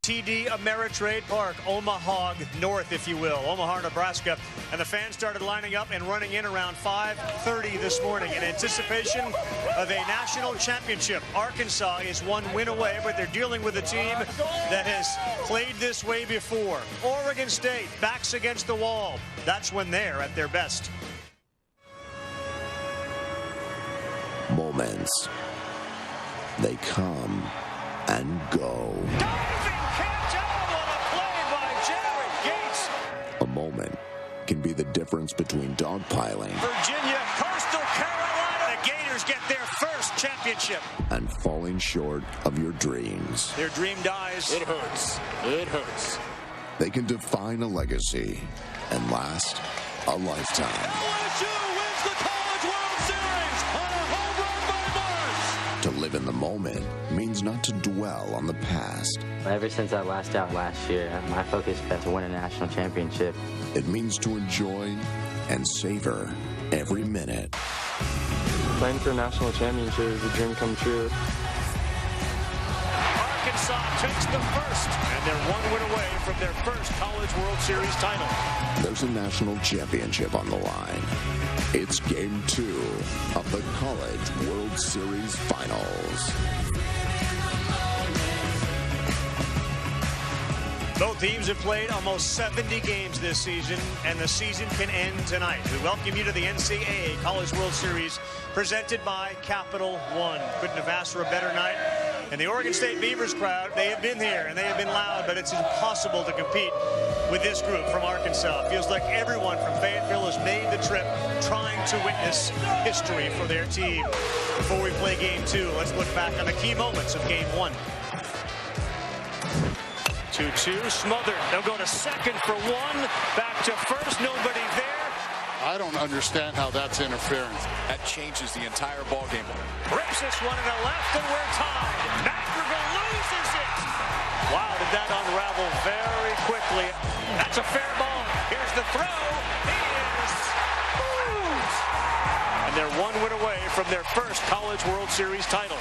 TD Ameritrade Park, Omaha North, if you will, Omaha, Nebraska. And the fans started lining up and running in around 5:30 this morning in anticipation of a national championship. Arkansas is one win away, but they're dealing with a team that has played this way before. Oregon State, backs against the wall. That's when they're at their best. Moments. They come and go. A moment can be the difference between dogpiling. Virginia, Coastal Carolina, the Gators get their first championship. And falling short of your dreams. Their dream dies. It hurts. It hurts. They can define a legacy and last a lifetime. LSU wins the College World Series on a home run by Mars. To live in the moment means not to dwell on the past. Ever since I last out last year, my focus has been to win a national championship. It means to enjoy and savor every minute. Playing for a national championship is a dream come true. Arkansas takes the first, and they're one win away from their first College World Series title. There's a national championship on the line. It's Game 2 of the College World Series Finals. Both teams have played almost 70 games this season, and the season can end tonight. We welcome you to the NCAA College World Series presented by Capital One. Couldn't have asked for a better night. And the Oregon State Beavers crowd, they have been here and they have been loud, but it's impossible to compete with this group from Arkansas. It feels like everyone from Fayetteville has made the trip trying to witness history for their team. Before we play Game 2, let's look back on the key moments of Game 1. 2-2, smothered. They'll go to second for one. Back to first, nobody there. I don't understand how that's interference. That changes the entire ballgame. Rips this one to the left, and we're tied. Madrigal loses it. Wow, did that unravel very quickly. That's a fair ball. Here's the throw. He is moved. And they're one win away from their first College World Series title.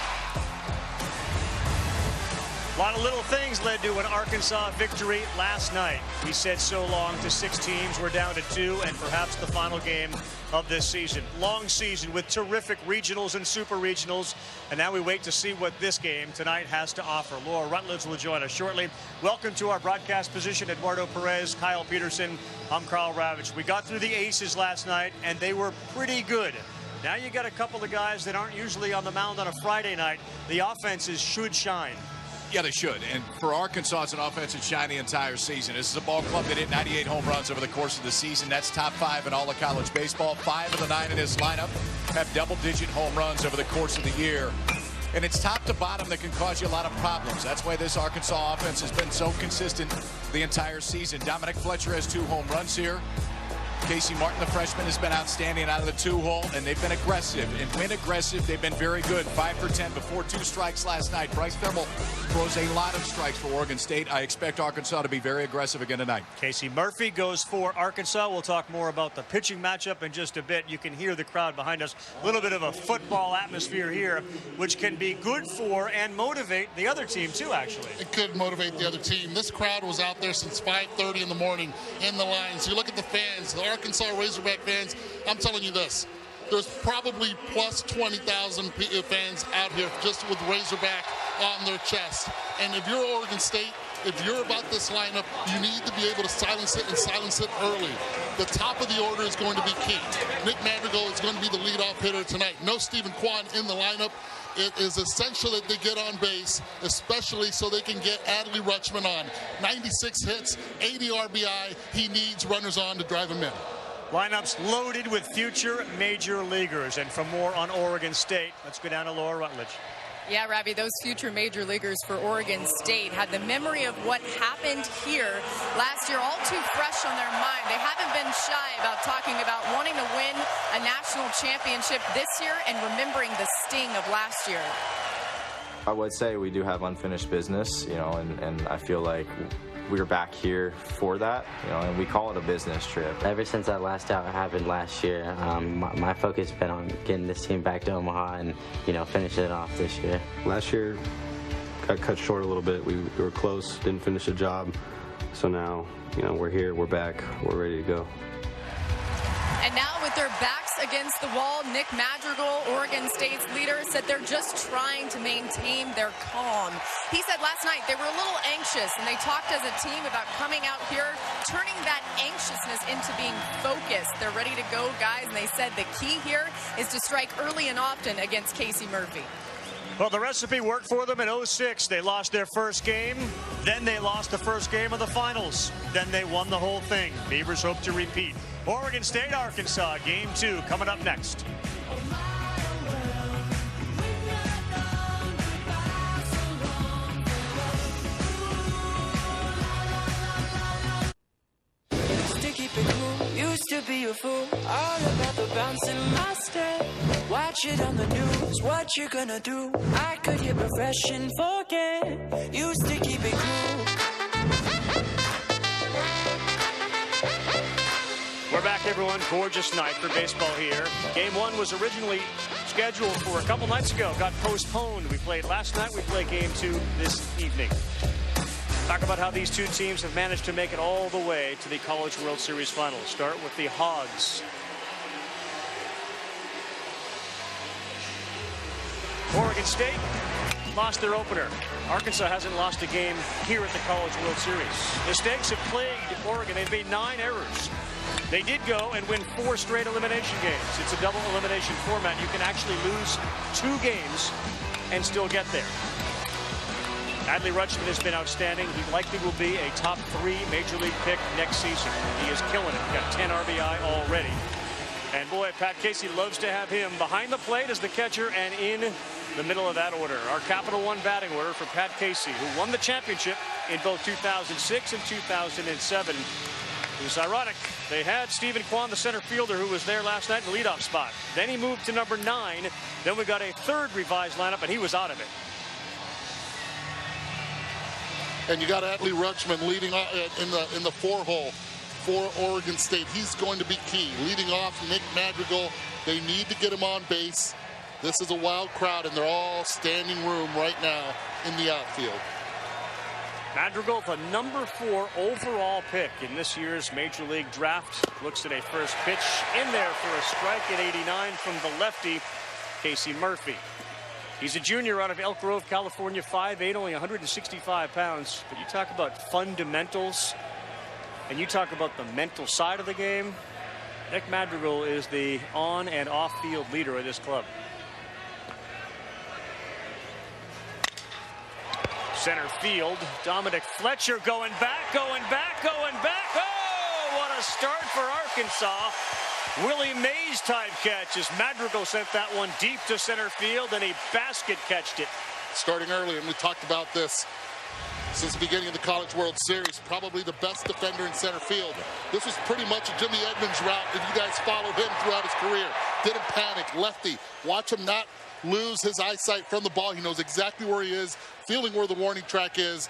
A lot of little things led to an Arkansas victory last night. We said so long to 6 teams. We're down to 2, and perhaps the final game of this season. Long season with terrific regionals and super regionals, and now we wait to see what this game tonight has to offer. Laura Rutledge will join us shortly. Welcome to our broadcast position, Eduardo Perez, Kyle Peterson. I'm Carl Ravitch. We got through the aces last night, and they were pretty good. Now you got a couple of guys that aren't usually on the mound on a Friday night. The offenses should shine. Yeah, they should. And for Arkansas, it's an offense that's shiny the entire season. This is a ball club that hit 98 home runs over the course of the season. That's top 5 in all of college baseball. 5 of the 9 in this lineup have double-digit home runs over the course of the year. And it's top to bottom that can cause you a lot of problems. That's why this Arkansas offense has been so consistent the entire season. Dominic Fletcher has 2 home runs here. Casey Martin, the freshman, has been outstanding out of the 2-hole, and they've been aggressive. And when aggressive, they've been very good. 5 for 10 before 2 strikes last night. Bryce Thurman throws a lot of strikes for Oregon State. I expect Arkansas to be very aggressive again tonight. Casey Murphy goes for Arkansas. We'll talk more about the pitching matchup in just a bit. You can hear the crowd behind us. A little bit of a football atmosphere here, which can be good for and motivate the other team, too, actually. It could motivate the other team. This crowd was out there since 5:30 in the morning in the lines. You look at the fans, the Arkansas Razorback fans, I'm telling you this, there's probably plus 20,000 fans out here just with Razorback on their chest. And if you're Oregon State, if you're about this lineup, you need to be able to silence it and silence it early. The top of the order is going to be key. Nick Madrigal is going to be the leadoff hitter tonight. No Stephen Kwan in the lineup. It is essential that they get on base, especially so they can get Adley Rutschman on. 96 hits, 80 RBI. He needs runners on to drive him in. Lineups loaded with future major leaguers. And for more on Oregon State, let's go down to Laura Rutledge. Yeah, Ravi, those future major leaguers for Oregon State had the memory of what happened here last year all too fresh on their mind. They haven't been shy about talking about wanting to win a national championship this year and remembering the sting of last year. I would say we do have unfinished business, and I feel like we're back here for that, and we call it a business trip. Ever since that last out happened last year, my focus has been on getting this team back to Omaha and, finishing it off this year. Last year, got cut short a little bit. We were close, didn't finish the job. So now, we're here, we're back, we're ready to go. And now with their backs against the wall, Nick Madrigal, Oregon State's leader, said they're just trying to maintain their calm. He said last night they were a little anxious, and they talked as a team about coming out here, turning that anxiousness into being focused. They're ready to go, guys, and they said the key here is to strike early and often against Casey Murphy. Well, the recipe worked for them in 06. They lost their first game. Then they lost the first game of the finals. Then they won the whole thing. Beavers hope to repeat. Oregon State, Arkansas, game 2 coming up next. Used to be a fool, all about the bouncing my step. Watch it on the news, what you gonna do? I could hit refresh and forget. Used to keep it cool. We're back, everyone. Gorgeous night for baseball here. Game 1 was originally scheduled for a couple nights ago. Got postponed. We played last night. We play game 2 this evening. Talk about how these two teams have managed to make it all the way to the College World Series Finals. Start with the Hogs. Oregon State lost their opener. Arkansas hasn't lost a game here at the College World Series. Mistakes have plagued Oregon. They've made 9 errors. They did go and win 4 straight elimination games. It's a double elimination format. You can actually lose 2 games and still get there. Adley Rutschman has been outstanding. He likely will be a top 3 Major League pick next season. He is killing it. Got 10 RBI already. And boy, Pat Casey loves to have him behind the plate as the catcher and in the middle of that order. Our Capital One batting order for Pat Casey, who won the championship in both 2006 and 2007. It was ironic. They had Stephen Kwan, the center fielder, who was there last night in the leadoff spot. Then he moved to number 9. Then we got a 3rd revised lineup, and he was out of it. And you got Adley Rutschman leading in the 4-hole for Oregon State. He's going to be key. Leading off, Nick Madrigal. They need to get him on base. This is a wild crowd, and they're all standing room right now in the outfield. Madrigal, the number 4 overall pick in this year's Major League Draft. Looks at a first pitch in there for a strike at 89 from the lefty, Casey Murphy. He's a junior out of Elk Grove, California, 5'8", only 165 pounds. But you talk about fundamentals, and you talk about the mental side of the game. Nick Madrigal is the on- and off-field leader of this club. Center field, Dominic Fletcher going back, going back, going back. Oh, what a start for Arkansas. Willie Mays type catch as Madrigal sent that one deep to center field, and he basket catched it. Starting early, and we talked about this since the beginning of the College World Series, probably the best defender in center field. This was pretty much a Jimmy Edmonds route if you guys followed him throughout his career. Didn't panic, lefty. Watch him not lose his eyesight from the ball. He knows exactly where he is, feeling where the warning track is.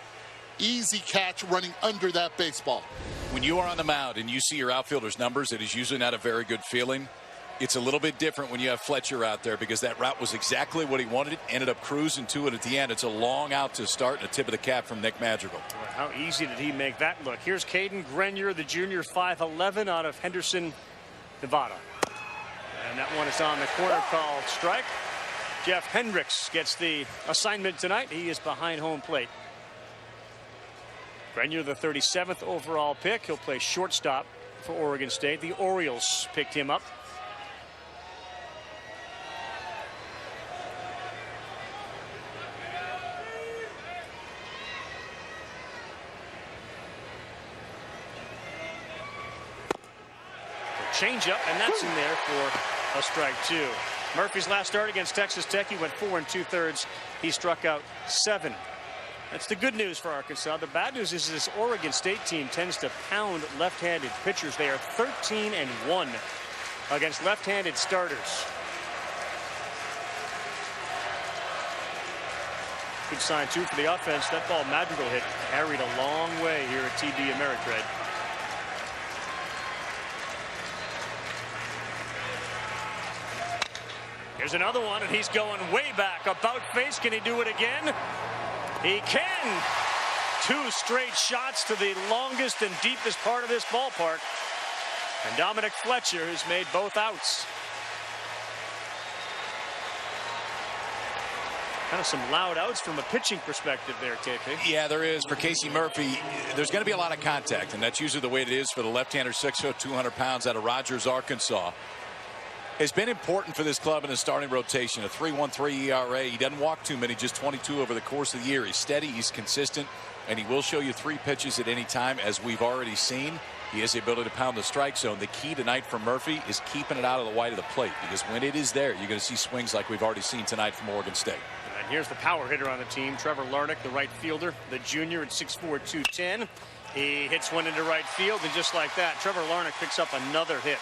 Easy catch running under that baseball. When you are on the mound and you see your outfielder's numbers, it is usually not a very good feeling. It's a little bit different when you have Fletcher out there because that route was exactly what he wanted. Ended up cruising to it at the end. It's a long out to start and a tip of the cap from Nick Madrigal. How easy did he make that look? Here's Cadyn Grenier, the junior, 5'11", out of Henderson, Nevada. And that one is on the corner, called strike. Jeff Hendricks gets the assignment tonight. He is behind home plate. Grenier, the 37th overall pick. He'll play shortstop for Oregon State. The Orioles picked him up. Changeup, and that's in there for a strike 2. Murphy's last start against Texas Tech, he went 4 2/3. He struck out 7. That's the good news for Arkansas. The bad news is this Oregon State team tends to pound left-handed pitchers. They are 13-1 against left-handed starters. Good sign, too, for the offense. That ball Madrigal hit carried a long way here at TD Ameritrade. Here's another one, and he's going way back. About face, can he do it again? He can. 2 straight shots to the longest and deepest part of this ballpark. And Dominic Fletcher has made both outs. Kind of some loud outs from a pitching perspective there, KP. Yeah, there is. For Casey Murphy, there's going to be a lot of contact, and that's usually the way it is for the left-hander, 6'0", 200 pounds out of Rogers, Arkansas. It's been important for this club in the starting rotation. A 3.13 ERA. He doesn't walk too many, just 22 over the course of the year. He's steady, he's consistent, and he will show you 3 pitches at any time, as we've already seen. He has the ability to pound the strike zone. The key tonight for Murphy is keeping it out of the white of the plate, because when it is there, you're going to see swings like we've already seen tonight from Oregon State. And here's the power hitter on the team, Trevor Larnach, the right fielder, the junior at 6'4", 210. He hits one into right field, and just like that, Trevor Larnach picks up another hit.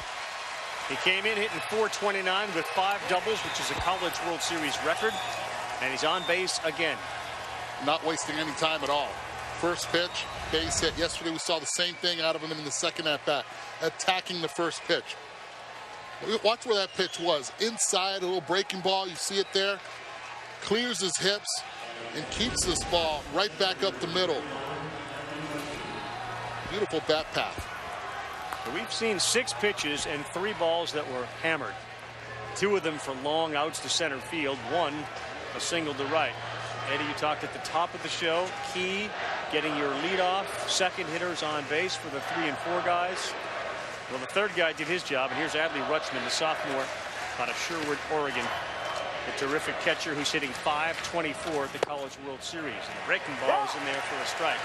He came in hitting .429 with 5 doubles, which is a College World Series record, and he's on base again. Not wasting any time at all. First pitch, base hit. Yesterday we saw the same thing out of him in the second at bat, attacking the first pitch. Watch where that pitch was. Inside, a little breaking ball. You see it there. Clears his hips and keeps this ball right back up the middle. Beautiful bat path. So we've seen 6 pitches and 3 balls that were hammered. 2 of them for long outs to center field. 1 a single to right. Eddie, you talked at the top of the show. Key, getting your leadoff, second hitters on base for the 3 and 4 guys. Well, the third guy did his job, and here's Adley Rutschman, the sophomore out of Sherwood, Oregon. The terrific catcher who's hitting .524 at the College World Series. And the breaking ball is in there for a strike.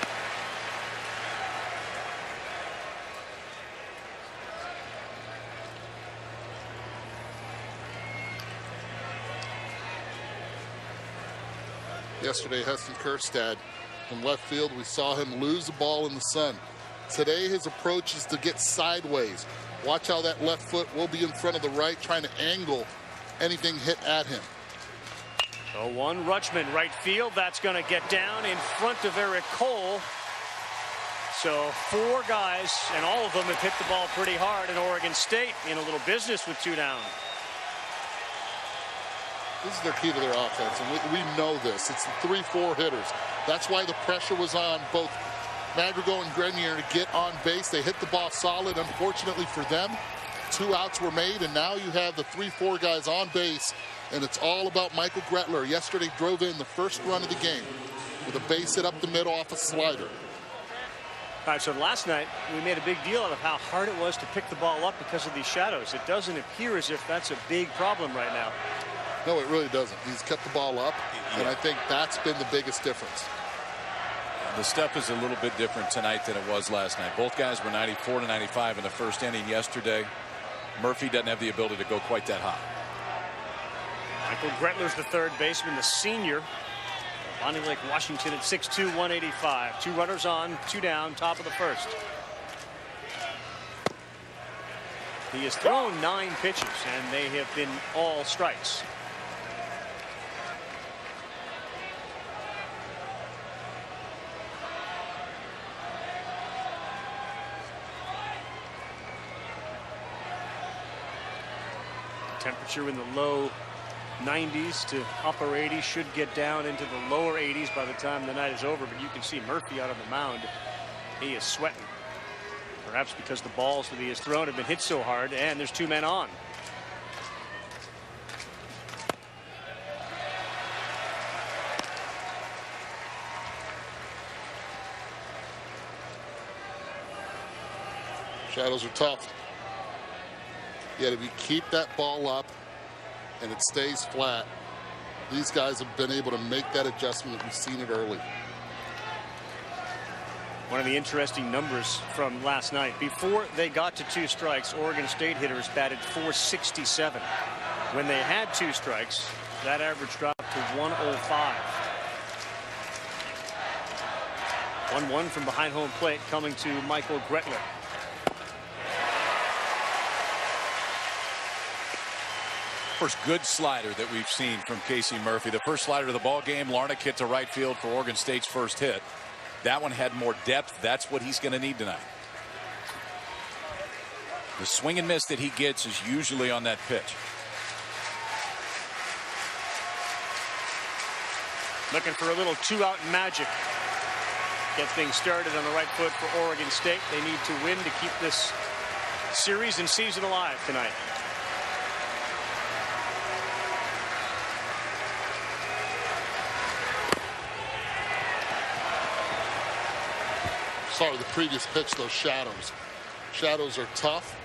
Yesterday, Heston Kjerstad from left field, we saw him lose the ball in the sun. Today, his approach is to get sideways. Watch how that left foot will be in front of the right, trying to angle anything hit at him. 0-1, Rutschman, right field. That's going to get down in front of Eric Cole. So 4 guys, and all of them have hit the ball pretty hard, in Oregon State in a little business with 2 down. This is their key to their offense, and we know this. It's the 3-4 hitters. That's why the pressure was on both Madrigal and Grenier to get on base. They hit the ball solid. Unfortunately for them, 2 outs were made, and now you have the 3-4 guys on base, and it's all about Michael Gretler. Yesterday drove in the first run of the game with a base hit up the middle off a slider. All right, so last night we made a big deal out of how hard it was to pick the ball up because of these shadows. It doesn't appear as if that's a big problem right now. No, it really doesn't. He's kept the ball up, and I think that's been the biggest difference. The stuff is a little bit different tonight than it was last night. Both guys were 94 to 95 in the first inning yesterday. Murphy doesn't have the ability to go quite that high. Michael Gretler's the third baseman, the senior. Bonnie Lake, Washington at 6'2", 185. 2 runners on, 2 down, top of the first. He has thrown 9 pitches, and they have been all strikes. Temperature in the low 90s to upper 80s, should get down into the lower 80s by the time the night is over, but you can see Murphy out on the mound. He is sweating, perhaps because the balls that he has thrown have been hit so hard, and there's 2 men on. Shadows are tough. You got to keep that ball up and it stays flat. These guys have been able to make that adjustment. We've seen it early. One of the interesting numbers from last night, before they got to 2 strikes, Oregon State hitters batted .467. When they had 2 strikes, that average dropped to .105. 1-1 from behind home plate coming to Michael Gretler. First good slider that we've seen from Casey Murphy. The first slider of the ball game. Larnach hit to right field for Oregon State's first hit. That one had more depth. That's what he's going to need tonight. The swing and miss that he gets is usually on that pitch. Looking for a little two-out magic. Get things started on the right foot for Oregon State. They need to win to keep this series and season alive tonight. Sorry, the previous pitch, those shadows. Shadows are tough,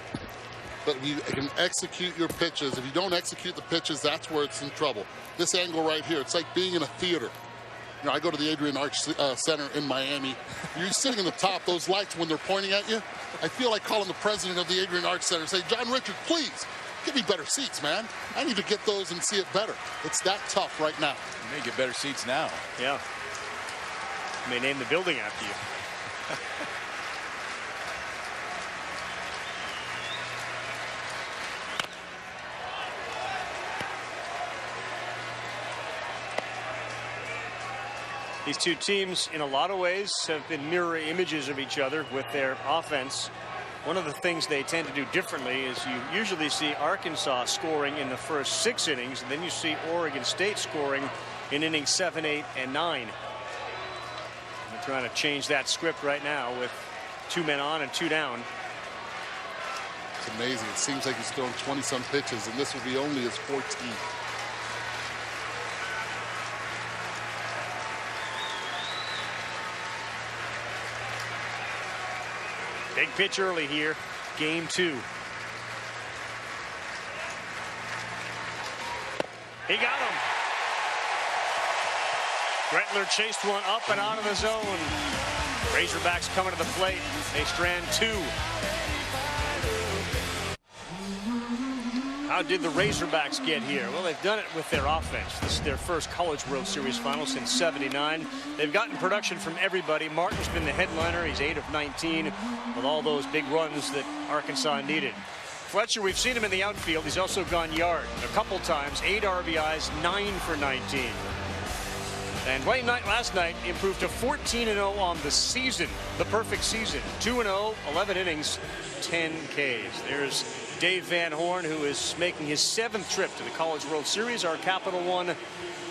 but if you can execute your pitches, if you don't execute the pitches, that's where it's in trouble. This angle right here, it's like being in a theater. You know, I go to the Adrian Arch Center in Miami. You're sitting in the top, those lights, when they're pointing at you, I feel like calling the president of the Adrian Arch Center and say, John Richard, please, give me better seats, man. I need to get those and see it better. It's that tough right now. You may get better seats now. Yeah. You may name the building after you. These two teams, in a lot of ways, have been mirror images of each other with their offense. One of the things they tend to do differently is you usually see Arkansas scoring in the first 6 innings, and then you see Oregon State scoring in innings 7, 8, and 9. They're trying to change that script right now with 2 men on and 2 down. It's amazing. It seems like he's thrown 20-some pitches, and this will be only his 14th. Big pitch early here, game 2. He got him. Gretler chased one up and out of the zone. Razorbacks coming to the plate. They strand 2. How did the Razorbacks get here? Well, they've done it with their offense. This is their first College World Series final since '79. They've gotten production from everybody. Martin's been the headliner. He's 8 of 19 with all those big runs that Arkansas needed. Fletcher, we've seen him in the outfield. He's also gone yard a couple times. 8 RBIs, 9 for 19. And Wayne Knight last night improved to 14-0 on the season, the perfect season. 2-0, 11 innings, 10 Ks. There's Dave Van Horn, who is making his 7th trip to the College World Series. Our Capital One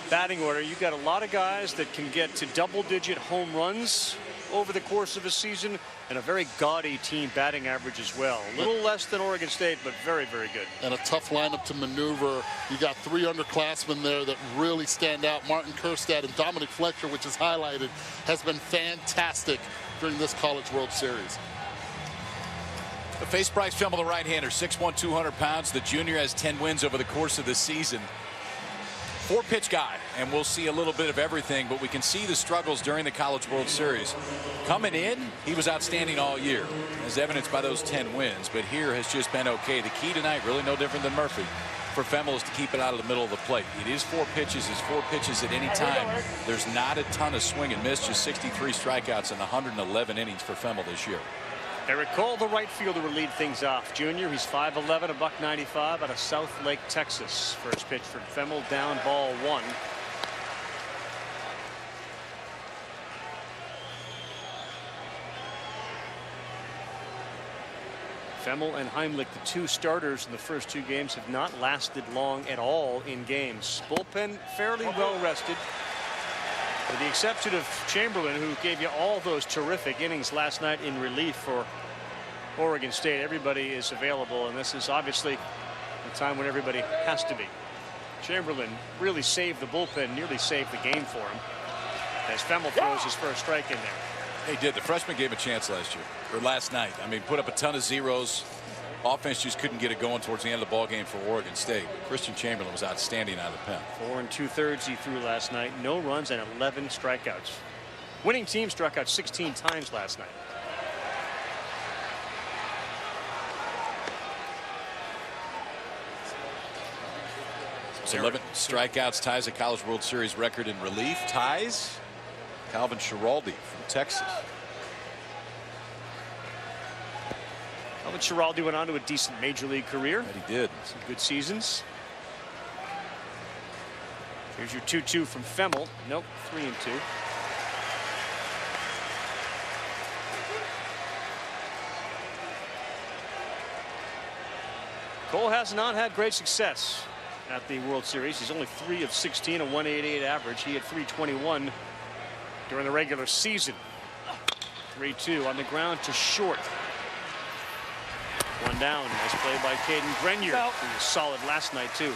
batting order. You've got a lot of guys that can get to double-digit home runs over the course of a season, and a very gaudy team batting average as well. A little less than Oregon State, but very, very good. And a tough lineup to maneuver. You got 3 underclassmen there that really stand out. Martin Kerstad and Dominic Fletcher, which is highlighted, has been fantastic during this College World Series. The face Bryce Femmel, the right-hander, 6'1", 200 pounds. The junior has 10 wins over the course of the season. 4-pitch guy, and we'll see a little bit of everything, but we can see the struggles during the College World Series. Coming in, he was outstanding all year, as evidenced by those 10 wins, but here has just been okay. The key tonight, really no different than Murphy, for Femmel is to keep it out of the middle of the plate. It is 4 pitches. It's 4 pitches at any time. There's not a ton of swing and miss, just 63 strikeouts in 111 innings for Femmel this year. Eric Cole, the right fielder, will lead things off. Junior, he's 5'11", $195 out of South Lake, Texas. First pitch from Femmel, down, ball 1. Femmel and Heimlich, the 2 starters in the first 2 games, have not lasted long at all in games. Bullpen fairly well rested, with the exception of Chamberlain, who gave you all those terrific innings last night in relief for Oregon State. Everybody is available, and this is obviously the time when everybody has to be. Chamberlain really saved the bullpen, nearly saved the game for him, as Femmel throws his first strike in there. He did. The freshman gave a chance last night. I mean, put up a ton of zeros. Offense just couldn't get it going towards the end of the ball game for Oregon State. Christian Chamberlain was outstanding out of the pen. 4 2/3 he threw last night. No runs and 11 strikeouts. Winning team struck out 16 times last night. So 11 strikeouts, ties a College World Series record in relief. Ties Calvin Schiraldi from Texas. Calvin Schiraldi went on to a decent major league career. But he did. Some good seasons. Here's your 2-2 from Femmel. Nope, 3-2. Cole has not had great success at the World Series. He's only 3 of 16, a 188 average. He had 321 during the regular season. 3-2 on the ground to short. One down. Nice play by Cadyn Grenier, who was solid last night too.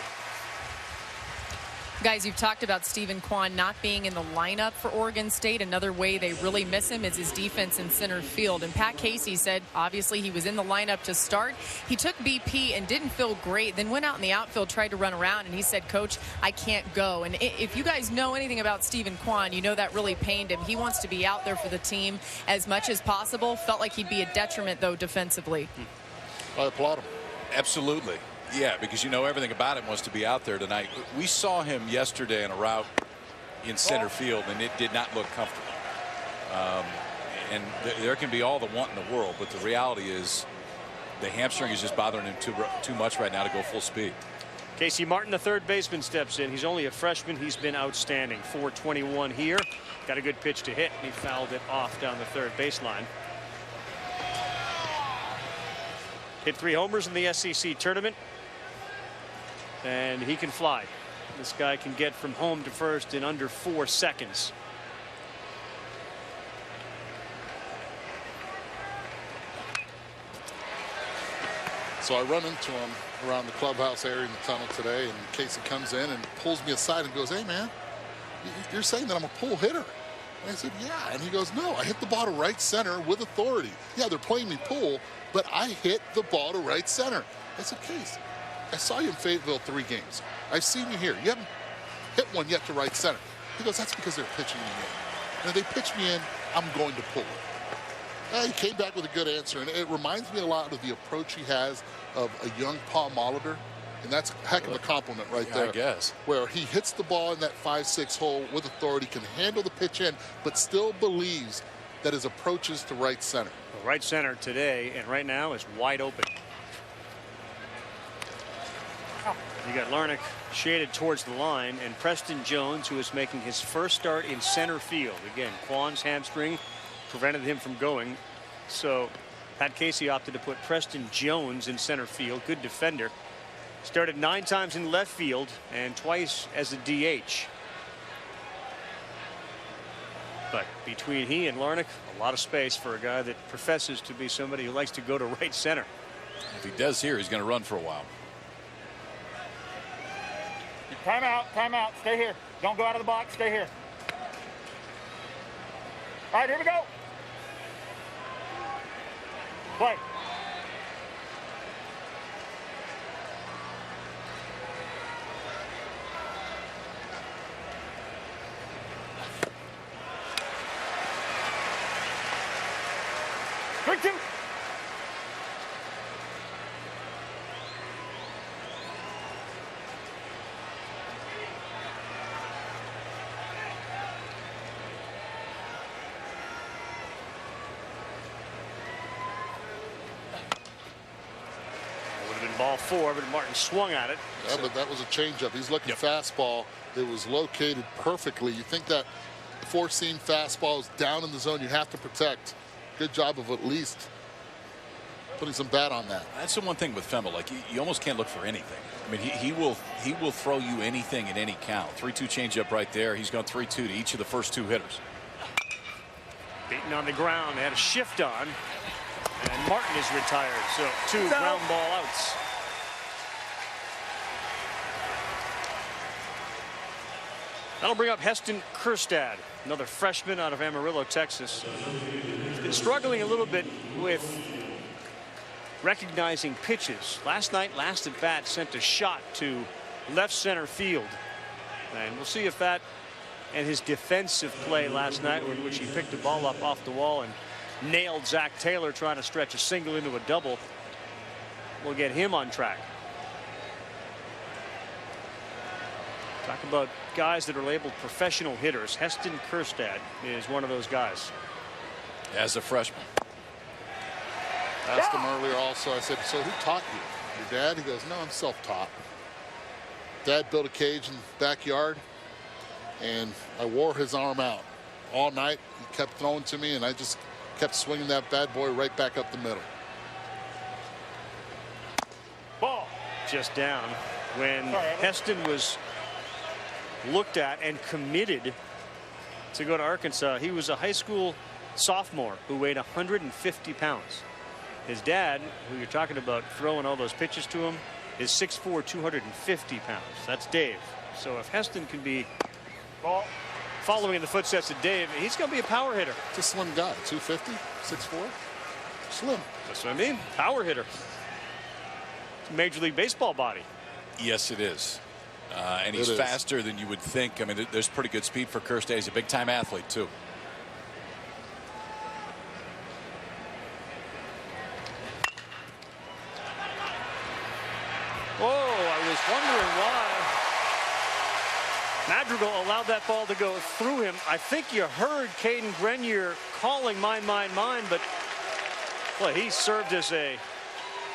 Guys, you've talked about Stephen Kwan not being in the lineup for Oregon State. Another way they really miss him is his defense in center field. And Pat Casey said, obviously, he was in the lineup to start. He took BP and didn't feel great, then went out in the outfield, tried to run around, and he said, Coach, I can't go. And if you guys know anything about Stephen Kwan, you know that really pained him. He wants to be out there for the team as much as possible. Felt like he'd be a detriment, though, defensively. I applaud him. Absolutely. Yeah, because you know everything about him wants to be out there tonight. We saw him yesterday in a route in center field, and it did not look comfortable. And there can be all the want in the world, but the reality is the hamstring is just bothering him too much right now to go full speed. Casey Martin, the third baseman, steps in. He's only a freshman. He's been outstanding. 421 here. Got a good pitch to hit, and he fouled it off down the third baseline. Hit 3 homers in the SEC tournament. And he can fly. This guy can get from home to first in under 4 seconds. So I run into him around the clubhouse area in the tunnel today, and Casey comes in and pulls me aside and goes, hey, man, you're saying that I'm a pull hitter. And I said, yeah. And he goes, no, I hit the ball to right center with authority. Yeah, they're playing me pull, but I hit the ball to right center. I said, Casey, I saw you in Fayetteville 3 games. I've seen you here. You haven't hit one yet to right center. He goes, that's because they're pitching me in. And if they pitch me in, I'm going to pull it. He came back with a good answer, and it reminds me a lot of the approach he has of a young Paul Molitor, and that's a heck of a compliment right there. I guess. Where he hits the ball in that 5-6 hole with authority, can handle the pitch in, but still believes that his approach is to right center. Well, right center today, and right now is wide open. You got Larnick shaded towards the line, and Preston Jones, who is making his first start in center field. Again, Kwan's hamstring prevented him from going, so Pat Casey opted to put Preston Jones in center field. Good defender. Started 9 times in left field and twice as a DH. But between he and Larnick, a lot of space for a guy that professes to be somebody who likes to go to right center. If he does here, he's going to run for a while. Time out, stay here. Don't go out of the box, stay here. All right, here we go. Play. Strike 2. Ball 4, but Martin swung at it. Yeah, but that was a changeup. He's looking fastball. It was located perfectly. You think that 4-seam fastball is down in the zone you have to protect. Good job of at least putting some bat on that. That's the one thing with Femmel. Like you almost can't look for anything. I mean, he will throw you anything at any count. 3-2 changeup right there. He's gone 3-2 to each of the first 2 hitters. Beaten on the ground. They had a shift on. And Martin is retired. So 2 ground ball outs. That'll bring up Heston Kjerstad, another freshman out of Amarillo, Texas. He's been struggling a little bit with recognizing pitches. Last night, last at bat, sent a shot to left center field. And we'll see if that and his defensive play last night, in which he picked the ball up off the wall and nailed Zach Taylor trying to stretch a single into a double, will get him on track. Talk about guys that are labeled professional hitters. Heston Kjerstad is one of those guys. As a freshman. Asked him earlier also, I said, so who taught you? Your dad? He goes, no, I'm self-taught. Dad built a cage in the backyard, and I wore his arm out all night. He kept throwing to me, and I just kept swinging that bad boy right back up the middle. Ball. Just down. when Heston was looked at and committed to go to Arkansas, he was a high school sophomore who weighed 150 pounds. His dad, who you're talking about throwing all those pitches to him, is 6'4", 250 pounds. That's Dave. So if Heston can be following in the footsteps of Dave, he's going to be a power hitter. It's a slim guy, 250, 6'4", slim. That's what I mean, power hitter. Major League Baseball body. Yes, it is. And he's faster than you would think. I mean, there's pretty good speed for Kirsten. He's a big-time athlete, too. Oh, I was wondering why Madrigal allowed that ball to go through him. I think you heard Cadyn Grenier calling mine, but well, he served as a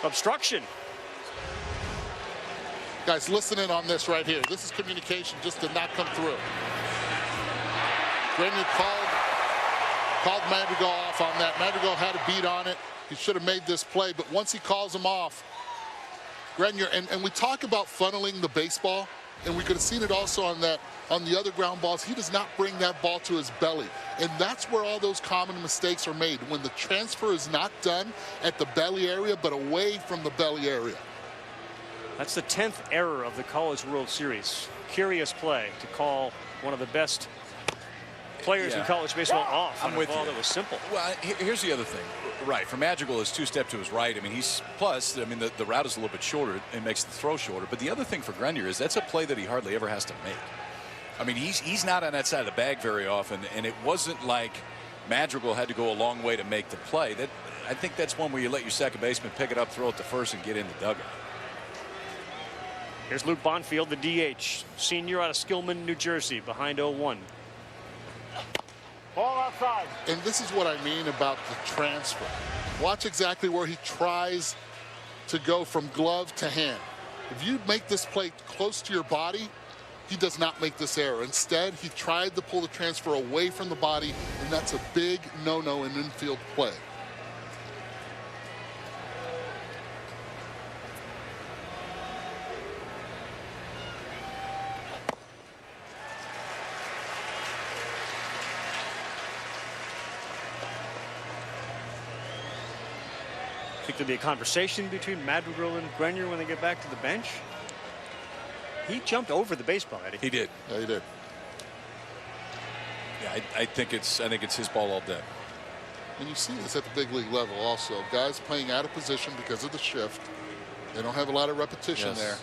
obstruction. Guys, listen in on this right here. This is communication just did not come through. Grenier called Madrigal off on that. Madrigal had a beat on it. He should have made this play, but once he calls him off, Grenier, and we talk about funneling the baseball, and we could have seen it also on the other ground balls. He does not bring that ball to his belly, and that's where all those common mistakes are made, when the transfer is not done at the belly area but away from the belly area. That's the 10th error of the College World Series. Curious play to call one of the best players in college baseball off on a ball that was simple. Well, here's the other thing. Right, for Madrigal, his two-step to his right. I mean, the route is a little bit shorter. It makes the throw shorter. But the other thing for Grenier is that's a play that he hardly ever has to make. I mean, he's not on that side of the bag very often, and it wasn't like Madrigal had to go a long way to make the play. I think that's one where you let your second baseman pick it up, throw it to first, and get in the dugout. Here's Luke Bonfield, the DH, senior out of Skillman, New Jersey, behind 0-1. Ball outside. And this is what I mean about the transfer. Watch exactly where he tries to go from glove to hand. If you make this play close to your body, he does not make this error. Instead, he tried to pull the transfer away from the body, and that's a big no-no in infield play. Think there'll be a conversation between Madrigal and Grenier when they get back to the bench? He jumped over the baseball, Eddie. He did. Yeah, he did. Yeah, I think it's his ball all day. And you see this at the big league level also. Guys playing out of position because of the shift. They don't have a lot of repetition there.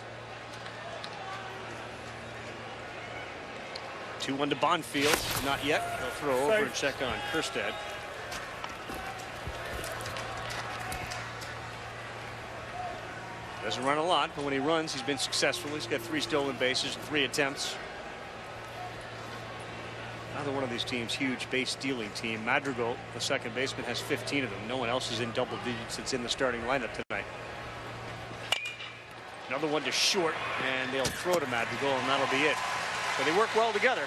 2-1 to Bonfield. Not yet. They'll throw over and check on Kirstead. Doesn't run a lot, but when he runs, he's been successful. He's got 3 stolen bases, 3 attempts. Another one of these teams, huge base stealing team. Madrigal, the second baseman, has 15 of them. No one else is in double digits that's in the starting lineup tonight. Another one to short, and they'll throw to Madrigal, and that'll be it. But they work well together.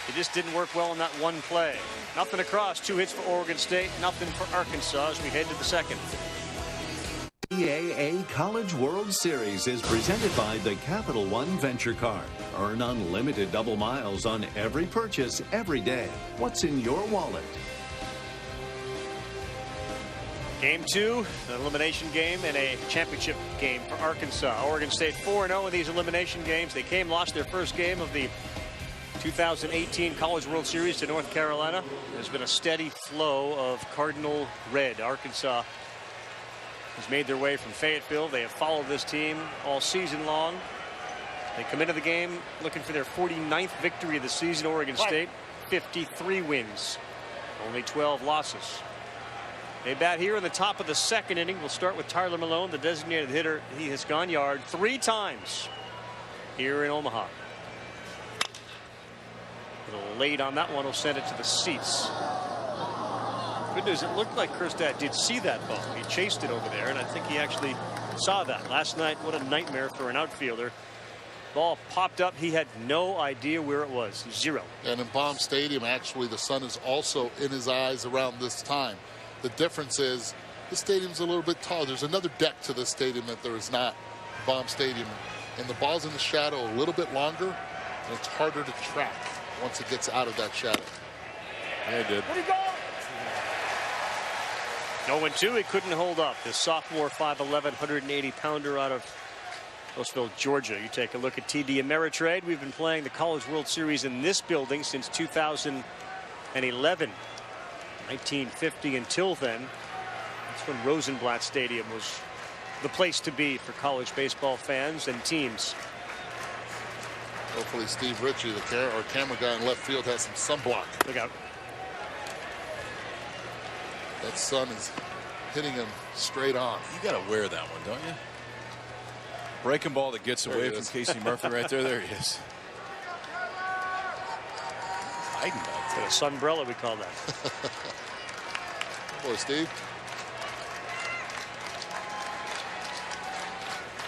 It just didn't work well in that one play. Nothing across, 2 hits for Oregon State, nothing for Arkansas as we head to the second. NCAA College World Series is presented by the Capital One Venture Card. Earn unlimited double miles on every purchase every day. What's in your wallet? Game 2, an elimination game and a championship game for Arkansas. Oregon State 4-0 in these elimination games. They lost their first game of the 2018 College World Series to North Carolina. There's been a steady flow of Cardinal Red. Arkansas has made their way from Fayetteville. They have followed this team all season long. They come into the game looking for their 49th victory of the season. Oregon State, 53 wins, only 12 losses. They bat here in the top of the second inning. We'll start with Tyler Malone, the designated hitter. He has gone yard 3 times here in Omaha. A little late on that one. Will send it to the seats. Good news, it looked like Kirstead did see that ball. He chased it over there, and I think he actually saw that. Last night, what a nightmare for an outfielder. Ball popped up. He had no idea where it was. 0. And in Baum Stadium, actually, the sun is also in his eyes around this time. The difference is the stadium's a little bit taller. There's another deck to this stadium that there is not Baum Stadium and the ball's in the shadow a little bit longer, and it's harder to track once it gets out of that shadow. Yeah, he did. 0-2, he couldn't hold up. The sophomore 5'11", 180-pounder out of Bonfield, Georgia. You take a look at TD Ameritrade. We've been playing the College World Series in this building since 2011. 1950 until then. That's when Rosenblatt Stadium was the place to be for college baseball fans and teams. Hopefully Steve Ritchie, our camera guy in left field, has some sunblock. Look out. That sun is hitting him straight on. You got to wear that one, don't you? Breaking ball that gets away from Casey Murphy right there. There he is. Hiding back there. A sunbrella, we call that. Boy, Steve.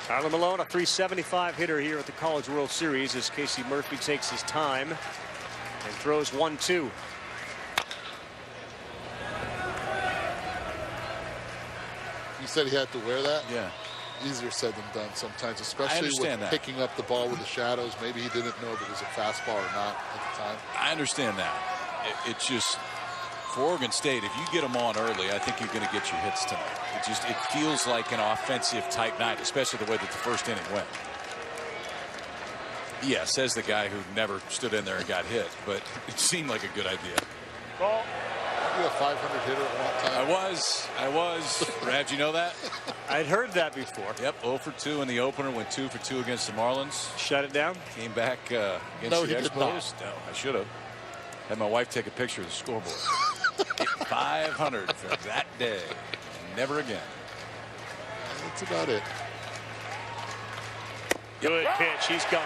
Tyler Malone, a .375 hitter here at the College World Series as Casey Murphy takes his time and throws 1-2. You said he had to wear that? Yeah. Easier said than done sometimes, especially with picking up the ball with the shadows. Maybe he didn't know if it was a fastball or not at the time. I understand that. It's just, for Oregon State, if you get them on early, I think you're going to get your hits tonight. It feels like an offensive type night, especially the way that the first inning went. Yeah, says the guy who never stood in there and got hit, but it seemed like a good idea. Ball. You a 500 hitter at one time? I was. Brad, did you know that? I'd heard that before. Yep, 0 for 2 in the opener, went 2 for 2 against the Marlins. Shut it down? Came back against the Expos. No, I should have. Had my wife take a picture of the scoreboard. 500 for that day. Never again. That's about it. Good pitch. He's gone.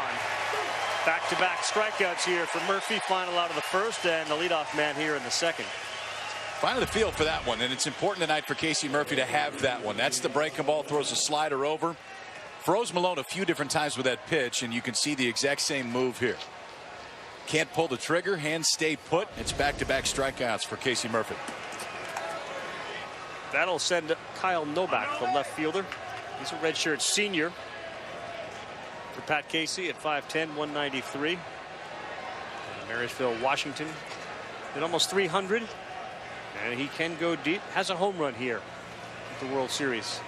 Back-to-back strikeouts here for Murphy. Final out of the first, and the leadoff man here in the second. Finally the field for that one, and it's important tonight for Casey Murphy to have that one. That's the breaking ball, throws a slider over. Froze Malone a few different times with that pitch, and you can see the exact same move here. Can't pull the trigger, hands stay put. It's back-to-back strikeouts for Casey Murphy. That'll send Kyle Novak, the left fielder. He's a redshirt senior for Pat Casey at 5'10", 193. Marysville, Washington, at almost 300. And he can go deep. Has a home run here at the World Series.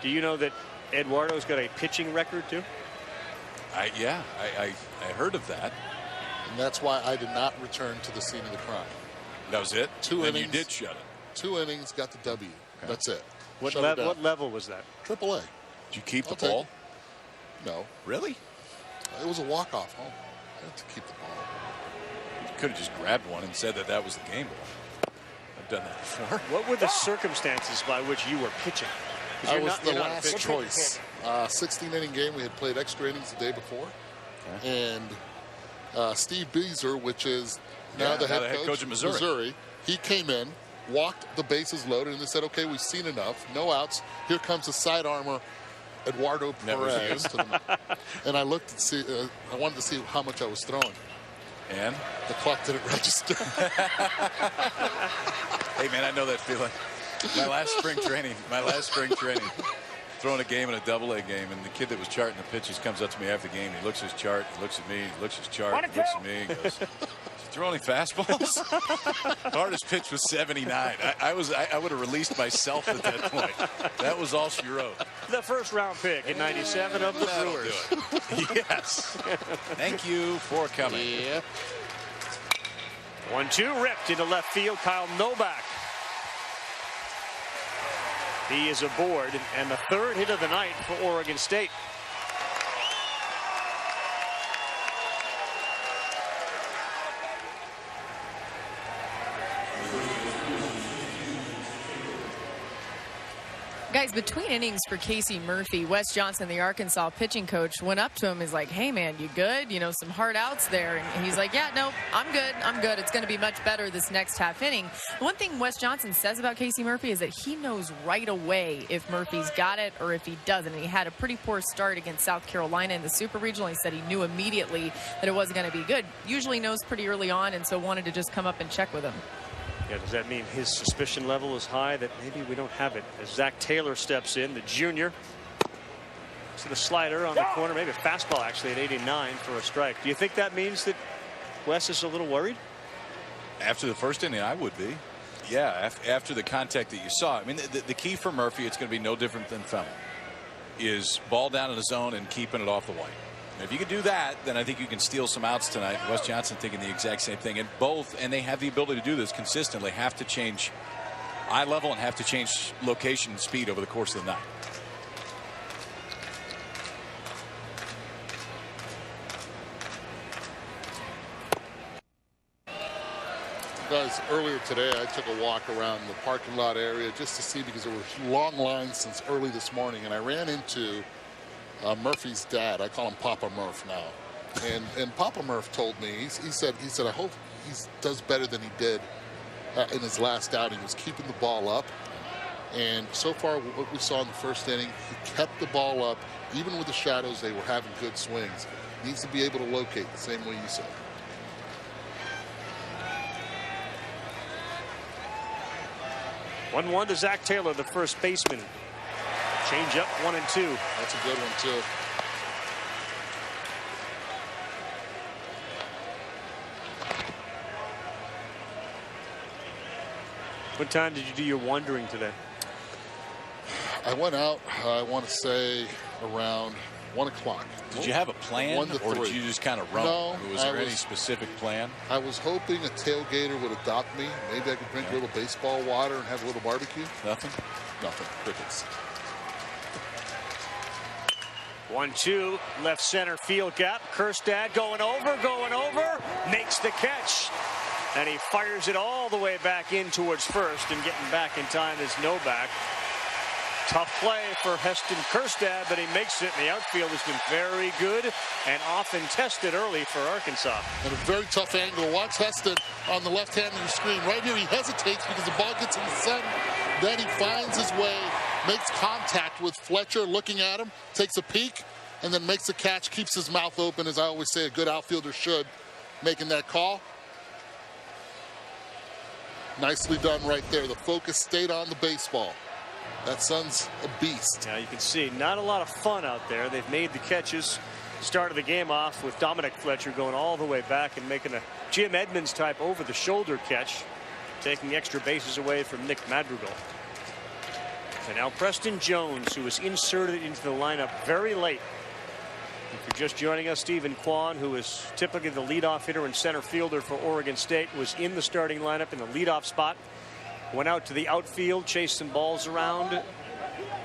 Do you know that Eduardo's got a pitching record too? I heard of that. And that's why I did not return to the scene of the crime. That was it? 2 innings. You did shut it. 2 innings, got the W. Okay. That's it. What level was that? AAA. Did you keep the ball? No. Really? It was a walk-off home. I had to keep the ball. You could have just grabbed one and said that was the game ball. I've done that before. What were the circumstances by which you were pitching? I was the last choice. 16-inning game. We had played extra innings the day before. Okay. And Steve Beazer, which is now the head coach of Missouri, he came in, walked the bases loaded, and they said, okay, we've seen enough. No outs. Here comes a side armor, Eduardo Perez. And I looked to see, I wanted to see how much I was throwing. And? The clock didn't register. Hey, man, I know that feeling. My last spring training, throwing a game in a AA game, and the kid that was charting the pitches comes up to me after the game. He looks at his chart, he looks at me, he looks at his chart, he looks at me, he goes, throw any fastballs? Hardest pitch was 79. I would have released myself at that point. That was all she wrote. The first round pick in '97 of the Brewers. Yes. Thank you for coming. Yep. 1-2 ripped into left field. Kyle Novak. He is aboard, and the third hit of the night for Oregon State. Guys, between innings for Casey Murphy, Wes Johnson, the Arkansas pitching coach, went up to him. He's like, hey, man, you good? You know, some hard outs there. And he's like, yeah, no, I'm good. I'm good. It's going to be much better this next half inning. One thing Wes Johnson says about Casey Murphy is that he knows right away if Murphy's got it or if he doesn't. And he had a pretty poor start against South Carolina in the Super Regional. He said he knew immediately that it wasn't going to be good. Usually knows pretty early on, and so wanted to just come up and check with him. Yeah, does that mean his suspicion level is high that maybe we don't have it? As Zach Taylor steps in, the junior. To the slider on the corner, maybe a fastball actually at 89 for a strike. Do you think that means that Wes is a little worried? After the first inning, I would be. Yeah, after the contact that you saw. I mean, the key for Murphy, it's going to be no different than Fennell, is ball down in the zone and keeping it off the white. If you can do that, then I think you can steal some outs tonight. Wes Johnson thinking the exact same thing. And they have the ability to do this consistently, have to change eye level and have to change location and speed over the course of the night. Guys, earlier today I took a walk around the parking lot area just to see, because there were long lines since early this morning, and I ran into Murphy's dad. I call him Papa Murph now, and Papa Murph told me, he said I hope he does better than he did in his last outing. He was keeping the ball up, and so far what we saw in the first inning, he kept the ball up. Even with the shadows, they were having good swings. He needs to be able to locate the same way you said. 1-1 to Zach Taylor, the first baseman. Change up 1-2. That's a good one too. What time did you do your wandering today? I went out, I want to say around 1 o'clock. Did you have a plan, or did you just kind of roam? No. Was there any specific plan? I was hoping a tailgater would adopt me. Maybe I could drink a little baseball water and have a little barbecue. Nothing? Nothing. Crickets. 1-2, left center field gap. Kjerstad going over, makes the catch. And he fires it all the way back in towards first, and getting back in time is Novak. Tough play for Heston Kjerstad, but he makes it. And the outfield has been very good and often tested early for Arkansas. And a very tough angle. Watch Heston on the left hand of the screen. Right here, he hesitates because the ball gets in the sun. Then he finds his way, makes contact with Fletcher, looking at him, takes a peek, and then makes the catch, keeps his mouth open, as I always say a good outfielder should, making that call. Nicely done right there. The focus stayed on the baseball. That son's a beast. Now you can see not a lot of fun out there. They've made the catches. Started the game off with Dominic Fletcher going all the way back and making a Jim Edmonds type over the shoulder catch, taking extra bases away from Nick Madrigal. And now Preston Jones, who was inserted into the lineup very late. If you're just joining us, Stephen Kwan, who is typically the leadoff hitter and center fielder for Oregon State, was in the starting lineup in the leadoff spot. Went out to the outfield, chased some balls around,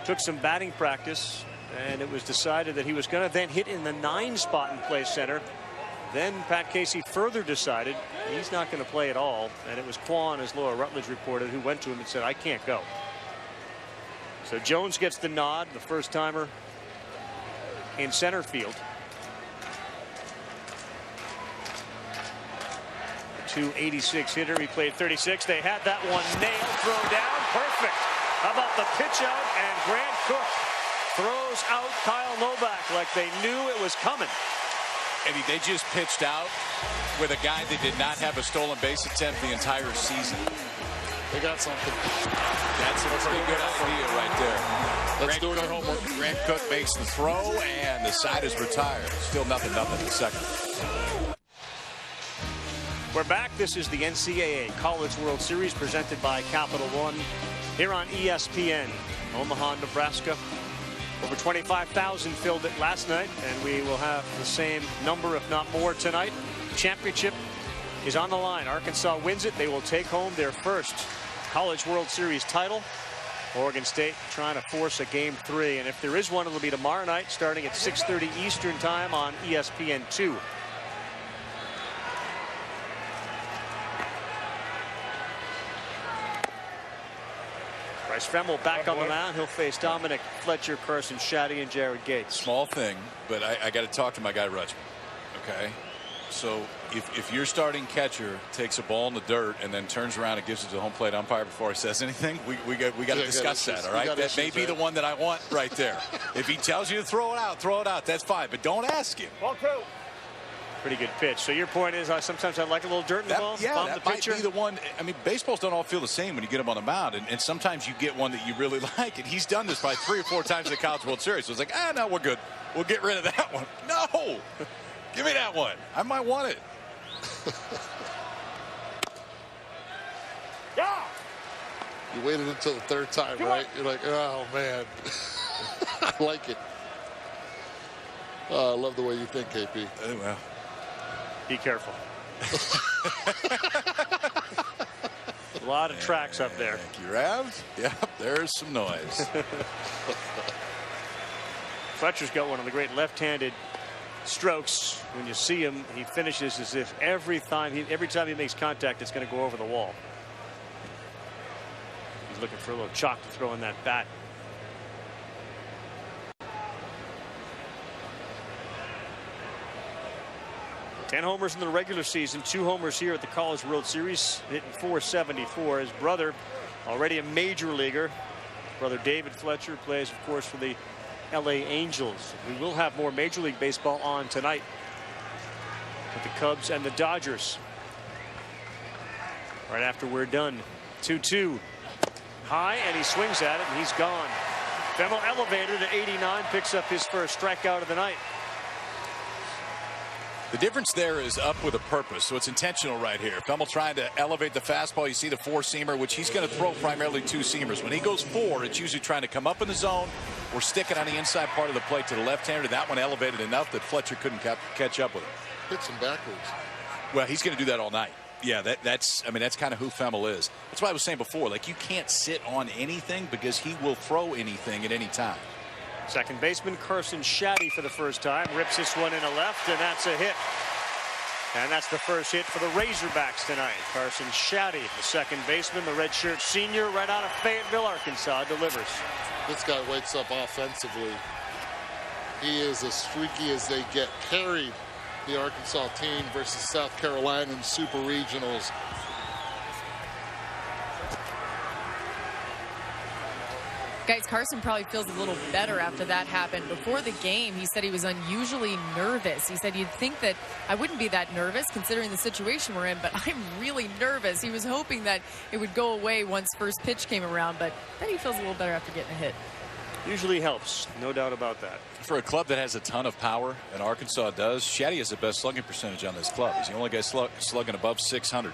took some batting practice, and it was decided that he was going to then hit in the 9 spot and play center. Then Pat Casey further decided he's not going to play at all, and it was Kwan, as Laura Rutledge reported, who went to him and said, I can't go. So Jones gets the nod, the first timer in center field. 286 hitter. He played 36. They had that one nailed, thrown down. Perfect. How about the pitch out? And Grant Cook throws out Kyle Novak like they knew it was coming. And they just pitched out with a guy that did not have a stolen base attempt the entire season. They got something. That's a pretty good idea right there. Let's do our homework. Grant Cook makes the throw, and the side is retired. Still nothing in the second. We're back. This is the NCAA College World Series presented by Capital One here on ESPN. Omaha, Nebraska. Over 25,000 filled it last night, and we will have the same number, if not more, tonight. Championship is on the line. Arkansas wins it. They will take home their first College World Series title. Oregon State trying to force a Game 3, and if there is one, it'll be tomorrow night starting at 6:30 Eastern Time on ESPN2. Bryce Fremmel back on the mound. He'll face Dominic, Fletcher, Carson Shaddy, and Jared Gates. Small thing, but I got to talk to my guy Rutschman. Okay, so if your starting catcher takes a ball in the dirt and then turns around and gives it to the home plate umpire before he says anything, we got to discuss that. All right, that may be the one that I want right there. If he tells you to throw it out, that's fine, but don't ask him. Ball 2. Pretty good pitch. So your point is, sometimes I like a little dirt in the ball. Yeah, Bomb that the might pitcher. be the one. I mean, baseballs don't all feel the same when you get them on the mound, and sometimes you get one that you really like. And he's done this probably 3 or 4 times in the College World Series. So it's like, no, we're good. We'll get rid of that one. No, give me that one. I might want it. Yeah. You waited until the 3rd time, right? You're like, oh man, I like it. I love the way you think, KP. Well. Be careful. A lot of tracks up there. Thank you, Rav. Yep, there's some noise. Fletcher's got one of the great left-handed strokes. When you see him, he finishes as if every time he makes contact, it's going to go over the wall. He's looking for a little chalk to throw in that bat. Ten homers in the regular season, 2 homers here at the College World Series, hitting .474. His brother, already a major leaguer, brother David Fletcher, plays, of course, for the LA Angels. We will have more Major League Baseball on tonight with the Cubs and the Dodgers. Right after we're done. 2-2. High, and he swings at it, and he's gone. Fennell elevated to 89, picks up his first strikeout of the night. The difference there is up with a purpose, so it's intentional right here. Fennell trying to elevate the fastball. You see the 4-seamer, which he's going to throw primarily 2-seamers. When he goes 4, it's usually trying to come up in the zone or stick it on the inside part of the plate to the left-hander. That one elevated enough that Fletcher couldn't catch up with him. Hits him backwards. Well, he's going to do that all night. Yeah, that's kind of who Fennell is. That's why I was saying before, like, you can't sit on anything because he will throw anything at any time. Second baseman Carson Shaddy for the first time rips this one in a left, and that's a hit. And that's the first hit for the Razorbacks tonight. Carson Shaddy, the second baseman, the redshirt senior, right out of Fayetteville, Arkansas, delivers. This guy wakes up offensively. He is as streaky as they get. Carried the Arkansas team versus South Carolina in Super Regionals. Guys, Carson probably feels a little better after that happened. Before the game, he said he was unusually nervous. He said, you'd think that I wouldn't be that nervous considering the situation we're in, but I'm really nervous. He was hoping that it would go away once first pitch came around, but then he feels a little better after getting a hit. Usually helps, no doubt about that. For a club that has a ton of power, and Arkansas does, Shaddy has the best slugging percentage on this club. He's the only guy slugging above 600.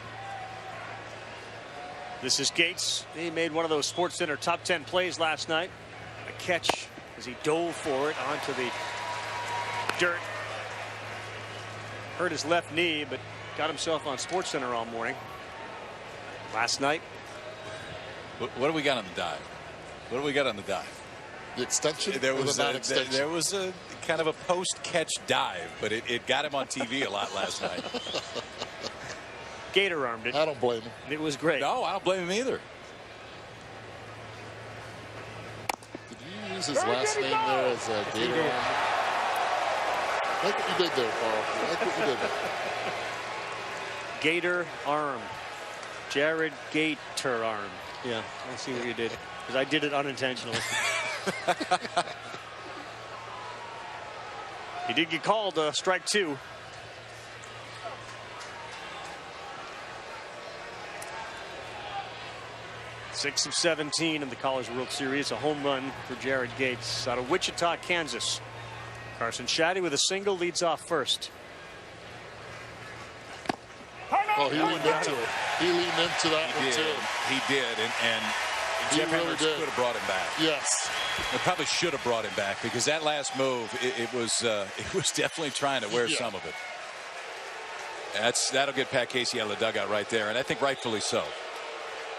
This is Gates. He made one of those SportsCenter top 10 plays last night. A catch as he dove for it onto the dirt. Hurt his left knee, but got himself on SportsCenter all morning. Last night. What do we got on the dive? What do we got on the dive? The extension? There was a kind of a post-catch dive, but it got him on TV a lot last night. Gator armed it. I don't blame him. It was great. No, I don't blame him either. Did you use his last name there as a Gator armed? I like what you did there, Paul. I like what you did there. Gator armed. Jared Gator armed. Yeah, I see what you did. Because I did it unintentionally. He did get called strike 2. Six of 17 in the College World Series. A home run for Jared Gates out of Wichita, Kansas. Carson Shaddy with a single leads off first. Oh, he leaned into it. He leaned into that one too. He did, and Jeff really Hendricks did. could have brought him back. Yes. They probably should have brought him back because that last move, it was definitely trying to wear some of it. That'll get Pat Casey out of the dugout right there, and I think rightfully so.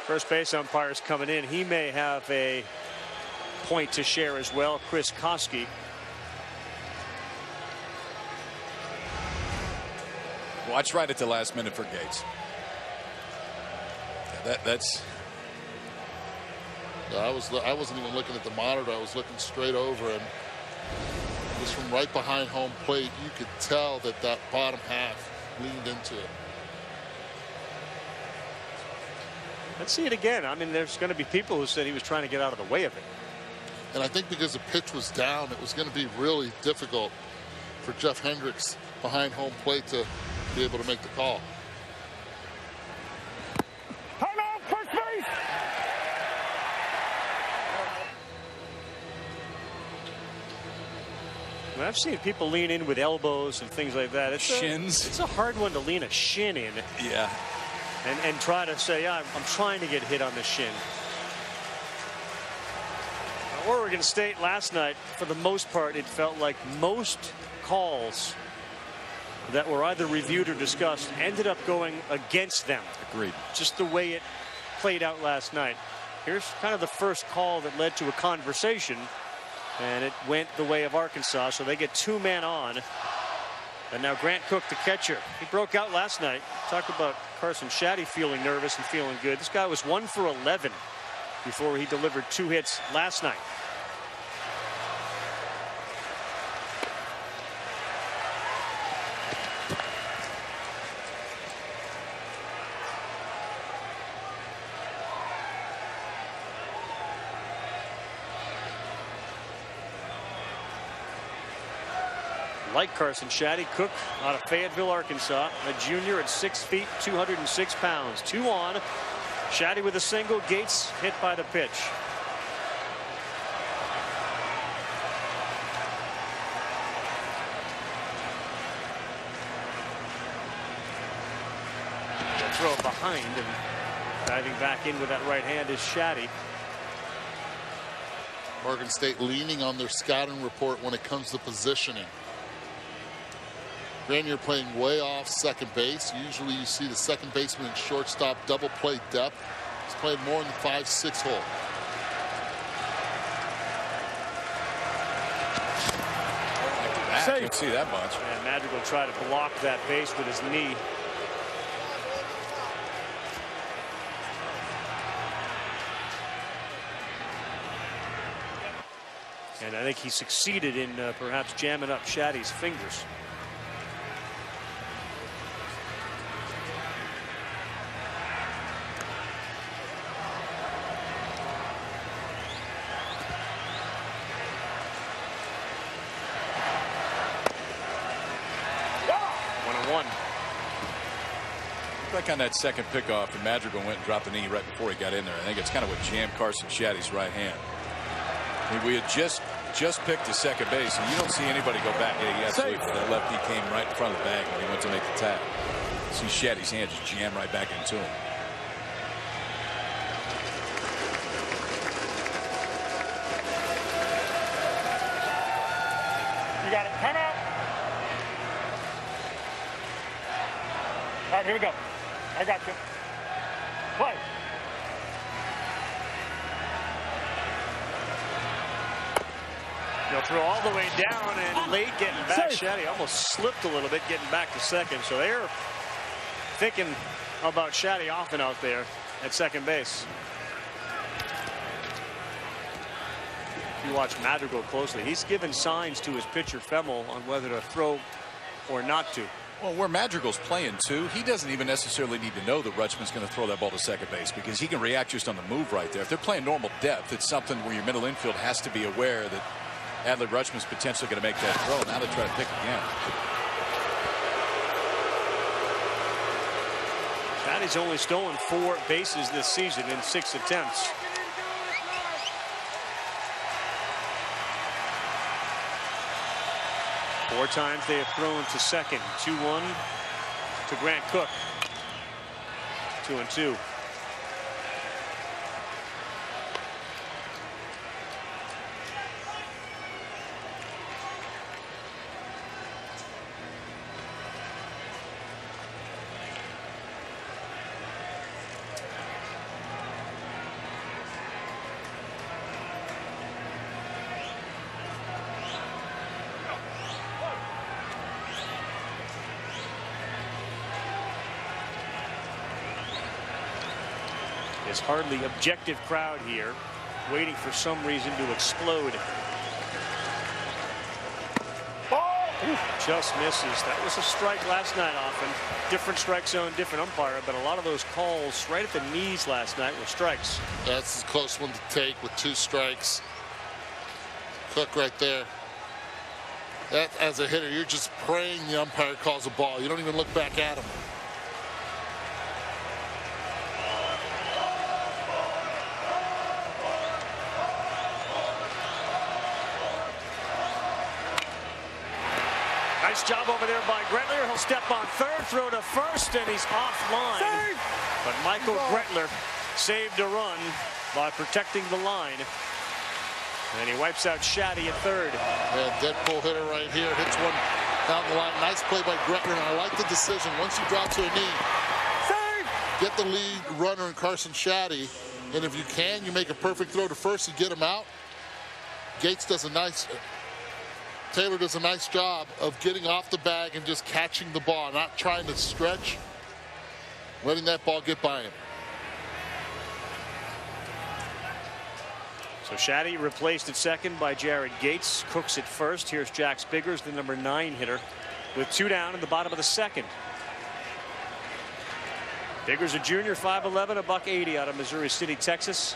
First base umpire's coming in. He may have a point to share as well. Chris Koski. Watch right at the last minute for Gates. Yeah, that's. I wasn't even looking at the monitor. I was looking straight over, and just from right behind home plate, you could tell that bottom half leaned into it. Let's see it again. I mean, there's going to be people who said he was trying to get out of the way of it. And I think because the pitch was down, it was going to be really difficult for Jeff Hendricks behind home plate to be able to make the call. Timeout, first base. I've seen people lean in with elbows and things like that. It's Shins. It's a hard one to lean a shin in. Yeah. And try to say, yeah, I'm trying to get hit on the shin. Oregon State last night, for the most part, it felt like most calls that were either reviewed or discussed ended up going against them. Agreed. Just the way it played out last night. Here's kind of the first call that led to a conversation, and it went the way of Arkansas, so they get 2-man on. And now Grant Cook, the catcher. He broke out last night. Talk about Carson Shaddy feeling nervous and feeling good. This guy was 1 for 11 before he delivered 2 hits last night. Like Carson Shaddy, Cook out of Fayetteville, Arkansas, a junior at 6 feet, 206 pounds. 2 on. Shaddy with a single. Gates hit by the pitch. The throw behind, and diving back in with that right hand is Shaddy. Oregon State leaning on their scouting report when it comes to positioning. Grenier playing way off second base. Usually you see the second baseman and shortstop double play depth. He's played more in the 5-6 hole. I can't see that much. And Madrigal tried to block that base with his knee. And I think he succeeded in perhaps jamming up Shaddy's fingers. Like on that second pickoff, and Madrigal went and dropped the knee right before he got in there. I think it's kind of what jammed Carson Shaddy's right hand. I mean, we had just picked the second base, and you don't see anybody go back. Yeah, he absolutely. That lefty came right in front of the bag when he went to make the tap. See Shaddy's hand just jam right back into him. You got it. Time out. All right, here we go. I got you. Play. They'll throw all the way down, and late getting back. Shaddy almost slipped a little bit getting back to second. So they're thinking about Shaddy often out there at second base. If you watch Madrigal closely, he's given signs to his pitcher Femmel on whether to throw or not to. Well, where Madrigal's playing too, he doesn't even necessarily need to know that Rutschman's going to throw that ball to second base, because he can react just on the move right there. If they're playing normal depth, it's something where your middle infield has to be aware that Adley Rutschman's potentially going to make that throw. Now they try to pick again. Shaddy's only stolen 4 bases this season in 6 attempts. Four times they have thrown to second. 2-1 to Grant Cook. 2-2. There's hardly objective crowd here, waiting for some reason to explode. Just misses. That was a strike last night often. Different strike zone, different umpire, but a lot of those calls right at the knees last night were strikes. That's a close one to take with 2 strikes. Cook right there. As a hitter, you're just praying the umpire calls a ball. You don't even look back at him. Nice job over there by Grenier. He'll step on third, throw to first, and he's offline. Save. But Michael Grenier saved a run by protecting the line. And he wipes out Shaddy at third. Yeah, dead pull hitter right here. Hits one down the line. Nice play by Grenier. And I like the decision. Once you drop to a knee, save. Get the lead runner in Carson Shaddy. And if you can, you make a perfect throw to first and get him out. Taylor does a nice job of getting off the bag and just catching the ball, not trying to stretch, letting that ball get by him. So Shaddy replaced at second by Jared Gates. Cooks at first. Here's Jax Biggers, the number 9 hitter, with 2 down in the bottom of the second. Biggers a junior, 5'11", $180 out of Missouri City, Texas.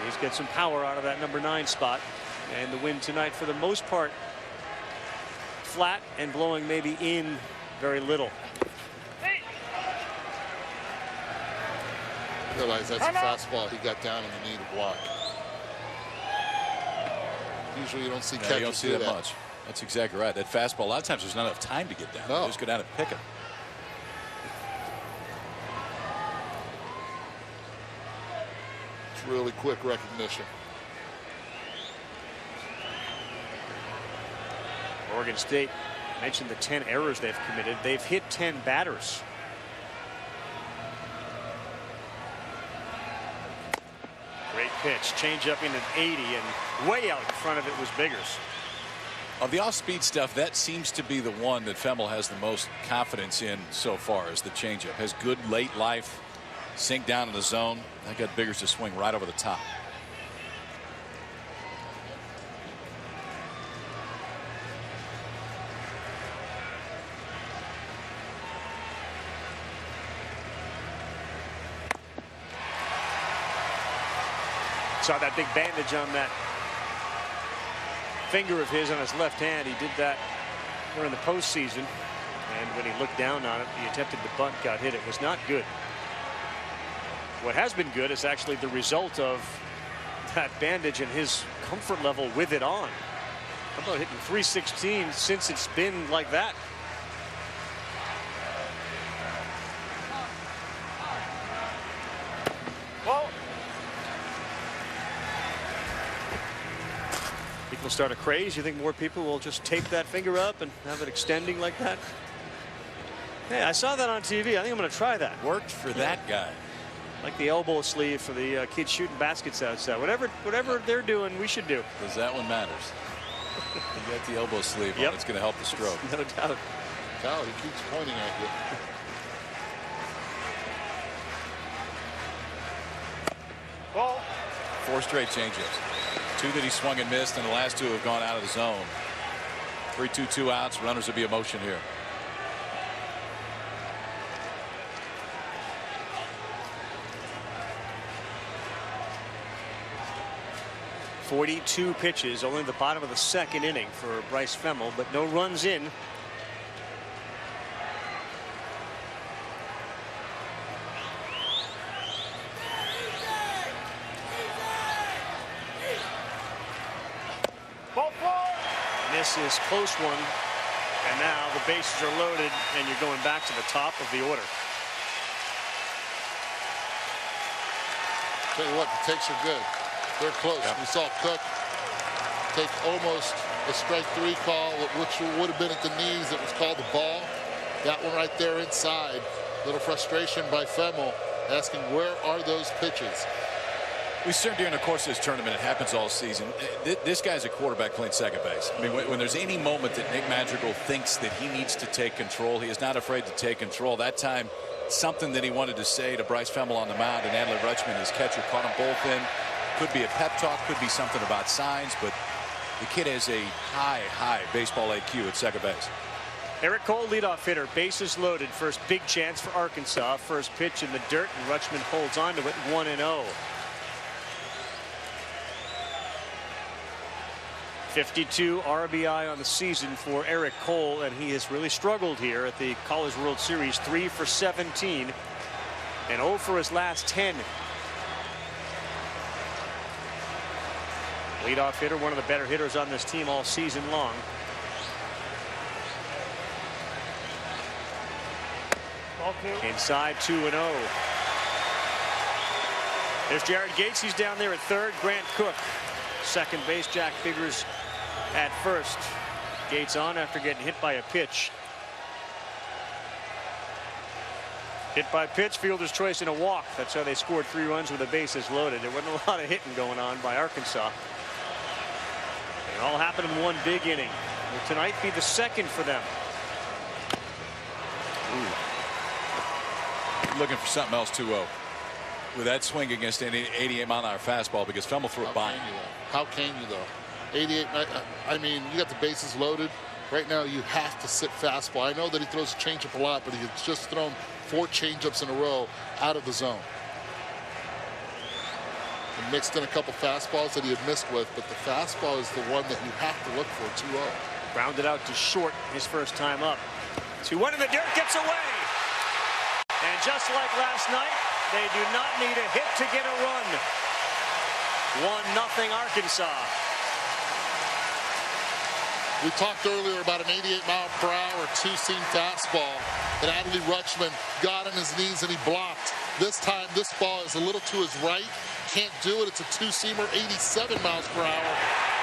He's got some power out of that number 9 spot. And the wind tonight, for the most part, flat and blowing maybe in very little. Realize that's a fastball he got down on the knee to block. Usually you don't see catchers you don't see that much. That's exactly right. That fastball, a lot of times there's not enough time to get down. No. You just go down and pick it. Really quick recognition. Oregon State mentioned the 10 errors they've committed. They've hit 10 batters. Great pitch. Change up in an 80, and way out in front of it was Biggers. Of the off-speed stuff, that seems to be the one that Femmel has the most confidence in so far, is the changeup. Has good late life. Sink down in the zone. That got Biggers to swing right over the top. Saw that big bandage on that finger of his on his left hand. He did that during the postseason. And when he looked down on it, he attempted the bunt, got hit. It was not good. What has been good is actually the result of that bandage and his comfort level with it on. How about hitting 316 since it's been like that? Well, people start a craze. You think more people will just tape that finger up and have it extending like that? Hey, I saw that on TV. I think I'm going to try that. Worked for that guy. Like the elbow sleeve for the kids shooting baskets outside. Whatever they're doing, we should do. Because that one matters. You got the elbow sleeve on. It's going to help the stroke. No doubt. Cal, he keeps pointing at you. Ball. 4 straight changeups. 2 that he swung and missed, and the last 2 have gone out of the zone. 3-2, 2 outs. Runners will be in motion here. .42 pitches, only the bottom of the second inning for Bryce Femmel, but no runs in. This is close one, and now the bases are loaded, and you're going back to the top of the order. Tell you what, the takes are good. They're close. Yep. We saw Cook take almost a strike 3 call, which would have been at the knees. It was called the ball. That one right there inside. Little frustration by Femmel, asking where are those pitches. We said during the course of this tournament, it happens all season. This guy's a quarterback playing second base. I mean, when there's any moment that Nick Madrigal thinks that he needs to take control, he is not afraid to take control. That time, something that he wanted to say to Bryce Femmel on the mound, and Adley Rutschman, his catcher, caught them both in. Could be a pep talk, could be something about signs, but the kid has a high baseball IQ at second base. Eric Cole, leadoff hitter, bases loaded. First big chance for Arkansas. First pitch in the dirt, and Rutschman holds on to it, 1-0. 52 RBI on the season for Eric Cole, and he has really struggled here at the College World Series. 3 for 17 and 0 for his last 10. Leadoff hitter, one of the better hitters on this team all season long. Inside 2-0. There's Jared Gates. He's down there at third. Grant Cook, second base. Jack Biggers at first. Gates on after getting hit by a pitch. Hit by pitch, fielder's choice and a walk. That's how they scored 3 runs with the bases loaded. There wasn't a lot of hitting going on by Arkansas. It all happened in one big inning. Will tonight be the second for them? Looking for something else 2-0 with that swing against an 88-mile-an-hour fastball, because Femmel threw it by. How can you though? 88. I mean, you got the bases loaded. Right now, you have to sit fastball. I know that he throws a changeup a lot, but he has just thrown 4 changeups in a row out of the zone. He mixed in a couple fastballs that he had missed with, but the fastball is the one that you have to look for. 2-0. Grounded out to short his first time up. 2-1 in the dirt, gets away. And just like last night, they do not need a hit to get a run. 1-0 Arkansas. We talked earlier about an 88-mile-per-hour two-seam fastball that Adley Rutschman got on his knees and he blocked. This time, this ball is a little to his right. Can't do it. It's a two-seamer, 87 miles per hour.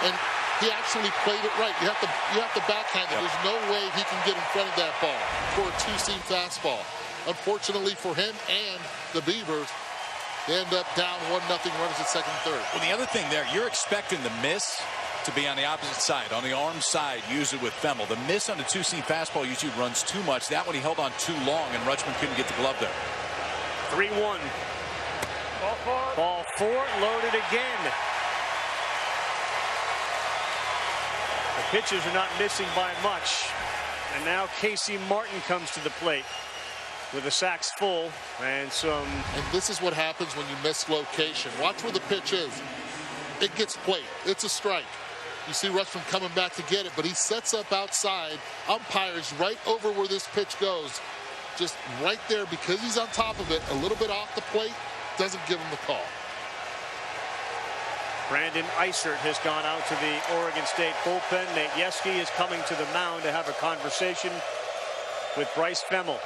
And he actually played it right. You have to backhand it. There's no way he can get in front of that ball for a two-seam fastball. Unfortunately for him and the Beavers, they end up down 1-0, runners at second and third. Well, the other thing there, you're expecting the miss to be on the opposite side, on the arm side, usually with Femmel. The miss on the two-seam fastball usually runs too much. That one he held on too long, and Rutschman couldn't get the glove there. 3-1. Ball 4, loaded again. The pitchers are not missing by much. And now Casey Martin comes to the plate with the sacks full and some. And this is what happens when you miss location. Watch where the pitch is. It gets played. It's a strike. You see Rutschman coming back to get it, but he sets up outside. Umpires right over where this pitch goes. Just right there, because he's on top of it, a little bit off the plate, doesn't give him the call. Brandon Eisert has gone out to the Oregon State bullpen. Nate Yeske is coming to the mound to have a conversation with Bryce Femmel.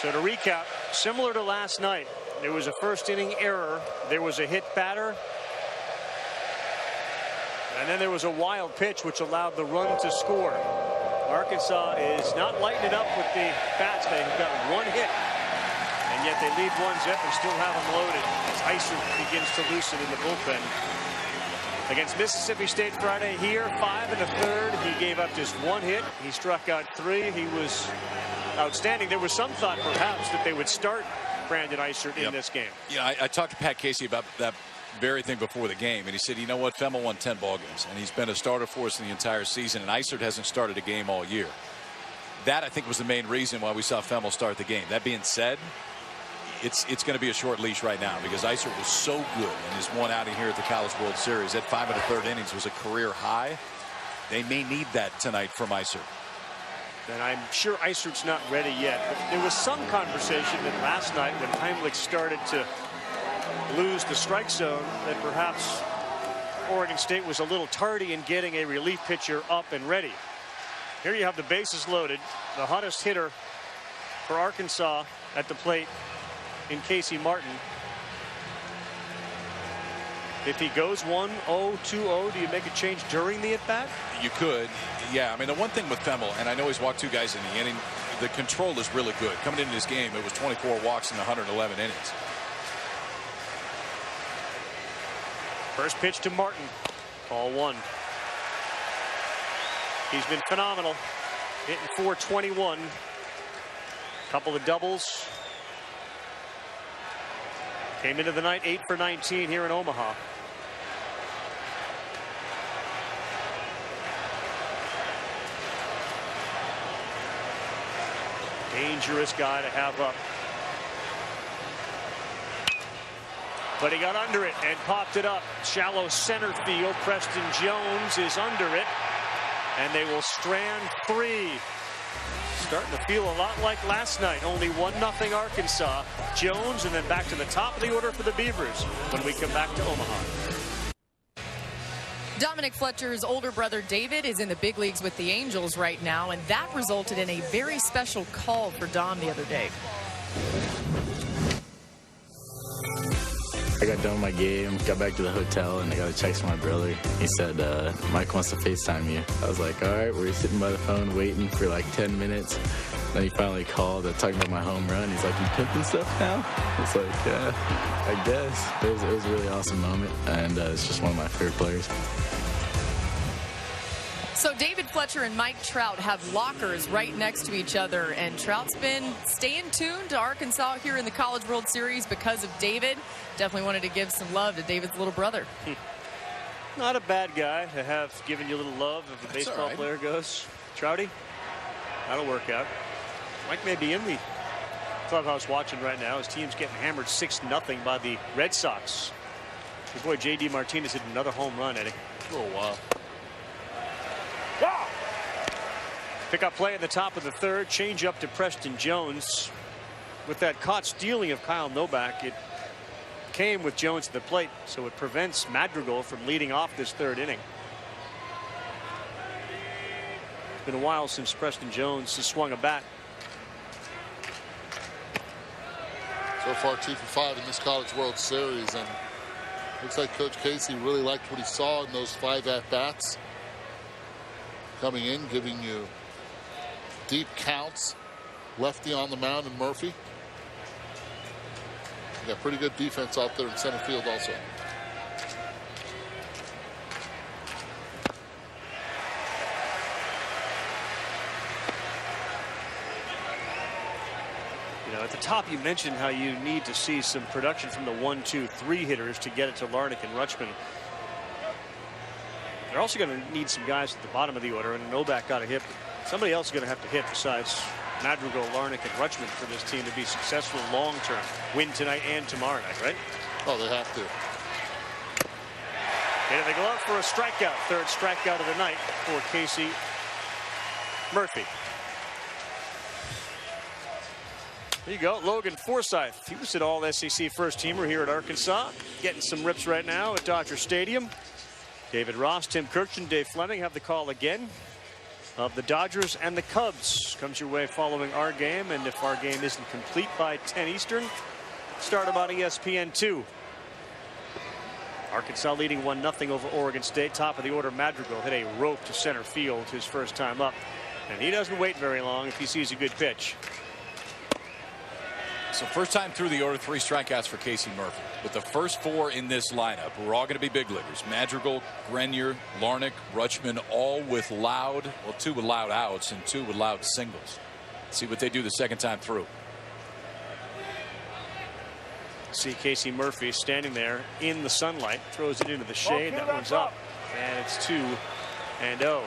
So to recap, similar to last night, there was a first inning error. There was a hit batter. And then there was a wild pitch which allowed the run to score. Arkansas is not lighting it up with the bats. They've got 1 hit. And yet they lead 1-0 and still have them loaded as Eisert begins to loosen in the bullpen. Against Mississippi State Friday here, 5 1/3. He gave up just 1 hit. He struck out 3. He was outstanding. There was some thought perhaps that they would start Brandon Eisert in this game. Yeah, I talked to Pat Casey about that very thing before the game, and he said, you know what, Femmel won 10 ball games, and he's been a starter for us in the entire season, and Eisert hasn't started a game all year. That, I think, was the main reason why we saw Femmel start the game. That being said, it's going to be a short leash right now, because Eisert was so good in his one outing here at the College World Series. That 5 1/3 innings was a career high. They may need that tonight from Eisert. And I'm sure Eisert's not ready yet, but there was some conversation that last night when Heimlich started to lose the strike zone that perhaps Oregon State was a little tardy in getting a relief pitcher up and ready. Here you have the bases loaded. The hottest hitter for Arkansas at the plate in Casey Martin. If he goes 1-0, 2-0, do you make a change during the at-bat? You could. Yeah, I mean, the one thing with Femmel, and I know he's walked 2 guys in the inning, the control is really good. Coming into this game, it was 24 walks in 111 innings. First pitch to Martin. Ball 1. He's been phenomenal. Hitting .421. Couple of doubles. Came into the night 8 for 19 here in Omaha. Dangerous guy to have up. But he got under it and popped it up. Shallow center field. Preston Jones is under it. And they will strand 3. Starting to feel a lot like last night. Only 1-0 Arkansas. Jones, and then back to the top of the order for the Beavers when we come back to Omaha. Dominic Fletcher's older brother David is in the big leagues with the Angels right now, and that resulted in a very special call for Dom the other day. I got done with my game, got back to the hotel, and I got a text from my brother. He said, Mike wants to FaceTime you. I was like, all right, we're sitting by the phone waiting for like 10 minutes. Then he finally called, talking about my home run. He's like, you pimping stuff now? It's like, yeah, I guess. It was a really awesome moment, and it's just one of my favorite players. So David Fletcher and Mike Trout have lockers right next to each other, and Trout's been staying tuned to Arkansas here in the College World Series because of David. Definitely wanted to give some love to David's little brother. Not a bad guy to have given you a little love if a baseball player goes. Trouty, that'll work out. Mike may be in the clubhouse watching right now. His team's getting hammered 6-0 by the Red Sox. Your boy J.D. Martinez hit another home run, Eddie. Oh, wow. Pick-up play in the top of the third. Change up to Preston Jones. With that caught stealing of Kyle Novak, it came with Jones at the plate, so it prevents Madrigal from leading off this third inning. It's been a while since Preston Jones has swung a bat. So far 2 for 5 in this College World Series, and looks like Coach Casey really liked what he saw in those 5 at-bats. Coming in, giving you deep counts. Lefty on the mound and Murphy. You got pretty good defense out there in center field also. You know, at the top you mentioned how you need to see some production from the 1, 2, 3 hitters to get it to Larnick and Rutschman. They're also going to need some guys at the bottom of the order, and Novak got a hit. Somebody else is going to have to hit besides Madrigal, Larnick, and Rutschman for this team to be successful long term. Win tonight and tomorrow night, right? Oh, they have to. Hit the glove for a strikeout. Third strikeout of the night for Casey Murphy. There you go, Logan Forsythe. He was an all-SEC first-teamer here at Arkansas. Getting some rips right now at Dodger Stadium. David Ross, Tim Kirkland, Dave Fleming have the call again of the Dodgers and the Cubs. Comes your way following our game, and if our game isn't complete by 10 Eastern, start about ESPN2. Arkansas leading 1-0 over Oregon State. Top of the order, Madrigal hit a rope to center field his first time up, and he doesn't wait very long if he sees a good pitch. So first time through the order, 3 strikeouts for Casey Murphy. But the first 4 in this lineup were all going to be big leaguers. Madrigal, Grenier, Larnick, Rutschman, all with loud, well, 2 with loud outs and 2 with loud singles. See what they do the second time through. See Casey Murphy standing there in the sunlight, throws it into the shade. That one's up, and it's 2-0.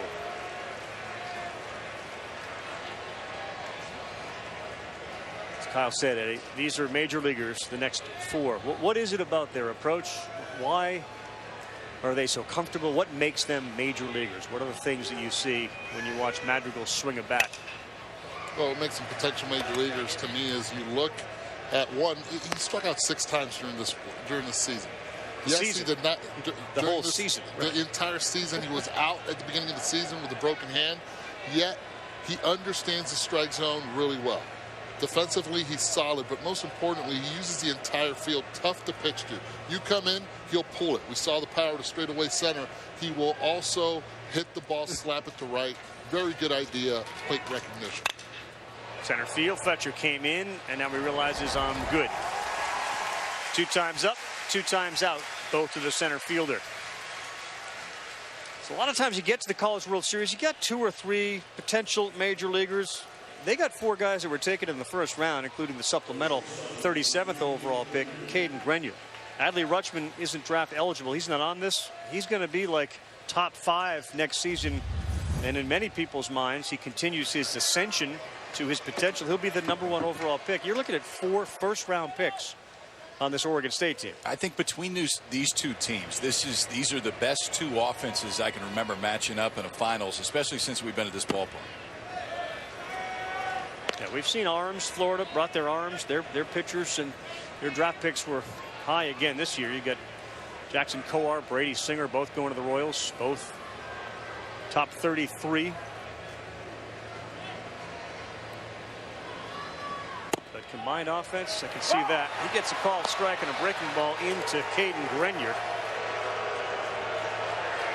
Kyle said, Eddie, these are major leaguers, the next 4. What is it about their approach? Why are they so comfortable? What makes them major leaguers? What are the things that you see when you watch Madrigal swing a bat? Well, what makes them potential major leaguers to me is you look at one. He struck out 6 times during this season. Yes, he did not. The whole season. Right? The entire season, he was out at the beginning of the season with a broken hand. Yet he understands the strike zone really well. Defensively, he's solid, but most importantly, he uses the entire field. Tough to pitch to. You come in, he'll pull it. We saw the power to straightaway center. He will also hit the ball, slap it to right. Very good idea, plate recognition. Center field, Fletcher came in, and now he realizes I'm good. 2 times up, 2 times out, both to the center fielder. So a lot of times you get to the College World Series, you got 2 or 3 potential major leaguers. They got 4 guys that were taken in the first round, including the supplemental 37th overall pick, Cadyn Grenier. Adley Rutschman isn't draft eligible. He's not on this. He's going to be like top 5 next season. And in many people's minds, he continues his ascension to his potential. He'll be the #1 overall pick. You're looking at 4 first-round picks on this Oregon State team. I think between these two teams, these are the best two offenses I can remember matching up in a finals, especially since we've been at this ballpark. Yeah, we've seen arms. Florida brought their arms. Their pitchers and their draft picks were high again this year. You got Jackson Coar, Brady Singer, both going to the Royals, both top 33. But combined offense, I can see that. He gets a called strike and a breaking ball into Cadyn Grenier.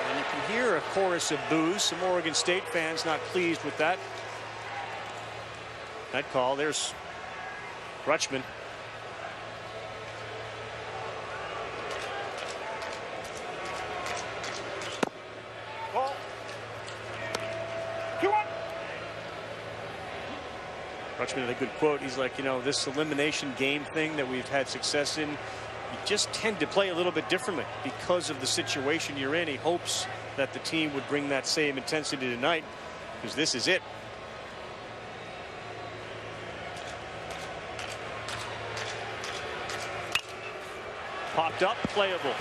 And you can hear a chorus of boos. Some Oregon State fans not pleased with that. That call. There's Rutschman. Ball. 2-1. Rutschman had a good quote. He's like, you know, this elimination game thing that we've had success in, you just tend to play a little bit differently because of the situation you're in. He hopes that the team would bring that same intensity tonight, because this is it. Popped up, playable.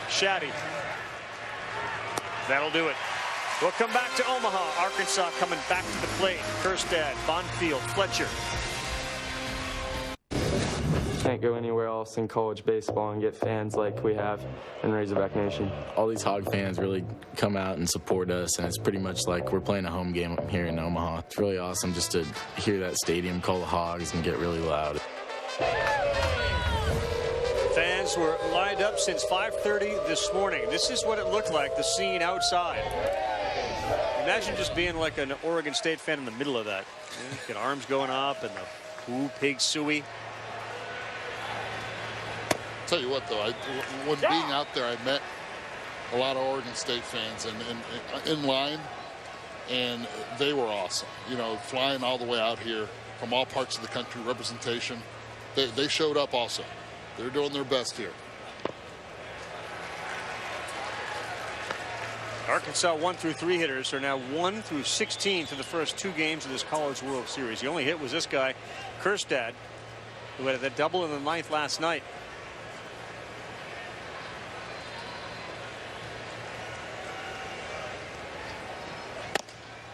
Shaddy. That'll do it. We'll come back to Omaha. Arkansas coming back to the plate. Kerstad, Bonfield, Fletcher. Can't go anywhere else in college baseball and get fans like we have in Razorback Nation. All these Hog fans really come out and support us, and it's pretty much like we're playing a home game here in Omaha. It's really awesome just to hear that stadium call the Hogs and get really loud. Fans were lined up since 5:30 this morning. This is what it looked like, the scene outside. Imagine just being like an Oregon State fan in the middle of that. You got arms going up and the ooh pig suey. Tell you what, though, when being out there, I met a lot of Oregon State fans in line, and they were awesome. You know, flying all the way out here from all parts of the country, representation. They showed up also. They're doing their best here. Arkansas 1 through 3 hitters are now 1 through 16 through the first 2 games of this College World Series. The only hit was this guy, Kerstad, who had that double in the 9th last night.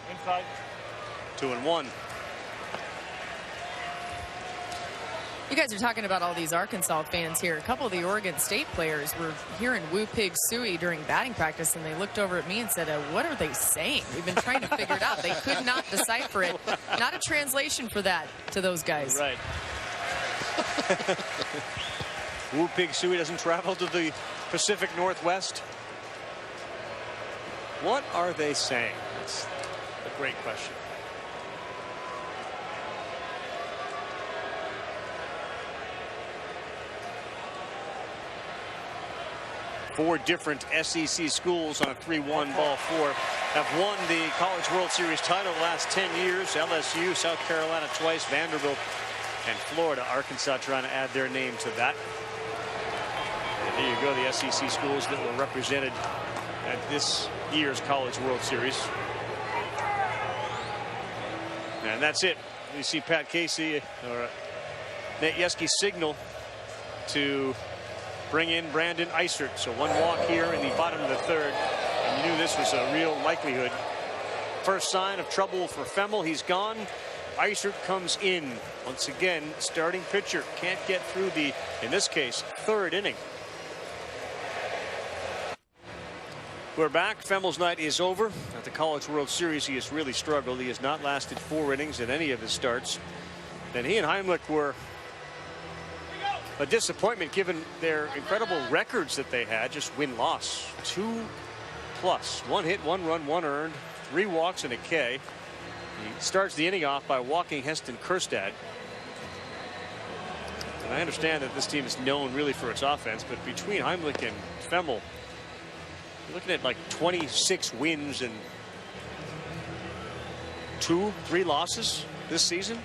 Inside. 2-1. You guys are talking about all these Arkansas fans here. A couple of the Oregon State players were hearing woo pig suey during batting practice, and they looked over at me and said, what are they saying? We've been trying to figure it out. They could not decipher it. Not a translation for that to those guys. Right. Woo pig suey doesn't travel to the Pacific Northwest. What are they saying? That's a great question. Four different SEC schools on a 3-1 ball 4 have won the College World Series title the last 10 years. LSU, South Carolina twice, Vanderbilt, and Florida. Arkansas trying to add their name to that. And there you go, the SEC schools that were represented at this year's College World Series. And that's it. You see Pat Casey or Nate Yeske signal to bring in Brandon Eisert. So 1 walk here in the bottom of the 3rd. And you knew this was a real likelihood. First sign of trouble for Femmel. He's gone. Eisert comes in. Once again, starting pitcher. Can't get through the, in this case, 3rd inning. We're back. Femmel's night is over. At the College World Series, he has really struggled. He has not lasted 4 innings in any of his starts. And he and Heimlich were a disappointment given their incredible records that they had. Just win-loss. 2+. 1 hit, 1 run, 1 earned, 3 walks and a K. He starts the inning off by walking Heston Kerstad. And I understand that this team is known really for its offense, but between Heimlich and Femmel, you're looking at like 26 wins and 2-3 losses this season.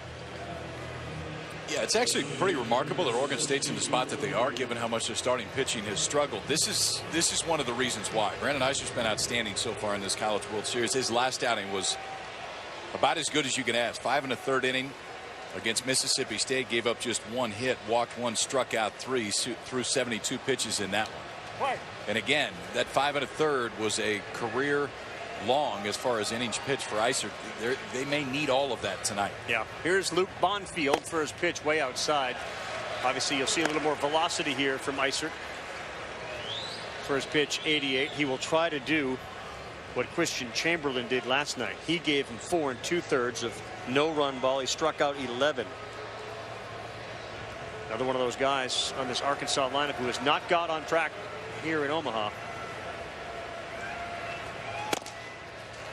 Yeah, it's actually pretty remarkable that Oregon State's in the spot that they are, given how much their starting pitching has struggled. This is one of the reasons why. Brandon Eisert's been outstanding so far in this College World Series. His last outing was about as good as you can ask. 5 1/3 inning, against Mississippi State, gave up just 1 hit, walked 1, struck out 3, threw 72 pitches in that one. And again, that 5 1/3 was a career long as far as innings pitched for Isert. They may need all of that tonight. Yeah. Here's Luke Bonfield for his pitch way outside. Obviously, you'll see a little more velocity here from Isert. For his pitch, 88. He will try to do what Christian Chamberlain did last night. He gave him 4 2/3 of no-run ball. He struck out 11. Another one of those guys on this Arkansas lineup who has not got on track here in Omaha.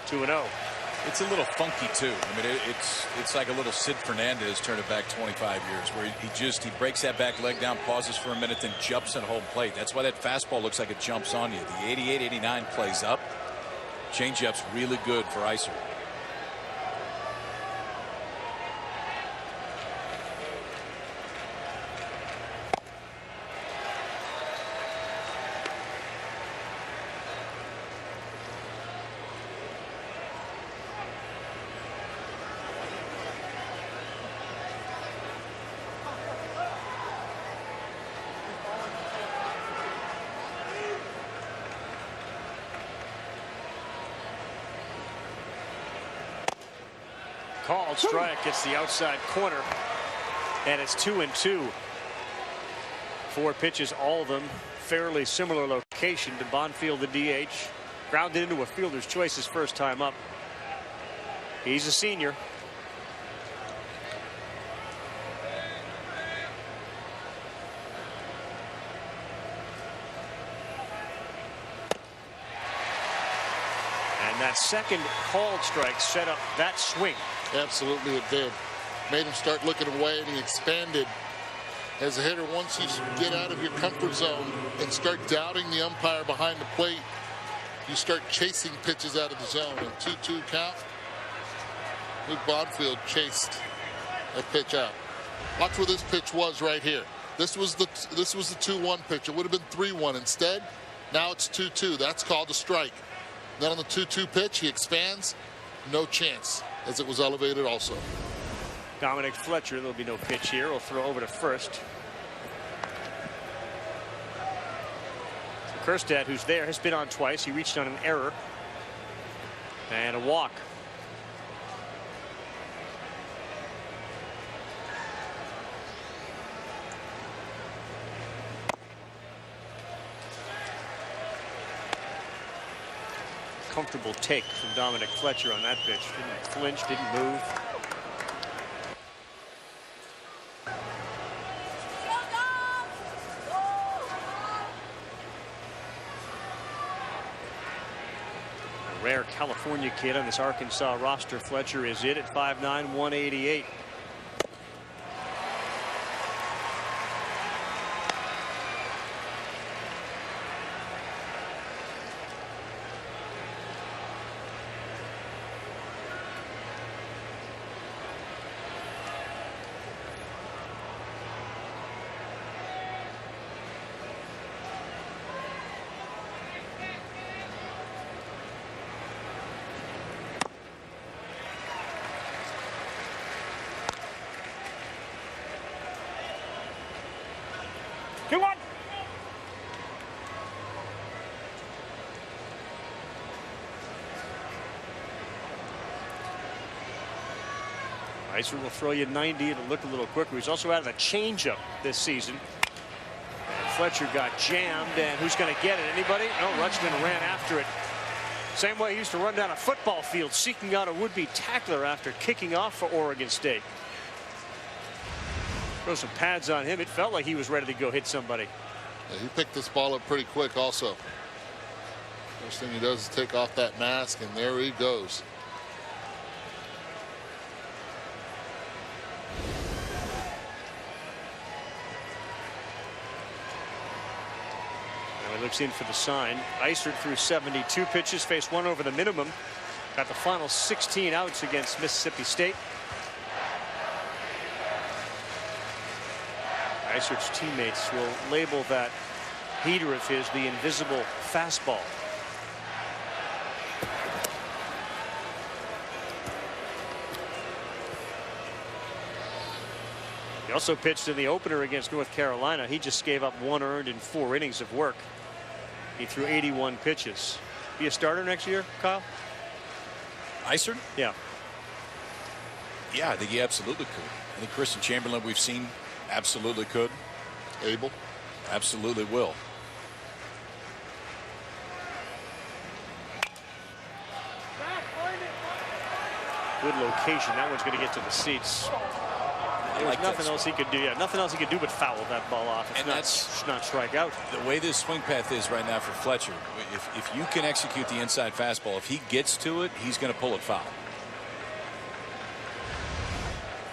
2-0. It's a little funky too. I mean, it's like a little Sid Fernandez turned it back 25 years, where he breaks that back leg down, pauses for a minute, then jumps at home plate. That's why that fastball looks like it jumps on you. The 88-89 plays up. Changeup's really good for Isert. Called strike, gets the outside corner, and it's 2-2. 4 pitches, all of them fairly similar location to Bonfield, the DH. Grounded into a fielder's choice his first time up. He's a senior. And that second called strike set up that swing. Absolutely it did. Made him start looking away, and he expanded as a hitter. Once you get out of your comfort zone and start doubting the umpire behind the plate, you start chasing pitches out of the zone. And 2-2 count. Luke Bonfield chased a pitch out. Watch where this pitch was right here. This was the 2-1 pitch. It would have been 3-1 instead. Now it's 2-2. That's called a strike. Then on the 2-2 pitch, he expands. No chance, as it was elevated also. Dominic Fletcher, there'll be no pitch here. He'll throw over to first. Kerstad, who's there, has been on twice. He reached on an error and a walk. Comfortable take from Dominic Fletcher on that pitch. Didn't flinch, didn't move. A rare California kid on this Arkansas roster. Fletcher is it at 5'9", 188. Isert will throw you 90. It'll look a little quicker. He's also out of a changeup this season. And Fletcher got jammed, and who's going to get it? Anybody? No, Rutschman ran after it. Same way he used to run down a football field seeking out a would-be tackler after kicking off for Oregon State. Throw some pads on him. It felt like he was ready to go hit somebody. Yeah, he picked this ball up pretty quick also. First thing he does is take off that mask, and there he goes. Looks in for the sign. Isert threw 72 pitches, faced 1 over the minimum. Got the final 16 outs against Mississippi State. Isert's teammates will label that heater of his the invisible fastball. He also pitched in the opener against North Carolina. He just gave up 1 earned in 4 innings of work. He threw 81 pitches. Be a starter next year, Kyle? Isert? Yeah. Yeah, I think he absolutely could. I think Christian Chamberlain, we've seen, absolutely could. Able? Absolutely will. Good location. That one's going to get to the seats. There's nothing else he could do. Yeah, nothing else he could do but foul that ball off. It's and not strike out. The way this swing path is right now for Fletcher, if you can execute the inside fastball, if he gets to it, he's going to pull it foul.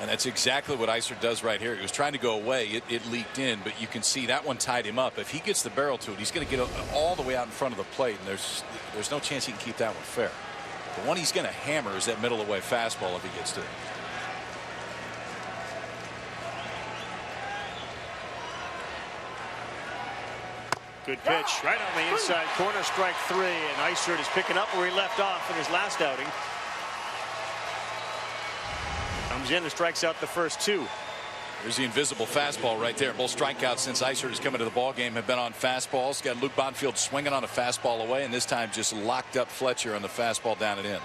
And that's exactly what Isert does right here. He was trying to go away. It leaked in, but you can see that one tied him up. If he gets the barrel to it, he's going to get all the way out in front of the plate, and there's no chance he can keep that one fair. The one he's going to hammer is that middle away fastball if he gets to it. Good pitch right on the inside corner, strike 3, and Isert is picking up where he left off in his last outing. Comes in and strikes out the first 2. There's the invisible fastball right there. Both strikeouts since Isert has come into the ball game have been on fastballs. Got Luke Bonfield swinging on a fastball away, and this time just locked up Fletcher on the fastball down and in.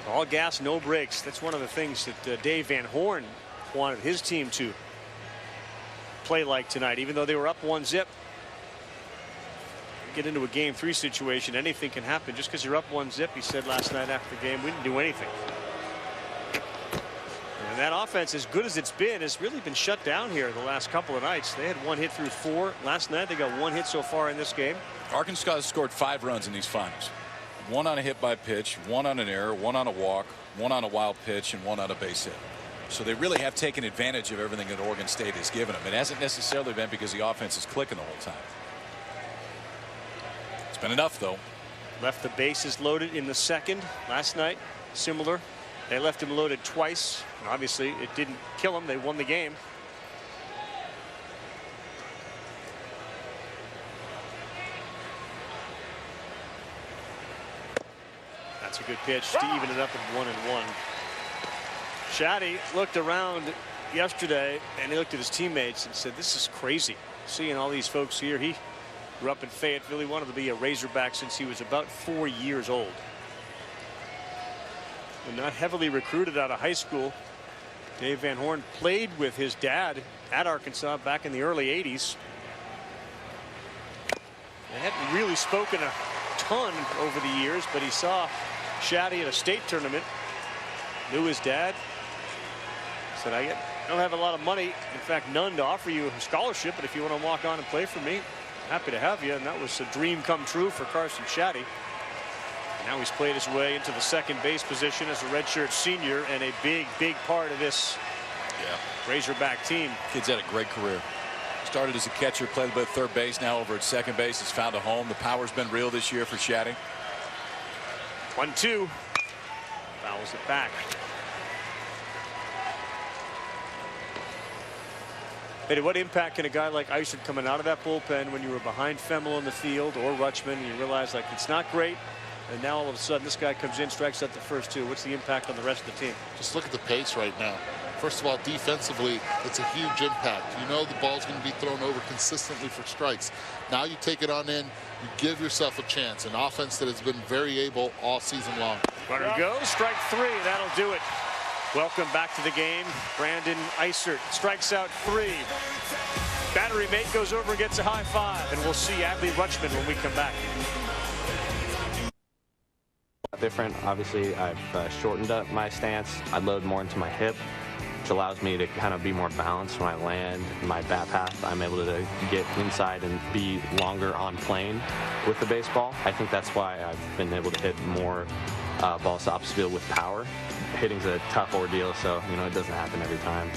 All gas, no brakes. That's one of the things that Dave Van Horn wanted his team to play like tonight, even though they were up 1-0. Get into a game 3 situation, anything can happen. Just because you're up 1-0, he said last night after the game, we didn't do anything. And that offense, as good as it's been, has really been shut down here the last couple of nights. They had 1 hit through 4 last night. They got 1 hit so far in this game. Arkansas has scored 5 runs in these finals. 1 on a hit by pitch, 1 on an error, 1 on a walk, 1 on a wild pitch, and 1 on a base hit. So they really have taken advantage of everything that Oregon State has given them. It hasn't necessarily been because the offense is clicking the whole time. It's been enough, though. Left the bases loaded in the second last night. Similar. They left him loaded twice. And obviously, it didn't kill him. They won the game. That's a good pitch to even it up at 1-1. Shaddy looked around yesterday and he looked at his teammates and said, this is crazy. Seeing all these folks here. He grew up in Fayetteville. He wanted to be a Razorback since he was about 4 years old. And not heavily recruited out of high school. Dave Van Horn played with his dad at Arkansas back in the early 80s. They hadn't really spoken a ton over the years, but he saw Shaddy at a state tournament, knew his dad, said, I don't have a lot of money, in fact none, to offer you a scholarship, but if you want to walk on and play for me, happy to have you. And that was a dream come true for Carson Shaddy. Now he's played his way into the second base position as a redshirt senior and a big part of this Razorback team. Kid's had a great career. Started as a catcher, played a bit third base, now over at second base, has found a home. The power's been real this year for Shaddy. 1-2. Fouls it back. Eddie, what impact can a guy like Isert coming out of that bullpen when you were behind Femmel in the field or Rutschman and you realize like it's not great, and now all of a sudden this guy comes in, strikes out the first 2. What's the impact on the rest of the team? Just look at the pace right now. First of all, defensively, it's a huge impact. You know the ball's going to be thrown over consistently for strikes. Now you take it on in, you give yourself a chance. An offense that has been very able all season long. Runner goes, strike 3. That'll do it. Welcome back to the game. Brandon Isert strikes out 3. Battery mate goes over and gets a high 5, and we'll see Adley Rutschman when we come back. Different. Obviously, I've shortened up my stance. I load more into my hip, which allows me to kind of be more balanced when I land my bat path. I'm able to get inside and be longer on plane with the baseball. I think that's why I've been able to hit more balls to opposite field with power. Hitting's a tough ordeal, so it doesn't happen every time.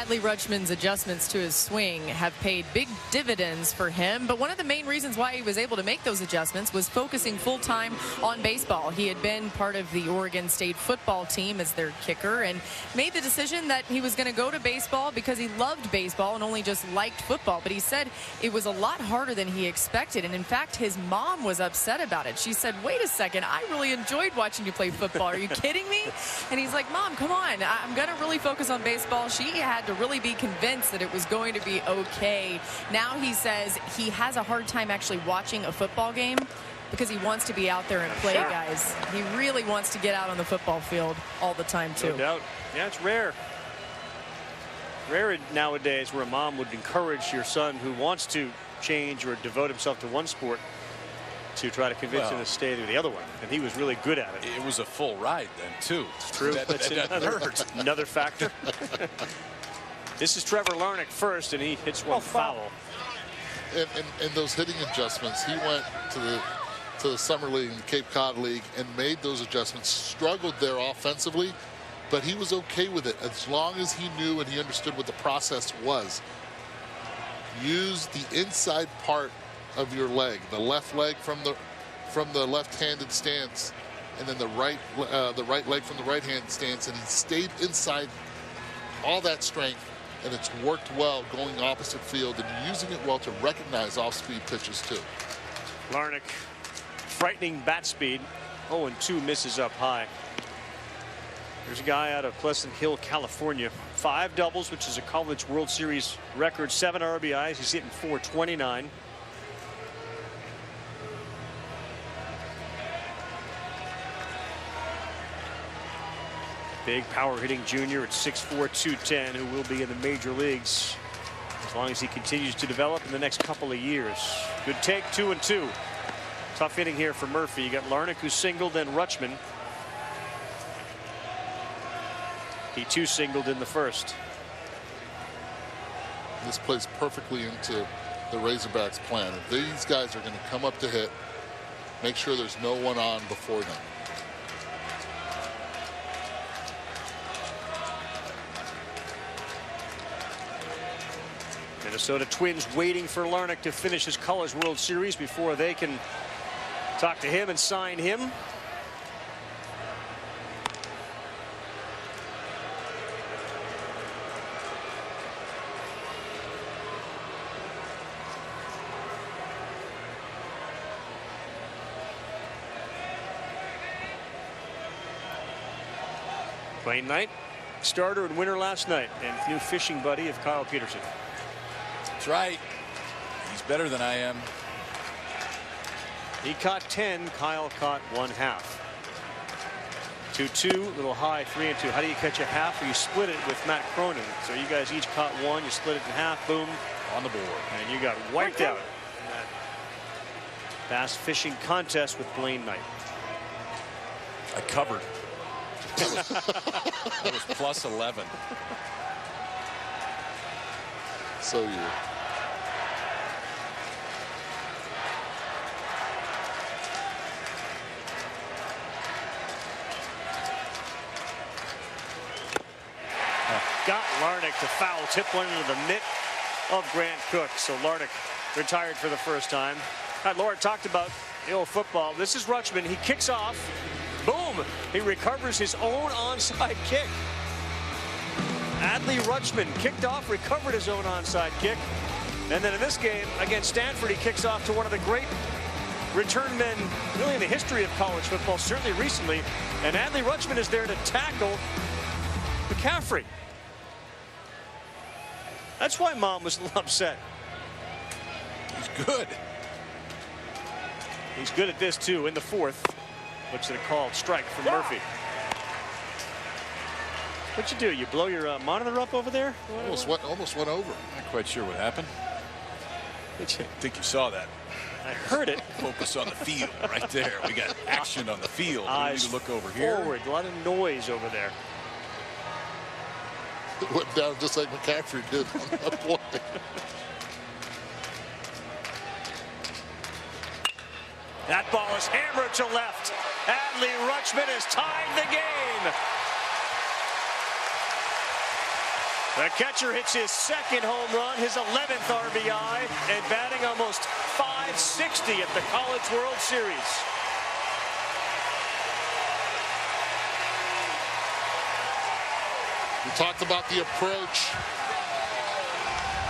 Adley Rutschman's adjustments to his swing have paid big dividends for him, but one of the main reasons why he was able to make those adjustments was focusing full-time on baseball. He had been part of the Oregon State football team as their kicker and made the decision that he was going to go to baseball because he loved baseball and only just liked football. But he said it was a lot harder than he expected, and in fact his mom was upset about it. She said, wait a second, I really enjoyed watching you play football. Are you kidding me? And he's like, Mom, come on, I'm going to really focus on baseball. She had to really be convinced that it was going to be okay. Now he says he has a hard time actually watching a football game because he wants to be out there and play, guys. He really wants to get out on the football field all the time, too. No doubt. Yeah, it's rare. Rare nowadays where a mom would encourage your son who wants to change or devote himself to one sport to try to convince him to stay to the other one, and he was really good at it. It was a full ride then, too. It's true. That's another factor. This is Trevor Larnach first, and he hits one foul. And those hitting adjustments, he went to the Summer League and the Cape Cod League and made those adjustments, struggled there offensively, but he was okay with it as long as he knew and he understood what the process was. Use the inside part of your leg, the left leg from the left-handed stance, and then the right leg from the right-handed stance, and he stayed inside all that strength, and it's worked well going opposite field and using it well to recognize off-speed pitches too. Larnach, frightening bat speed. 0-2 misses up high. There's a guy out of Pleasant Hill, California. 5 doubles, which is a College World Series record. 7 RBIs. He's hitting .429. Big power hitting junior at 6'4", 210, who will be in the major leagues as long as he continues to develop in the next couple of years. Good take, 2-2. Tough hitting here for Murphy. You got Larnach, who singled, then Rutschman. He too singled in the first. This plays perfectly into the Razorbacks' plan. If these guys are going to come up to hit, make sure there's no one on before them. Minnesota Twins waiting for Larnach to finish his College World Series before they can talk to him and sign him. Blaine Knight, starter and winner last night, and new fishing buddy of Kyle Peterson. That's right. He's better than I am. He caught 10. Kyle caught 1/2. 2-2, little high, 3-2. How do you catch a half? Or you split it with Matt Cronin. So you guys each caught 1. You split it in half. Boom. On the board. And you got wiped out in that bass fishing contest with Blaine Knight. I covered. It was plus 11. So you. Got Larnach to foul tip one into the mitt of Grant Cook. So Larnach retired for the first time. Laura talked about the old football. This is Rutschman. He kicks off. Boom! He recovers his own onside kick. Adley Rutschman kicked off, recovered his own onside kick. And then in this game against Stanford, he kicks off to one of the great return men really in the history of college football, certainly recently. And Adley Rutschman is there to tackle McCaffrey. That's why Mom was a little upset. He's good. He's good at this too in the fourth. Looks at a called strike from Murphy. What'd you do? You blow your monitor up over there? Almost went over. Not quite sure what happened. I think you saw that. I heard it. Focus on the field right there. We got action on the field. Eyes we need to look over here. Forward. A lot of noise over there. It went down just like McCaffrey did on that play. That ball is hammered to left. Adley Rutschman has tied the game. The catcher hits his second home run, his 11th RBI, and batting almost .560 at the College World Series. We talked about the approach.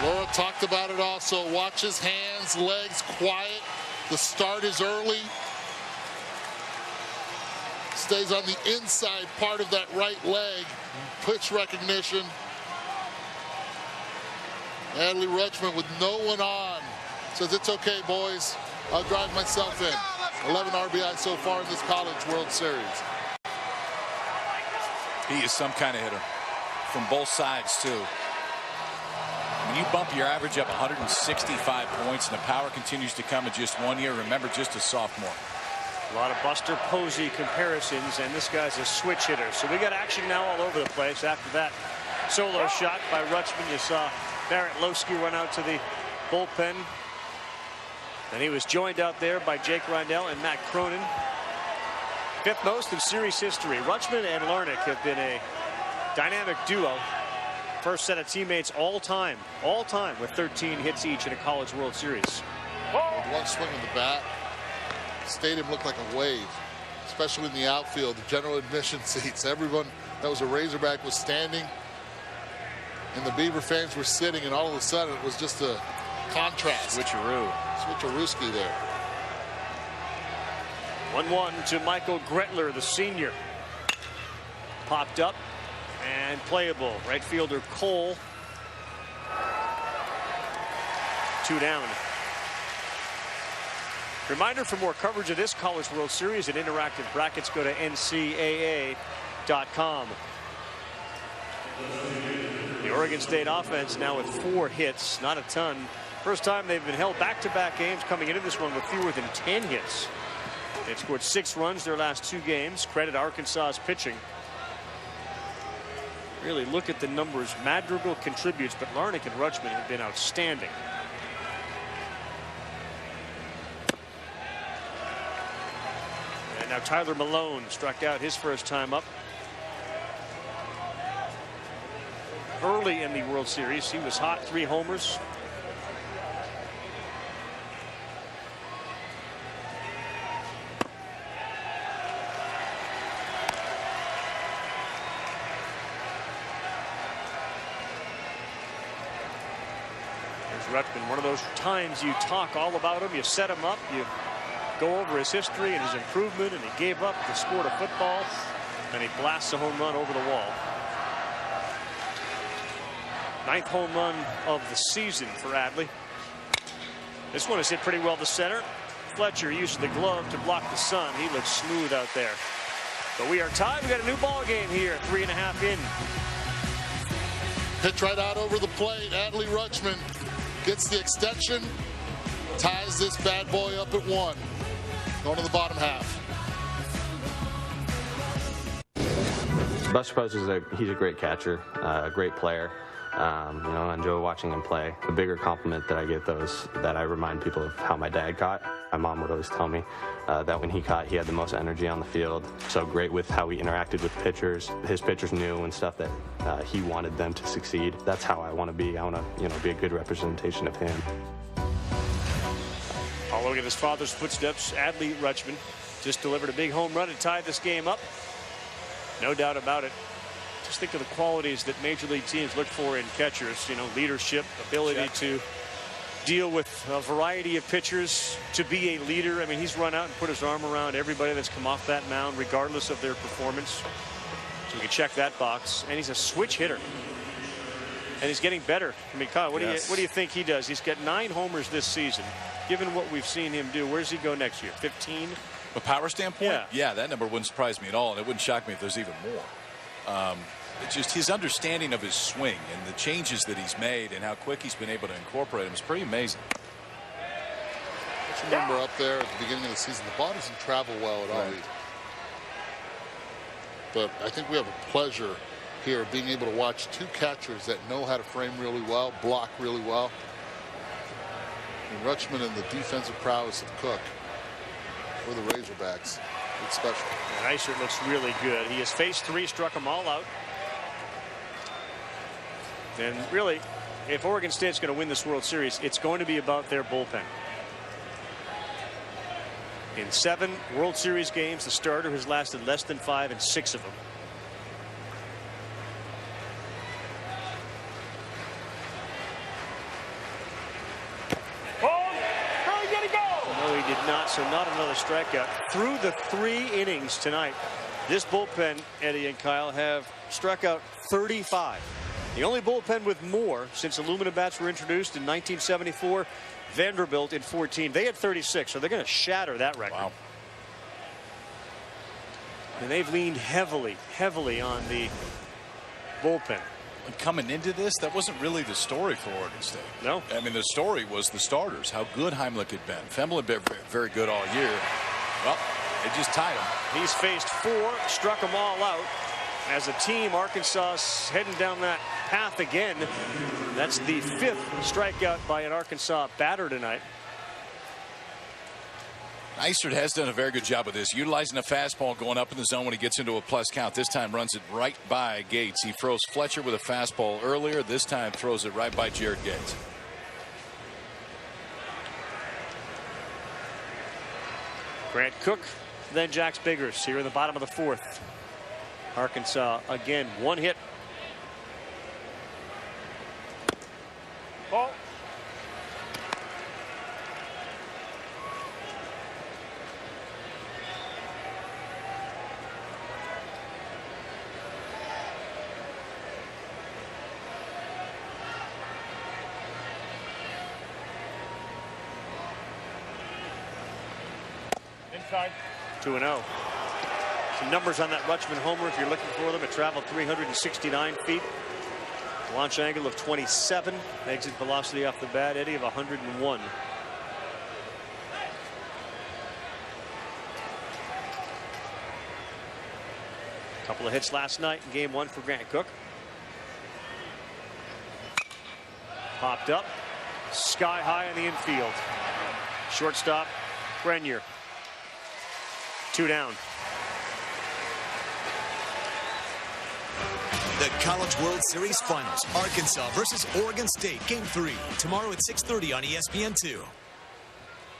Laura talked about it also. Watch his hands, legs, quiet. The start is early. Stays on the inside part of that right leg. Pitch recognition. Adley Rutschman with no one on says, it's okay, boys. I'll drive myself in. 11 RBI so far in this College World Series. He is some kind of hitter from both sides, too. When you bump your average up 165 points and the power continues to come in just 1 year, remember, just a sophomore. A lot of Buster Posey comparisons, and this guy's a switch hitter. So we got action now all over the place after that solo shot by Rutschman. You saw Barrett Lowski run out to the bullpen. And he was joined out there by Jake Rindell and Matt Cronin. 5th most in series history. Rutschman and Larnick have been a dynamic duo. First set of teammates all time with 13 hits each in a College World Series. With one swing of the bat, the stadium looked like a wave, especially in the outfield, the general admission seats. Everyone that was a Razorback was standing, and the Beaver fans were sitting, and all of a sudden it was just a contrast. Switcherooski there. 1-1 to Michael Gretler, the senior. Popped up and playable. Right fielder Cole. 2 down. Reminder, for more coverage of this College World Series and interactive brackets, go to ncaa.com. The Oregon State offense now with 4 hits, not a ton. First time they've been held back-to-back games coming into this one with fewer than 10 hits. They've scored 6 runs their last 2 games. Credit Arkansas's pitching. Really look at the numbers. Madrigal contributes, but Larnick and Rutschman have been outstanding. And now Tyler Malone struck out his first time up. Early in the World Series, he was hot, 3 homers. Rutschman, one of those times you talk all about him, you set him up, you go over his history and his improvement, and he gave up the sport of football, and he blasts a home run over the wall. 9th home run of the season for Adley. This one is hit pretty well to center. Fletcher uses the glove to block the sun. He looks smooth out there. But we are tied. We got a new ball game here, 3.5 in. Pitch right out over the plate. Adley Rutschman gets the extension, ties this bad boy up at 1. Going to the bottom half. Buster Posey he's a great catcher, a great player. You know, I enjoy watching him play. The bigger compliment that I get, though, is that I remind people of how my dad caught. My mom would always tell me that when he caught, he had the most energy on the field. So great with how he interacted with pitchers. His pitchers knew and stuff that he wanted them to succeed. That's how I want to be. I want to, you know, be a good representation of him. Following in his father's footsteps, Adley Rutschman just delivered a big home run and tied this game up. No doubt about it. Just think of the qualities that major league teams look for in catchers. You know, leadership, ability to deal with a variety of pitchers, to be a leader. I mean, he's run out and put his arm around everybody that's come off that mound, regardless of their performance. So we can check that box. And he's a switch hitter. And he's getting better. I mean, Kyle, what do you think he does? He's got 9 homers this season. Given what we've seen him do, where does he go next year? 15? From a power standpoint? Yeah, that number wouldn't surprise me at all, and it wouldn't shock me if there's even more. It's just his understanding of his swing and the changes that he's made and how quick he's been able to incorporate them is pretty amazing. Let's remember up there at the beginning of the season, the ball doesn't travel well at all either. But I think we have a pleasure here of being able to watch 2 catchers that know how to frame really well, block really well. And Rutschman and the defensive prowess of Cook for the Razorbacks. It's special. And Eisert looks really good. He has faced 3, struck them all out. And really, if Oregon State's going to win this World Series, it's going to be about their bullpen. In 7 World Series games, the starter has lasted less than 5 in 6 of them. No, he did not, so not another strikeout. Through the 3 innings tonight, this bullpen, Eddie and Kyle, have struck out 35. The only bullpen with more since aluminum bats were introduced in 1974, Vanderbilt in 14. They had 36, so they're going to shatter that record. Wow. And they've leaned heavily on the bullpen. And coming into this, that wasn't really the story for Oregon State. No. I mean, the story was the starters, how good Heimlich had been. Femmel had been very good all year. Well, they just tied him. He's faced 4, struck them all out. As a team, Arkansas heading down that path again. That's the 5th strikeout by an Arkansas batter tonight. Eisert has done a very good job of this, utilizing a fastball going up in the zone when he gets into a plus count. This time runs it right by Gates. He throws Fletcher with a fastball earlier. This time throws it right by Jared Gates. Grant Cook, then Jax Biggers here in the bottom of the 4th. Arkansas again, 1 hit. Ball. Inside. 2-0. Some numbers on that Rutschman homer if you're looking for them. It traveled 369 feet. Launch angle of 27. Exit velocity off the bat, Eddie, of 101. Couple of hits last night in game 1 for Grant Cook. Popped up. Sky high in the infield. Shortstop, Grenier. 2 down. The College World Series Finals, Arkansas versus Oregon State, Game 3, tomorrow at 6:30 on ESPN2.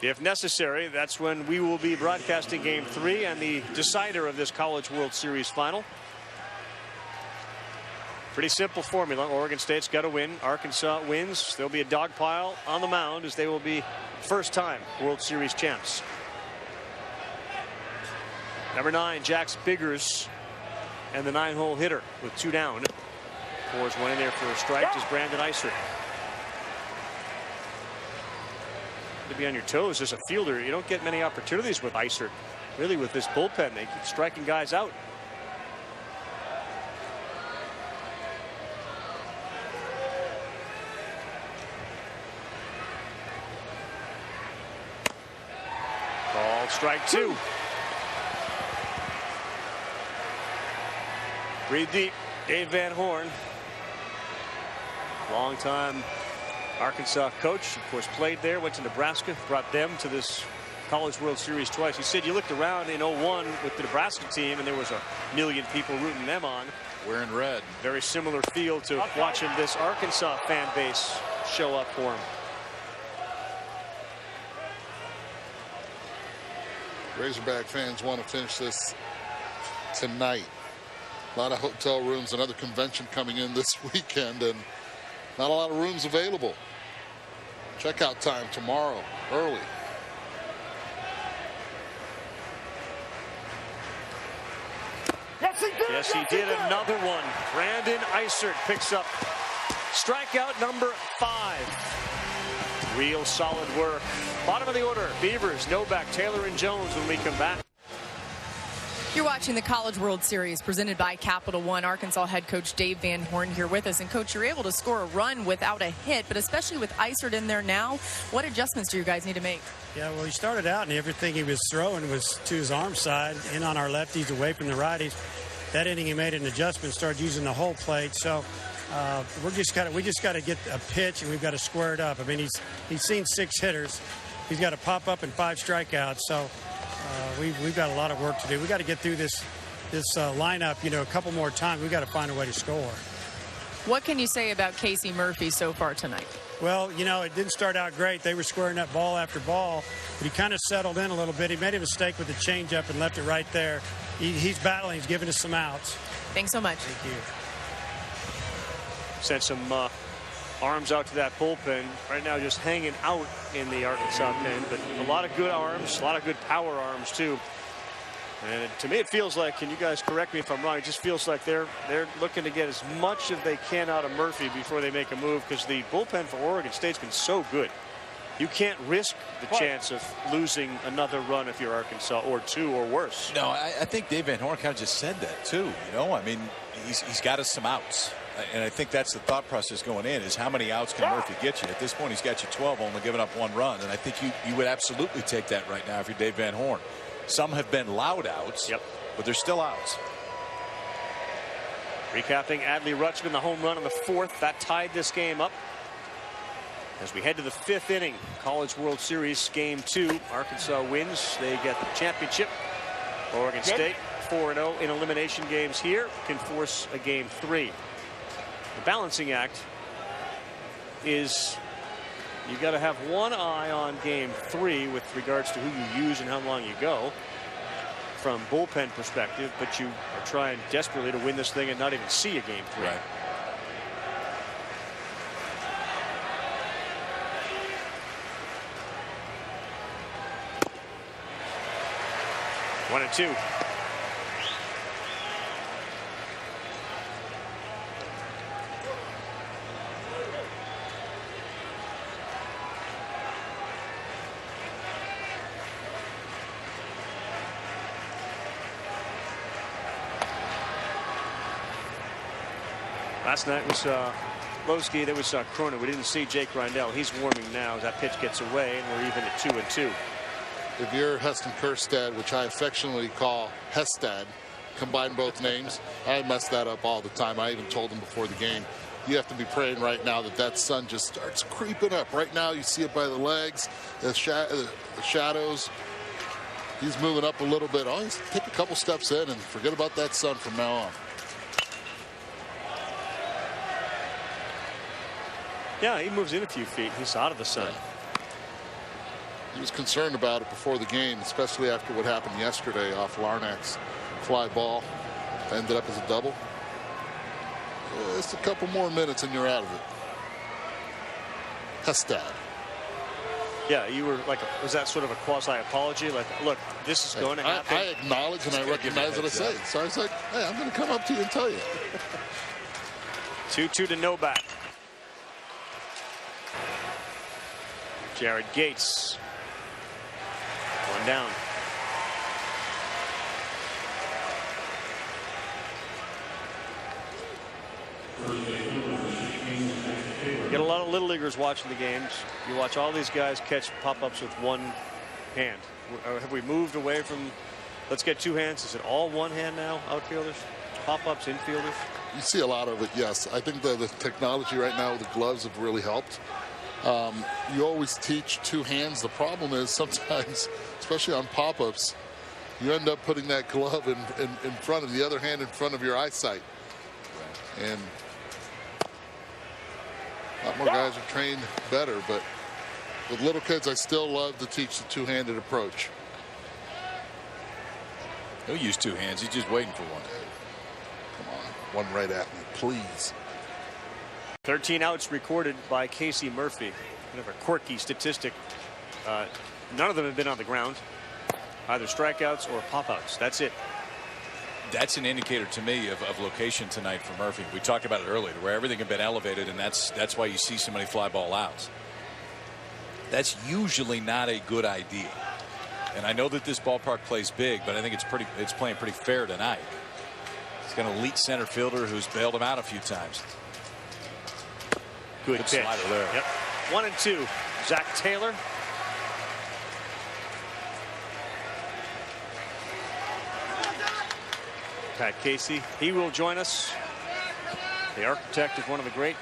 If necessary, that's when we will be broadcasting Game 3 and the decider of this College World Series final. Pretty simple formula. Oregon State's got to win. Arkansas wins. There'll be a dog pile on the mound as they will be first-time World Series champs. Number 9, Jax Biggers, and the 9-hole hitter with 2 down. Pours one in there for a strike is Brandon Eisert. To be on your toes as a fielder, you don't get many opportunities with Eisert. Really, with this bullpen, they keep striking guys out. Called strike 2. Breathe deep. Dave Van Horn, longtime Arkansas coach, of course played there, went to Nebraska, brought them to this College World Series twice. He said you looked around in 01 with the Nebraska team and there was 1 million people rooting them on. Wearing red. Very similar feel to watching this Arkansas fan base show up for him. Razorback fans want to finish this tonight. A lot of hotel rooms, another convention coming in this weekend, and not a lot of rooms available. Checkout time tomorrow, early. Yes, he did. Yes, he did. Another one. Brandon Eisert picks up strikeout number 5. Real solid work. Bottom of the order, Beavers, Novak, Taylor, and Jones when we come back. You're watching the College World Series presented by Capital One. Arkansas head coach Dave Van Horn here with us. And, Coach, you're able to score a run without a hit, but especially with Eisert in there now, what adjustments do you guys need to make? Yeah, well, he started out and everything he was throwing was to his arm side, in on our lefties, away from the righties. That inning he made an adjustment, started using the whole plate. So we just got to get a pitch and we've got to square it up. I mean, he's seen 6 hitters. He's got to pop up in 5 strikeouts. So we've got a lot of work to do. We got to get through this lineup, a couple more times. We got to find a way to score. What can you say about Casey Murphy so far tonight? Well, you know, it didn't start out great. They were squaring up ball after ball, but he kind of settled in a little bit. He made a mistake with the changeup and left it right there. He's battling. He's giving us some outs. Thanks so much. Thank you. Sent some arms out to that bullpen. Right now just hanging out in the Arkansas pen, but a lot of good arms, a lot of good power arms too. And to me, it feels like, and you guys correct me if I'm wrong, it just feels like they're looking to get as much as they can out of Murphy before they make a move, because the bullpen for Oregon State's been so good. You can't risk the chance of losing another run if you're Arkansas, or two or worse. No, I think Dave Van Horn kind of just said that too. You know, I mean, he's got us some outs. And I think that's the thought process going in, is how many outs can Murphy get you? At this point, he's got you 12, only giving up one run. And I think you would absolutely take that right now if you're Dave Van Horn. Some have been loud outs, but they're still outs. Recapping Adley Rutschman, the home run on the 4th. That tied this game up. As we head to the 5th inning, College World Series Game 2. Arkansas wins. They get the championship. Oregon State 4-0 in elimination games here. Can force a Game 3. The balancing act is you got to have one eye on Game 3 with regards to who you use and how long you go from bullpen perspective, but you are trying desperately to win this thing and not even see a Game 3. Right. One and two. Last night was Lowski. There was Cronin. We didn't see Jake Rindell. He's warming now as that pitch gets away, and we're even at 2-2. If you're Heston Kjerstad, which I affectionately call Hestad, combine both names, I mess that up all the time. I even told him before the game, you have to be praying right now that sun just starts creeping up. Right now, you see it by the legs, the shadows. He's moving up a little bit. Oh, he's take a couple steps in and forget about that sun from now on. Yeah, he moves in a few feet. He's out of the sun. He was concerned about it before the game, especially after what happened yesterday off Larnach's fly ball. Ended up as a double. Just a couple more minutes and you're out of it. Hestad. Yeah, you were like, was that sort of a quasi-apology? Like, look, this is going to happen. I acknowledge and I recognize what I say. So I was like, hey, I'm going to come up to you and tell you. 2-2 to Novak. Jared Gates. One down. Get a lot of little leaguers watching the games. You watch all these guys catch pop-ups with one hand. Have we moved away from, let's get two hands? Is it all one hand now, outfielders? Pop-ups, infielders? You see a lot of it, yes. I think the technology right now with the gloves have really helped. You always teach two hands. The problem is sometimes, especially on pop-ups, you end up putting that glove in front of the other hand in front of your eyesight. And a lot more guys are trained better, but with little kids, I still love to teach the two-handed approach. He'll use two hands. He's just waiting for one. Come on, one right at me, please. 13 outs recorded by Casey Murphy. Kind of a quirky statistic. None of them have been on the ground. Either strikeouts or pop-outs. That's it. That's an indicator to me of location tonight for Murphy. We talked about it earlier, where everything had been elevated, and that's why you see so many fly ball outs. That's usually not a good idea. And I know that this ballpark plays big, but I think it's playing pretty fair tonight. He's got an elite center fielder who's bailed him out a few times. Good pitch. Slider there. Yep. 1-2. Zach Taylor. Pat Casey, he will join us. The architect of one of the great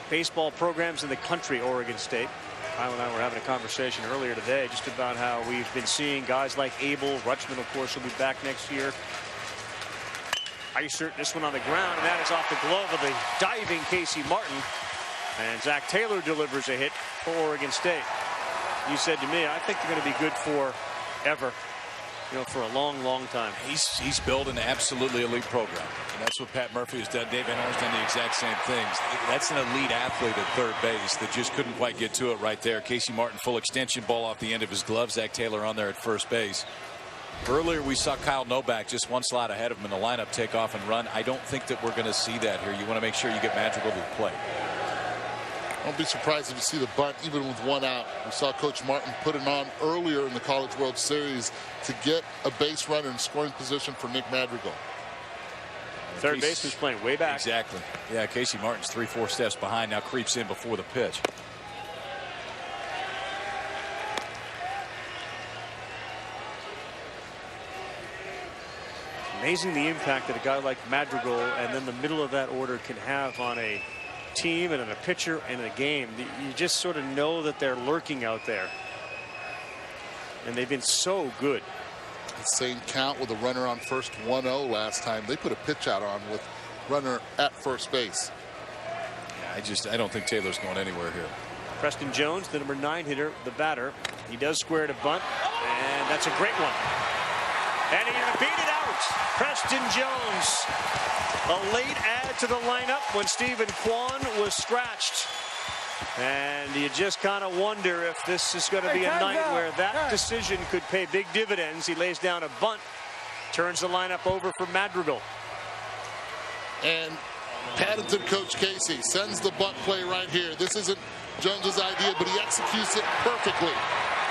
baseball programs in the country, Oregon State. Kyle and I were having a conversation earlier today just about how we've been seeing guys like Abel. Rutschman, of course, will be back next year. Iser, this one on the ground, and that is off the glove of the diving Casey Martin. And Zach Taylor delivers a hit for Oregon State. You said to me, I think they're going to be good for ever. You know, for a long, long time. He's built an absolutely elite program. And that's what Pat Murphy has done. Dave Van Horn's done the exact same things. That's an elite athlete at third base that just couldn't quite get to it right there. Casey Martin, full extension ball off the end of his glove. Zach Taylor on there at first base. Earlier we saw Kyle Novak just one slot ahead of him in the lineup, take off and run. I don't think that we're going to see that here. You want to make sure you get Madrigal to the plate. Don't be surprised if you see the bunt even with one out. We saw Coach Martin put it on earlier in the College World Series to get a base runner in scoring position for Nick Madrigal. Third baseman's playing way back. Exactly. Yeah, Casey Martin's 3-4 steps behind, now creeps in before the pitch. Amazing the impact that a guy like Madrigal and then the middle of that order can have on a team and on a pitcher and in a game. You just sort of know that they're lurking out there. And they've been so good. The same count with a runner on first, 1-0 last time. They put a pitch out on with runner at first base. Yeah, I don't think Taylor's going anywhere here. Preston Jones, the number 9 hitter, the batter. He does square to bunt, and that's a great one. And he's going to beat it out. Preston Jones, a late add to the lineup when Stephen Kwan was scratched. And you just kind of wonder if this is going to be a night where that decision could pay big dividends. He lays down a bunt, turns the lineup over for Madrigal. And Paddington coach Casey sends the bunt play right here. This isn't Jones's idea, but he executes it perfectly.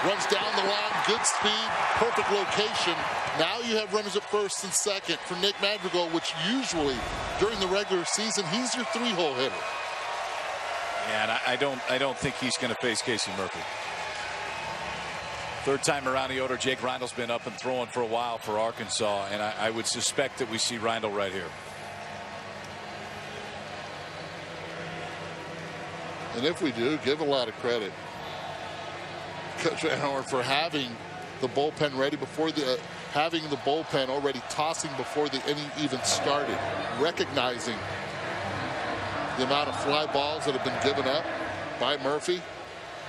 Runs down the line, good speed, perfect location. Now you have runners at first and second for Nick Madrigal, which usually during the regular season he's your 3-hole hitter. Yeah, and I don't think he's going to face Casey Murphy. Third time around the order, Jake Reindl's been up and throwing for a while for Arkansas, and I would suspect that we see Reindl right here. And if we do, give a lot of credit Coach Van Horn for having the bullpen ready before having the bullpen already tossing before the inning even started, recognizing the amount of fly balls that have been given up by Murphy,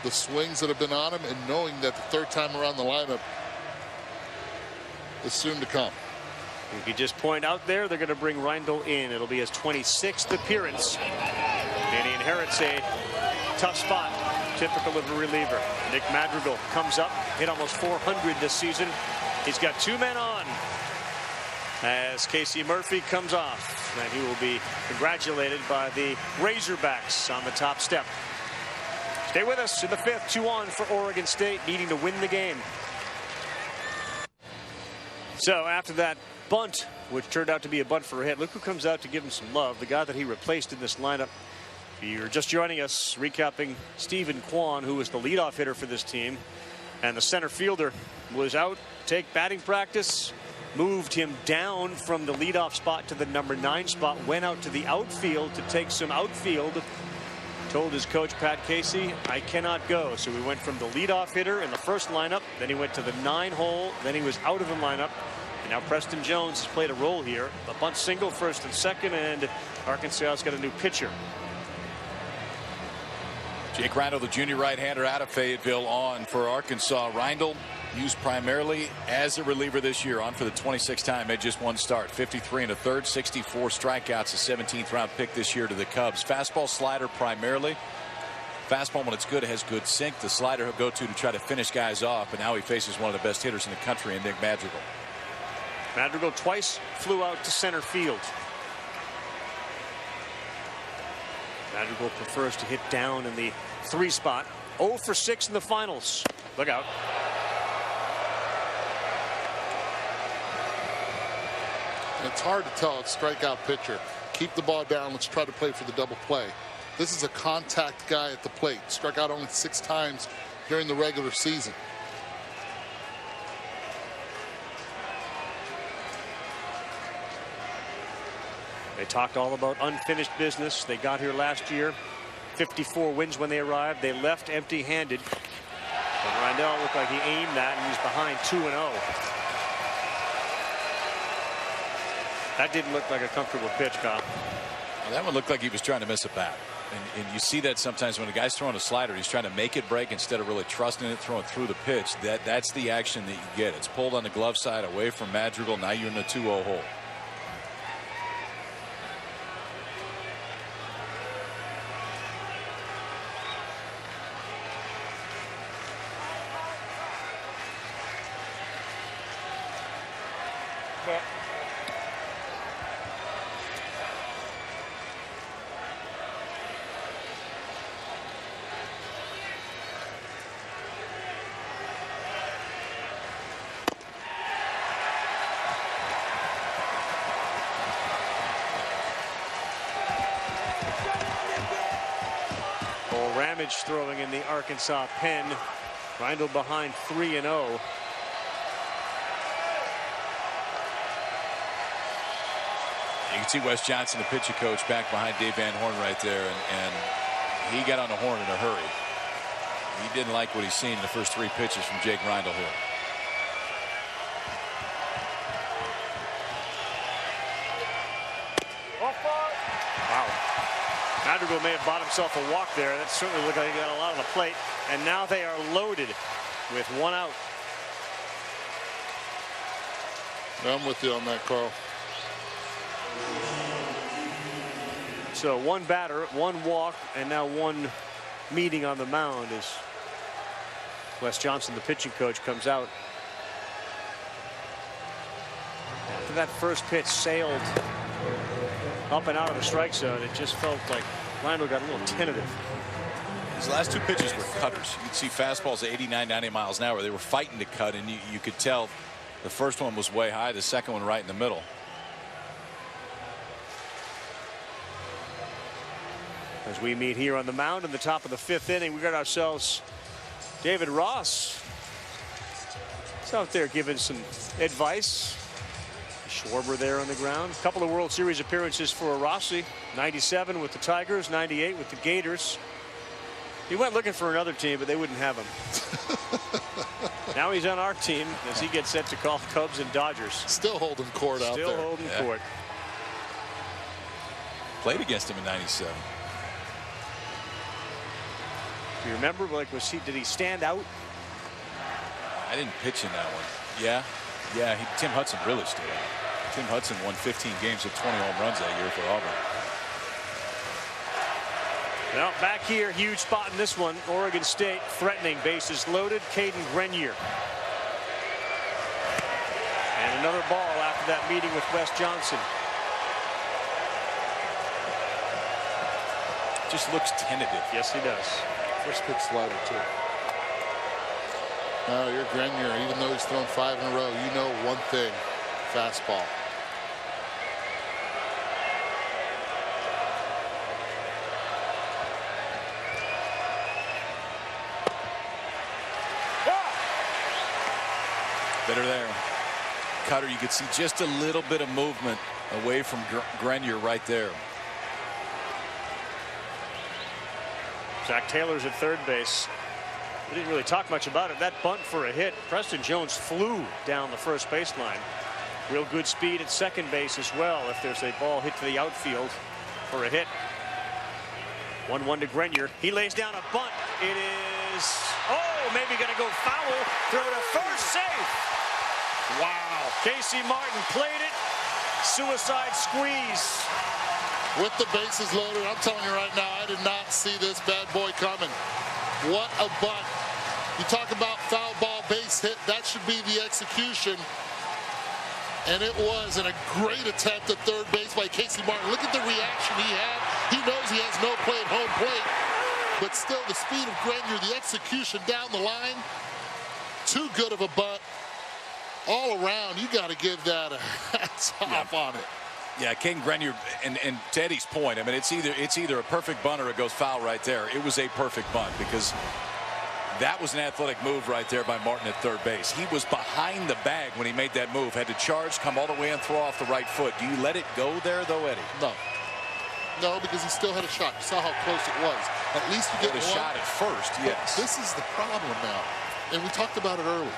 the swings that have been on him, and knowing that the third time around the lineup is soon to come. You could just point out there, they're going to bring Reindl in. It'll be his 26th appearance, and he inherits a tough spot, typical of a reliever. Nick Madrigal comes up, hit almost 400 this season. He's got 2 men on as Casey Murphy comes off, and he will be congratulated by the Razorbacks on the top step. Stay with us in the 5th, 2 on for Oregon State, needing to win the game. So after that bunt, which turned out to be a bunt for a hit, look who comes out to give him some love, the guy that he replaced in this lineup. If you're just joining us, recapping Stephen Kwan, who was the leadoff hitter for this team, and the center fielder was out, take batting practice, moved him down from the leadoff spot to the number 9 spot, went out to the outfield to take some outfield, told his coach Pat Casey, I cannot go. So we went from the leadoff hitter in the first lineup, then he went to the 9 hole, then he was out of the lineup, and now Preston Jones has played a role here. A bunt single, first and second, and Arkansas's got a new pitcher. Jake Reindl, the junior right-hander out of Fayetteville, on for Arkansas. Reindl used primarily as a reliever this year, on for the 26th time, made just 1 start. 53 1/3, 64 strikeouts, a 17th round pick this year to the Cubs. Fastball, slider primarily. Fastball, when it's good, has good sink. The slider he'll go to try to finish guys off, but now he faces one of the best hitters in the country in Nick Madrigal. Madrigal twice flew out to center field. Madrigal prefers to hit down in the 3 spot. 0 for 6 in the finals. Look out. And it's hard to tell a strikeout pitcher. Keep the ball down. Let's try to play for the double play. This is a contact guy at the plate. Struck out only 6 times during the regular season. They talked all about unfinished business. They got here last year. 54 wins when they arrived. They left empty-handed. And Reindl looked like he aimed that, and he's behind 2-0. That didn't look like a comfortable pitch, Kyle. Well, that one looked like he was trying to miss a bat. And you see that sometimes when a guy's throwing a slider, he's trying to make it break instead of really trusting it, throwing through the pitch. That's the action that you get. It's pulled on the glove side away from Madrigal. Now you're in the 2-0 hole. Throwing in the Arkansas pen. Reindl behind 3-0. You can see Wes Johnson, the pitcher coach, back behind Dave Van Horn right there, and he got on the horn in a hurry. He didn't like what he's seen in the first 3 pitches from Jake Reindl here. Wow. Madrigal may have bought himself a walk there. That certainly looked like he got a lot on the plate. And now they are loaded with 1 out. I'm with you on that, Carl. So 1 batter, 1 walk, and now 1 meeting on the mound as Wes Johnson, the pitching coach, comes out. After that first pitch sailed up and out of the strike zone, it just felt like Reindl got a little tentative. His last 2 pitches were cutters. You could see fastballs at 89, 90 miles an hour. They were fighting to cut, and you could tell the first one was way high, the second one right in the middle. As we meet here on the mound in the top of the 5th inning, we got ourselves David Ross. He's out there giving some advice. Schwarber there on the ground. A couple of World Series appearances for Rossi. 97 with the Tigers, 98 with the Gators. He went looking for another team, but they wouldn't have him. Now he's on our team as he gets set to call Cubs and Dodgers. Still holding court out there. Still holding court. Played against him in 97. Do you remember, like, did he stand out? I didn't pitch in that one. Yeah. Tim Hudson really stood out. Tim Hudson won 15 games with 20 home runs that year for Auburn. Well, back here, huge spot in this one. Oregon State threatening, bases loaded. Cadyn Grenier. And another ball after that meeting with Wes Johnson. Just looks tentative. Yes, he does. First pitch slider, too. No, you're Grenier. Even though he's thrown 5 in a row, you know one thing. Fastball. Better there. Cutter, you could see just a little bit of movement away from Grenier right there. Zach Taylor's at third base. We didn't really talk much about it. That bunt for a hit. Preston Jones flew down the first baseline. Real good speed at second base as well if there's a ball hit to the outfield for a hit. 1-1 to Grenier. He lays down a bunt. It is, maybe going to go foul. Throw to first, safe. Wow. Casey Martin played it. Suicide squeeze. With the bases loaded, I'm telling you right now, I did not see this bad boy coming. What a bunt. You talk about foul ball base hit, that should be the execution. And it was, and a great attempt at third base by Casey Martin. Look at the reaction he had. He knows he has no play at home plate, but still the speed of Grenier, the execution down the line, too good of a bunt. All around, you got to give that a hats off on it. Yeah, Cadyn Grenier, and to Eddie's point, I mean, it's either a perfect bunt or it goes foul right there. It was a perfect bunt because that was an athletic move right there by Martin at third base. He was behind the bag when he made that move. Had to charge, come all the way and throw off the right foot. Do you let it go there, though, Eddie? No, because he still had a shot. You saw how close it was. At least you get a shot at first, yes. This is the problem now, and we talked about it earlier.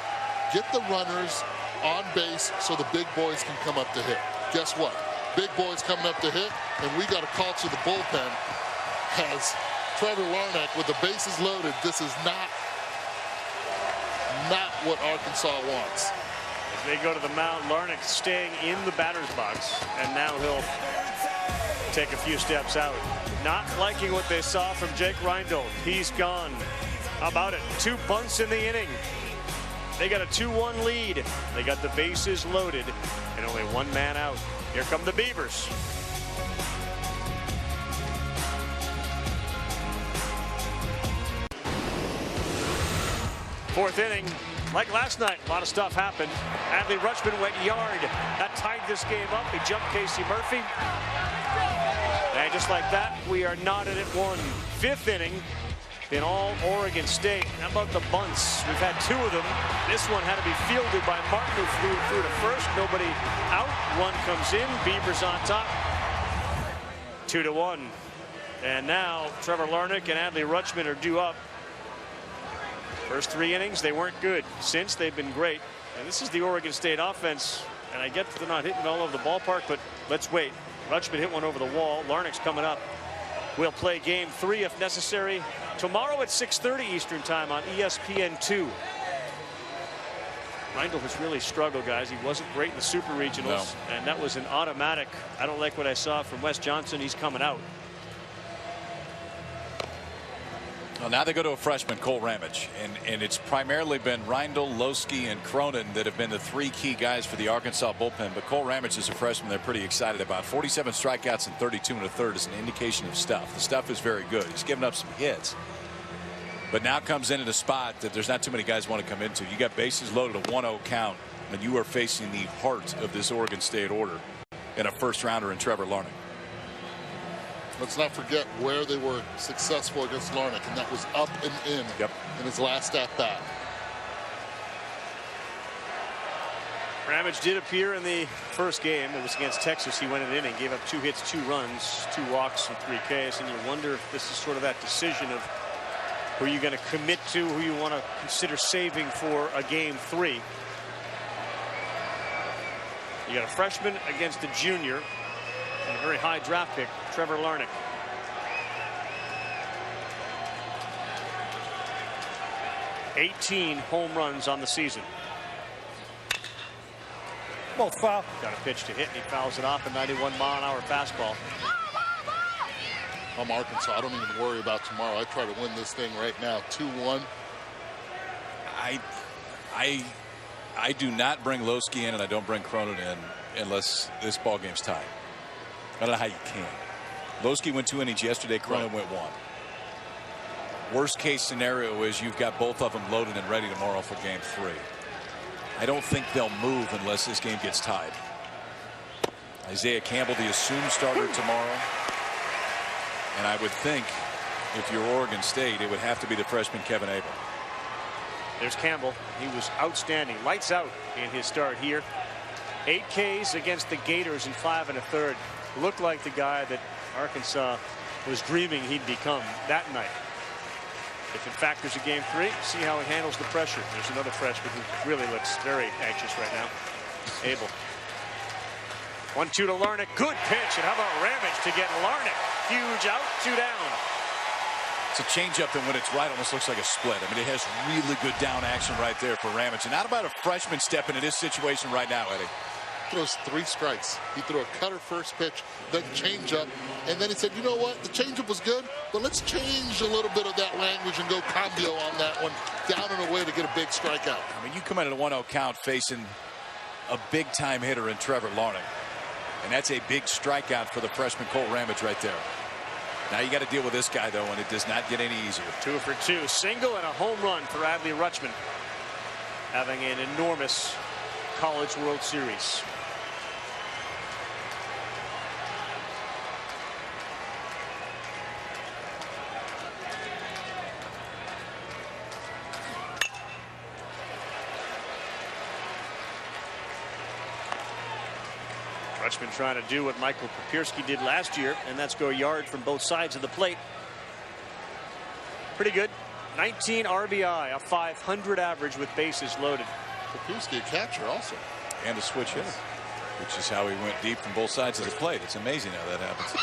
Get the runners on base so the big boys can come up to hit. Guess what? big boys coming up to hit, and we got a call to the bullpen. As Trevor Larnach with the bases loaded, this is not what Arkansas wants. As they go to the mound, Larnach staying in the batter's box, and now he'll take a few steps out. Not liking what they saw from Jake Reindl. He's gone. How about it? 2 bunts in the inning. They got a 2-1 lead. They got the bases loaded and only 1 man out. Here come the Beavers. Fourth inning, like last night, a lot of stuff happened. Adley Rutschman went yard. That tied this game up. He jumped Casey Murphy. And just like that, we are knotted at 1. Fifth inning in all Oregon State. How about the bunts? We've had 2 of them. This one had to be fielded by Martin, who flew through to first. Nobody out. 1 comes in. Beavers on top. 2-1. And now Trevor Larnach and Adley Rutschman are due up. First 3 innings, they weren't good. Since, they've been great. And this is the Oregon State offense. And I get that they're not hitting all over the ballpark, but let's wait. Rutschman hit one over the wall. Larnach's coming up. We'll play game 3 if necessary tomorrow at 6:30 Eastern time on ESPN2. Reindl has really struggled, guys. He wasn't great in the Super Regionals, and that was an automatic. I don't like what I saw from Wes Johnson. He's coming out. Well, now they go to a freshman, Cole Ramage, and it's primarily been Reindl, Losky, and Cronin that have been the 3 key guys for the Arkansas bullpen. But Cole Ramage is a freshman they're pretty excited about. 47 strikeouts and 32 1/3 is an indication of stuff. The stuff is very good. He's given up some hits, but now comes in at a spot that there's not too many guys want to come into. You got bases loaded, a 1-0 count, and you are facing the heart of this Oregon State order in a first rounder in Trevor Larnach. Let's not forget where they were successful against Larnach, and that was up and in his last at-bat. Ramage did appear in the first game. It was against Texas. He went an inning, gave up 2 hits, 2 runs, 2 walks, and 3 Ks. And you wonder if this is sort of that decision of who you're going to commit to, who you want to consider saving for a game 3. You got a freshman against a junior. And a very high draft pick, Trevor Larnach. $18 home runs on the season. Both foul. Got a pitch to hit, and he fouls it off a 91-mile-an-hour fastball. I'm Arkansas. I don't even worry about tomorrow. I try to win this thing right now. 2-1. I do not bring Losky in, and I don't bring Cronin in unless this ball game's tied. I don't know how you can. Losky went 2 innings yesterday. Cronin went 1. Worst case scenario is you've got both of them loaded and ready tomorrow for game 3. I don't think they'll move unless this game gets tied. Isaiah Campbell, the assumed starter tomorrow. And I would think if you're Oregon State, it would have to be the freshman Kevin Abel. There's Campbell. He was outstanding. Lights out in his start here. 8 Ks against the Gators in 5 1/3. Looked like the guy that Arkansas was dreaming he'd become that night. If in fact there's a game 3, see how he handles the pressure. There's another freshman who really looks very anxious right now. Abel. 1-2 to Larnach. Good pitch. And how about Ramage to get Larnach? Huge out, 2 down. It's a changeup, and when it's right, almost looks like a split. I mean, it has really good down action right there for Ramage. And not about a freshman stepping into this situation right now, Eddie. Throws 3 strikes. He threw a cutter first pitch, then changeup, and then he said, you know what, the changeup was good, but let's change a little bit of that language and go cambio on that one, down and away to get a big strikeout. I mean, you come in at a 1-0 count facing a big-time hitter in Trevor Larnach, and that's a big strikeout for the freshman Cole Ramage right there. Now you got to deal with this guy, though, and it does not get any easier. 2 for 2, single and a home run for Adley Rutschman, having an enormous College World Series. Rutschman trying to do what Michael Papierski did last year, and that's go yard from both sides of the plate. Pretty good. 19 RBI, a 500 average with bases loaded. Papierski, a catcher also. And a switch hitter. Which is how he went deep from both sides of the plate. It's amazing how that happens.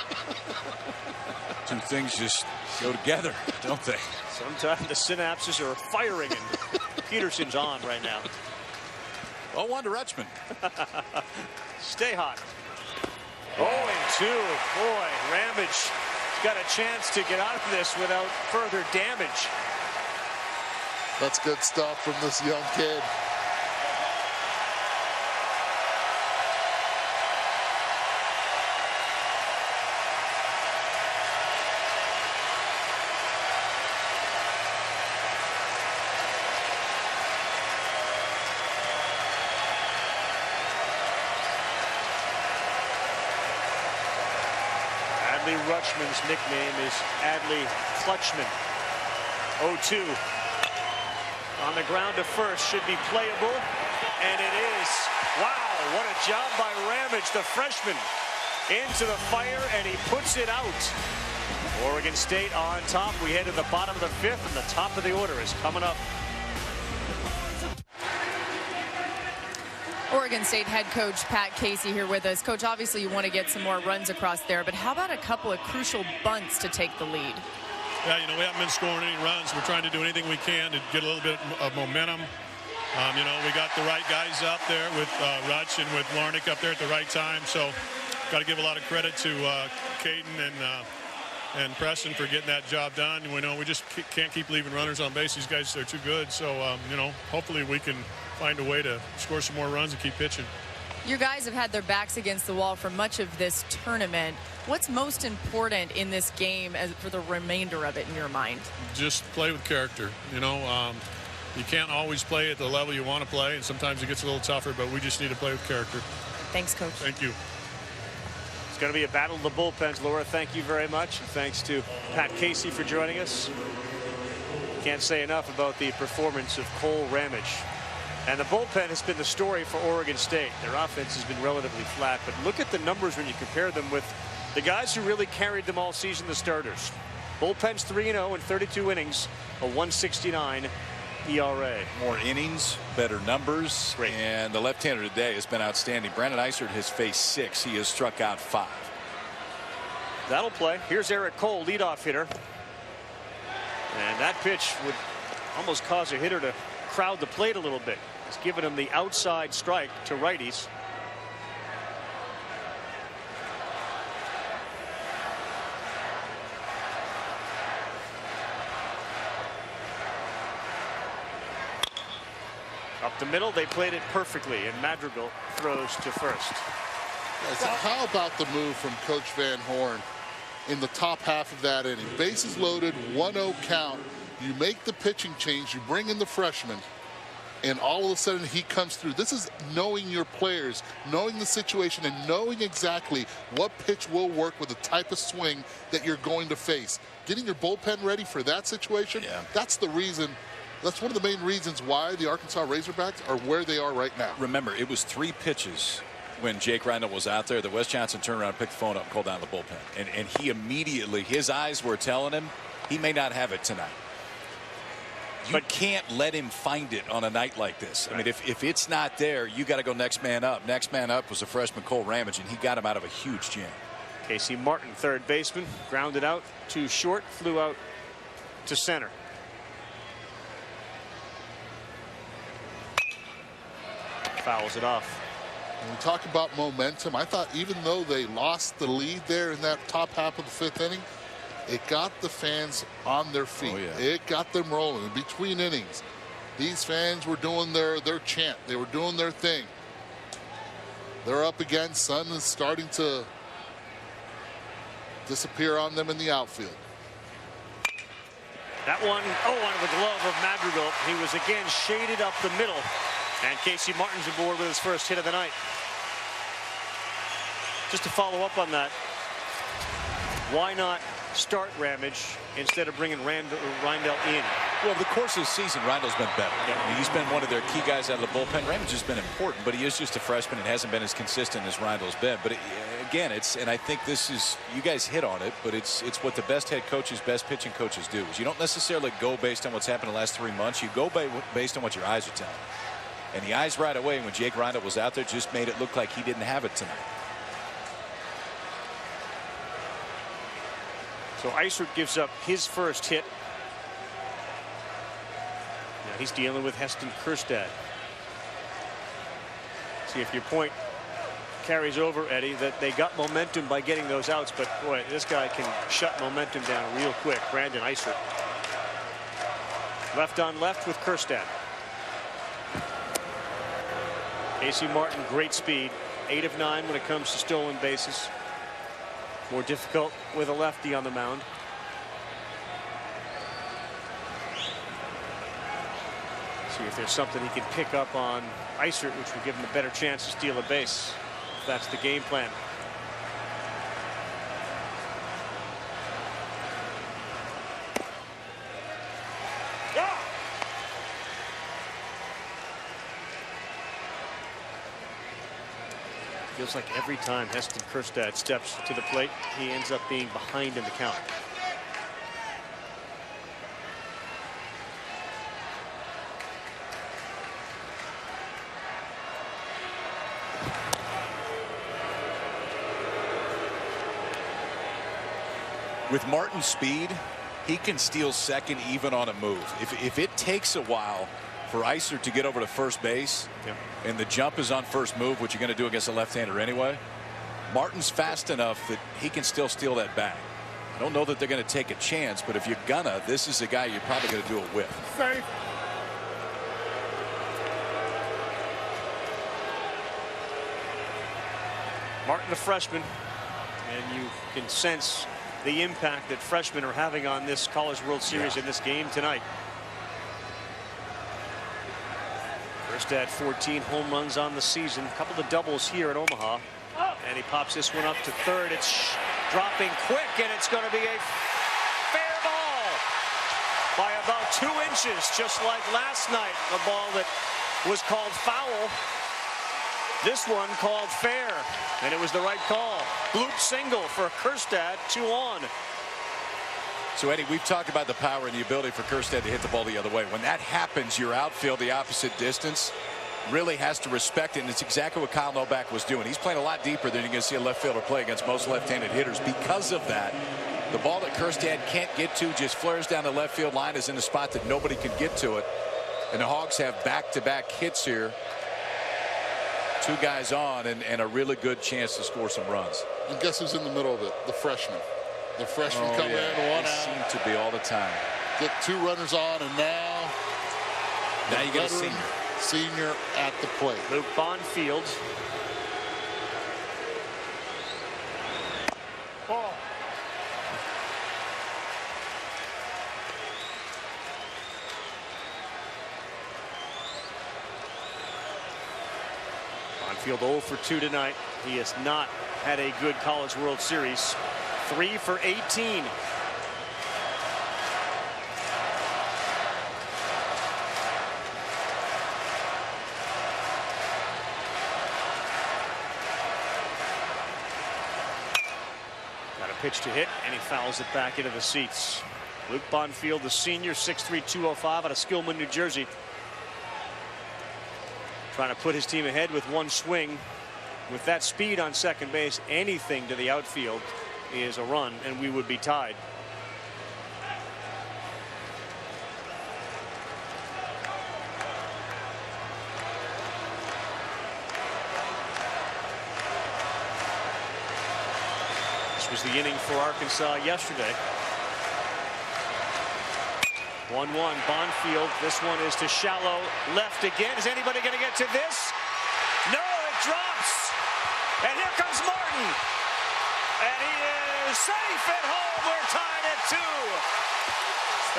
Two things just go together, don't they? Sometimes the synapses are firing, and Peterson's on right now. 0-1 to Rutschman. Stay hot. 0-2. Boy, Ramage got a chance to get out of this without further damage. That's good stuff from this young kid. Rutschman's nickname is Adley Clutchman. 0-2. On the ground to first, should be playable, and it is. Wow, what a job by Ramage, the freshman. Into the fire, and he puts it out. Oregon State on top. We head to the bottom of the fifth, and the top of the order is coming up. Oregon State head coach Pat Casey here with us. Coach, obviously you want to get some more runs across there, but how about a couple of crucial bunts to take the lead? Yeah, you know, we haven't been scoring any runs. We're trying to do anything we can to get a little bit of momentum. You know, we got the right guys up there with Rutsch and with Larnick up there at the right time. So got to give a lot of credit to Cadyn and Preston for getting that job done. We know we just can't keep leaving runners on base. These guys are too good. So, you know, hopefully we can find a way to score some more runs and keep pitching. Your guys have had their backs against the wall for much of this tournament. What's most important in this game for the remainder of it in your mind? Just play with character. You know, you can't always play at the level you want to play, and sometimes it gets a little tougher, but we just need to play with character. Thanks, Coach. Thank you. It's going to be a battle of the bullpens. Laura, thank you very much. And thanks to Pat Casey for joining us. Can't say enough about the performance of Cole Ramage. And the bullpen has been the story for Oregon State. Their offense has been relatively flat, but look at the numbers when you compare them with the guys who really carried them all season, the starters. Bullpen's 3-0 in 32 innings, a 1.69 ERA. More innings, better numbers. Great. And the left-hander today has been outstanding. Brandon Eisert has faced 6. He has struck out 5. That'll play. Here's Eric Cole, leadoff hitter. And that pitch would almost cause a hitter to crowd the plate a little bit. It's given him the outside strike to righties. Up the middle, they played it perfectly, and Madrigal throws to first. So how about the move from Coach Van Horn in the top half of that inning? Bases loaded, 1-0 count. You make the pitching change, you bring in the freshman, and all of a sudden he comes through. This is knowing your players, knowing the situation, and knowing exactly what pitch will work with the type of swing that you're going to face. Getting your bullpen ready for that situation, that's the reason. That's one of the main reasons why the Arkansas Razorbacks are where they are right now. Remember, it was 3 pitches when Jake Randall was out there that Wes Johnson turned around, picked the phone up, and called down the bullpen. And he immediately, his eyes were telling him he may not have it tonight. You can't let him find it on a night like this. I mean, if it's not there, you got to go next man up. Next man up was a freshman, Cole Ramage, and he got him out of a huge jam. Casey Martin, third baseman, grounded out too short, flew out to center. Fouls it off. When we talk about momentum, I thought even though they lost the lead there in that top half of the 5th inning, it got the fans on their feet. It got them rolling. In between innings, these fans were doing their chant. They were doing their thing. They're up again. Sun is starting to disappear on them in the outfield. That one, under the glove of Madrigal. He was again shaded up the middle. And Casey Martin's aboard with his first hit of the night. Just to follow up on that, why not start Ramage instead of bringing Reindl in? Well, the course of the season, Reindl's been better. I mean, he's been one of their key guys out of the bullpen. Ramage has been important, but he is just a freshman and hasn't been as consistent as Reindl's been. But again, and I think this is, you guys hit on it, but it's what the best head coaches, best pitching coaches do. Is you don't necessarily go based on what's happened in the last 3 months. You go based on what your eyes are telling. And the eyes right away when Jake Rondo was out there just made it look like he didn't have it tonight. So Eisert gives up his first hit. Now he's dealing with Heston Kjerstad. See if your point carries over, Eddie, that they got momentum by getting those outs, but boy, this guy can shut momentum down real quick. Brandon Eisert. Left on left with Kjerstad. Casey Martin, great speed. 8 of 9 when it comes to stolen bases. More difficult with a lefty on the mound. See if there's something he can pick up on Eisert, which will give him a better chance to steal a base. If that's the game plan. Feels like every time Heston Kjerstad steps to the plate, he ends up being behind in the count. With Martin's speed, he can steal second even on a move. If it takes a while for Eisert to get over to first base, and the jump is on first move, which you're going to do against a left-hander anyway, Martin's fast enough that he can still steal that bag. I don't know that they're going to take a chance, but if you're gonna, this is a guy you're probably going to do it with. Safe. Martin, the freshman, and you can sense the impact that freshmen are having on this College World Series in this game tonight. Kjerstad 14 home runs on the season, a couple of doubles here at Omaha, and he pops this one up to third. It's dropping quick, and it's going to be a fair ball by about 2 inches, just like last night, a ball that was called foul. This one called fair, and it was the right call. Bloop single for Kjerstad, 2 on. So, Eddie, we've talked about the power and the ability for Kjerstad to hit the ball the other way. When that happens, your outfield, the opposite distance, really has to respect it, and it's exactly what Kyle Novak was doing. He's playing a lot deeper than you're going to see a left fielder play against most left-handed hitters. Because of that, the ball that Kjerstad can't get to just flares down the left field line, is in a spot that nobody can get to it. And the Hogs have back-to-back hits here. 2 guys on, and a really good chance to score some runs. And guess who's in the middle of it? The freshman. The freshman coming in, 1 out. Seem to be all the time. Get 2 runners on, and now you get a senior. Senior at the plate. Luke Bonfield. Ball. Bonfield 0 for 2 tonight. He has not had a good College World Series. 3 for 18. Got a pitch to hit, and he fouls it back into the seats. Luke Bonfield, the senior, 6'3", 205, out of Skillman, New Jersey. Trying to put his team ahead with 1 swing. With that speed on second base, anything to the outfield is a run, and we would be tied. This was the inning for Arkansas yesterday. 1-1 Bonfield. This one is to shallow left again. Is anybody going to get to this? No, it drops. And here comes Martin. And he is safe at home. We're tied at 2.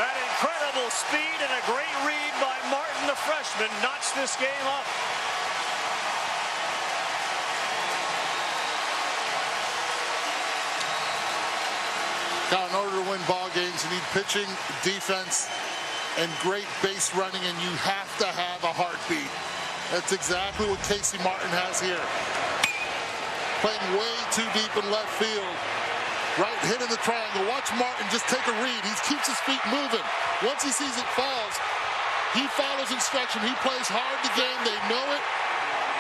That incredible speed and a great read by Martin, the freshman, notched this game up. Now, in order to win ball games, you need pitching, defense, and great base running, and you have to have a heartbeat. That's exactly what Casey Martin has here. Playing way too deep in left field. Right, hitting the triangle. Watch Martin just take a read. He keeps his feet moving. Once he sees it falls, He follows instruction. He plays hard the game. They know it.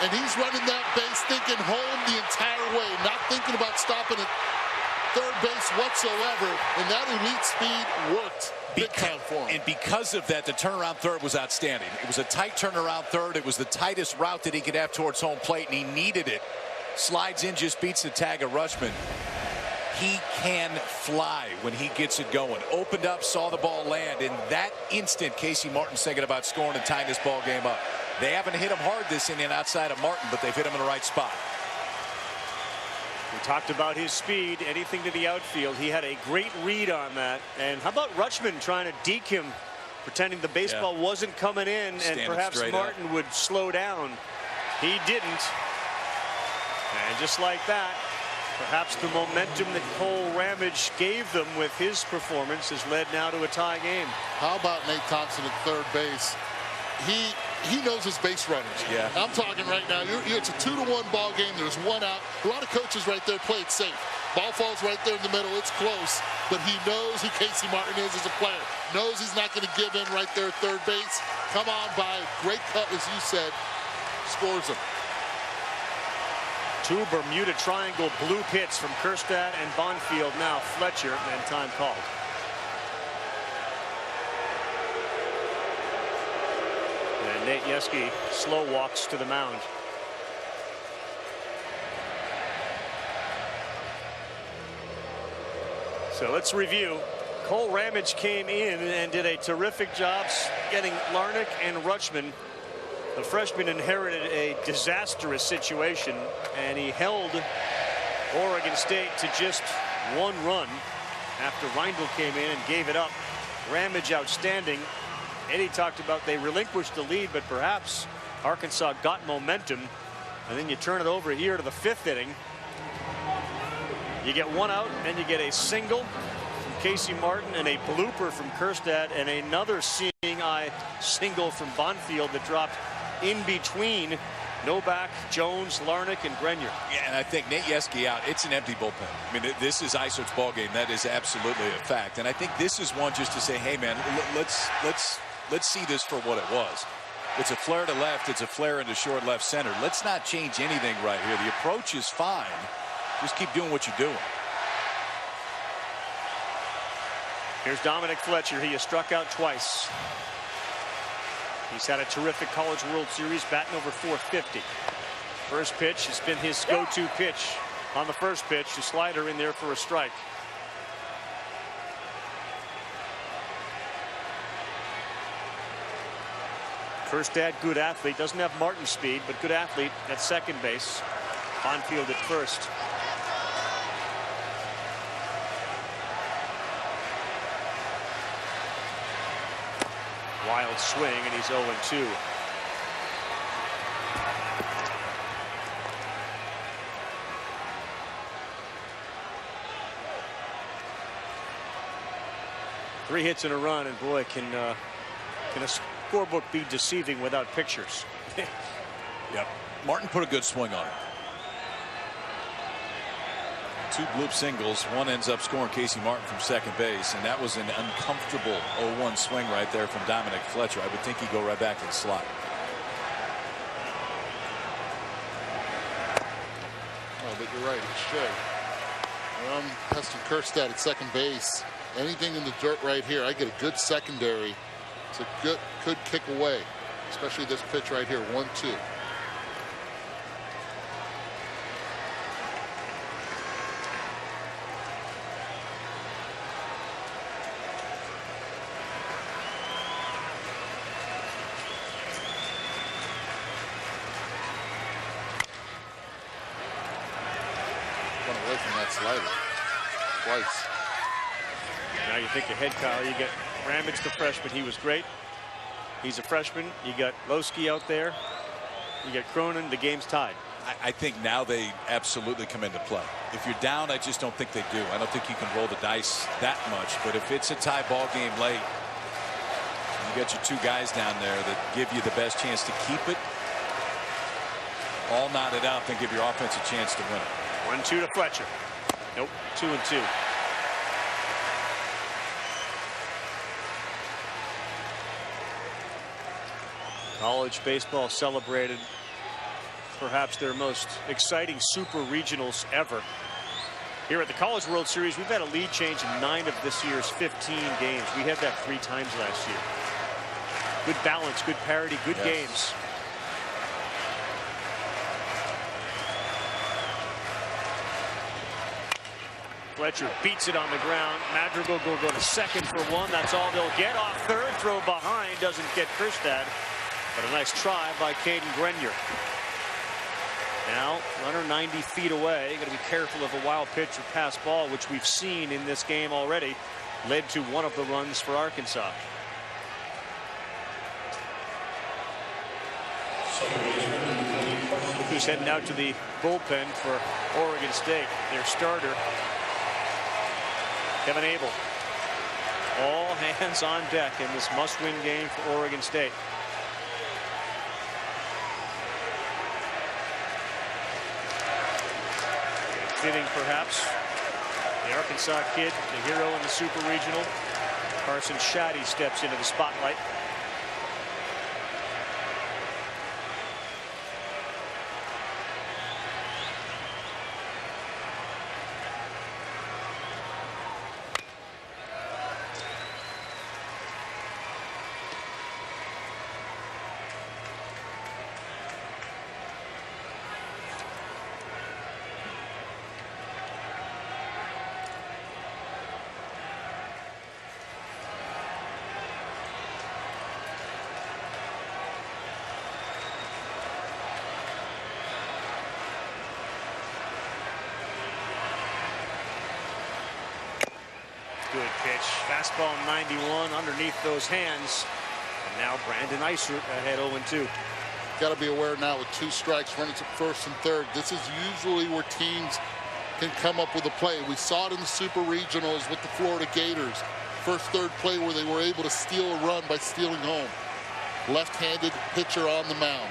And he's running that base thinking home the entire way, not thinking about stopping at third base whatsoever. And that elite speed worked big time for him. And because of that, the turnaround third was outstanding. It was a tight turnaround third. It was the tightest route that he could have towards home plate, and he needed it. Slides in, just beats the tag of Rutschman. He can fly when he gets it going. Opened up, saw the ball land. In that instant, Casey Martin's thinking about scoring and tying this ball game up. They haven't hit him hard this inning outside of Martin, but they've hit him in the right spot. We talked about his speed, anything to the outfield. He had a great read on that. And how about Rutschman trying to deke him, pretending the baseball wasn't coming in, and perhaps Martin would slow down. He didn't. And just like that, perhaps the momentum that Cole Ramage gave them with his performance has led now to a tie game. How about Nate Thompson at third base? He knows his base runners. Yeah. I'm talking right now. It's a 2-1 ball game. There's one out. A lot of coaches right there play it safe. Ball falls right there in the middle. It's close. But he knows who Casey Martin is as a player. Knows he's not going to give in right there at third base. Come on by. Great cut, as you said. Scores him. Two Bermuda Triangle blue pits from Kjerstad and Bonfield. Now Fletcher, and time called. And Nate Yeskie slow walks to the mound. So let's review. Cole Ramage came in and did a terrific job getting Larnach and Rutschman. The freshman inherited a disastrous situation, and he held Oregon State to just one run after Reindl came in and gave it up. Ramage outstanding. Eddie talked about they relinquished the lead, but perhaps Arkansas got momentum, and then you turn it over here to the fifth inning. You get one out, and you get a single from Casey Martin and a blooper from Kjerstad, and another seeing eye single from Bonfield that dropped in between Novak, Jones, Larnach, and Grenier. Yeah, and I think Nate Yeskie out. It's an empty bullpen. I mean, this is Isert's ball game. That is absolutely a fact. And I think this is one just to say, hey, man, let's see this for what it was. It's a flare to left. It's a flare into short left center. Let's not change anything right here. The approach is fine. Just keep doing what you're doing. Here's Dominic Fletcher. He has struck out twice. He's had a terrific College World Series, batting over .450. First pitch has been his go-to pitch on the first pitch. The slider in there for a strike. Kjerstad, good athlete. Doesn't have Martin speed, but good athlete at second base. Bonfield at first. Wild swing, and he's 0-2. Three hits in a run, and boy, can a scorebook be deceiving without pictures? Yep. Martin put a good swing on it. Two bloop singles. One ends up scoring Casey Martin from second base, and that was an uncomfortable 0-1 swing right there from Dominic Fletcher. I would think he'd go right back to the slot. Oh, but you're right, he should. I'm testing Kjerstad at second base. Anything in the dirt right here, I get a good secondary. It's a good, could kick away, especially this pitch right here, 1-2. Away from that slider twice. Now you think ahead, Kyle. You get Ramage, the freshman. He was great. He's a freshman. You got Lowski out there. You get Cronin. The game's tied. I think now they absolutely come into play. If you're down, I just don't think they do. I don't think you can roll the dice that much. But if it's a tie ball game late, you got your two guys down there that give you the best chance to keep it all knotted up and give your offense a chance to win it. 1-2 to Fletcher. Nope. 2-2. College baseball celebrated perhaps their most exciting super regionals ever. Here at the College World Series, we've had a lead change in 9 of this year's 15 games. We had that 3 times last year. Good balance, good parity, good games. Fletcher beats it on the ground. Madrigal will go to second for 1. That's all they'll get. Off third, throw behind. Doesn't get Kristad. But a nice try by Cadyn Grenier. Now, runner 90 feet away. Got to be careful of a wild pitch or pass ball, which we've seen in this game already. Led to one of the runs for Arkansas. Look who's heading out to the bullpen for Oregon State. Their starter, Kevin Abel. All hands on deck in this must-win game for Oregon State. Fitting, perhaps, the Arkansas kid, the hero in the Super Regional. Carson Shaddy steps into the spotlight. Good pitch. Fastball 91 underneath those hands. And now Brandon Isert ahead 0-2. Got to be aware now with 2 strikes, runners at first and third. This is usually where teams can come up with a play. We saw it in the Super Regionals with the Florida Gators. First, third play where they were able to steal a run by stealing home. Left-handed pitcher on the mound.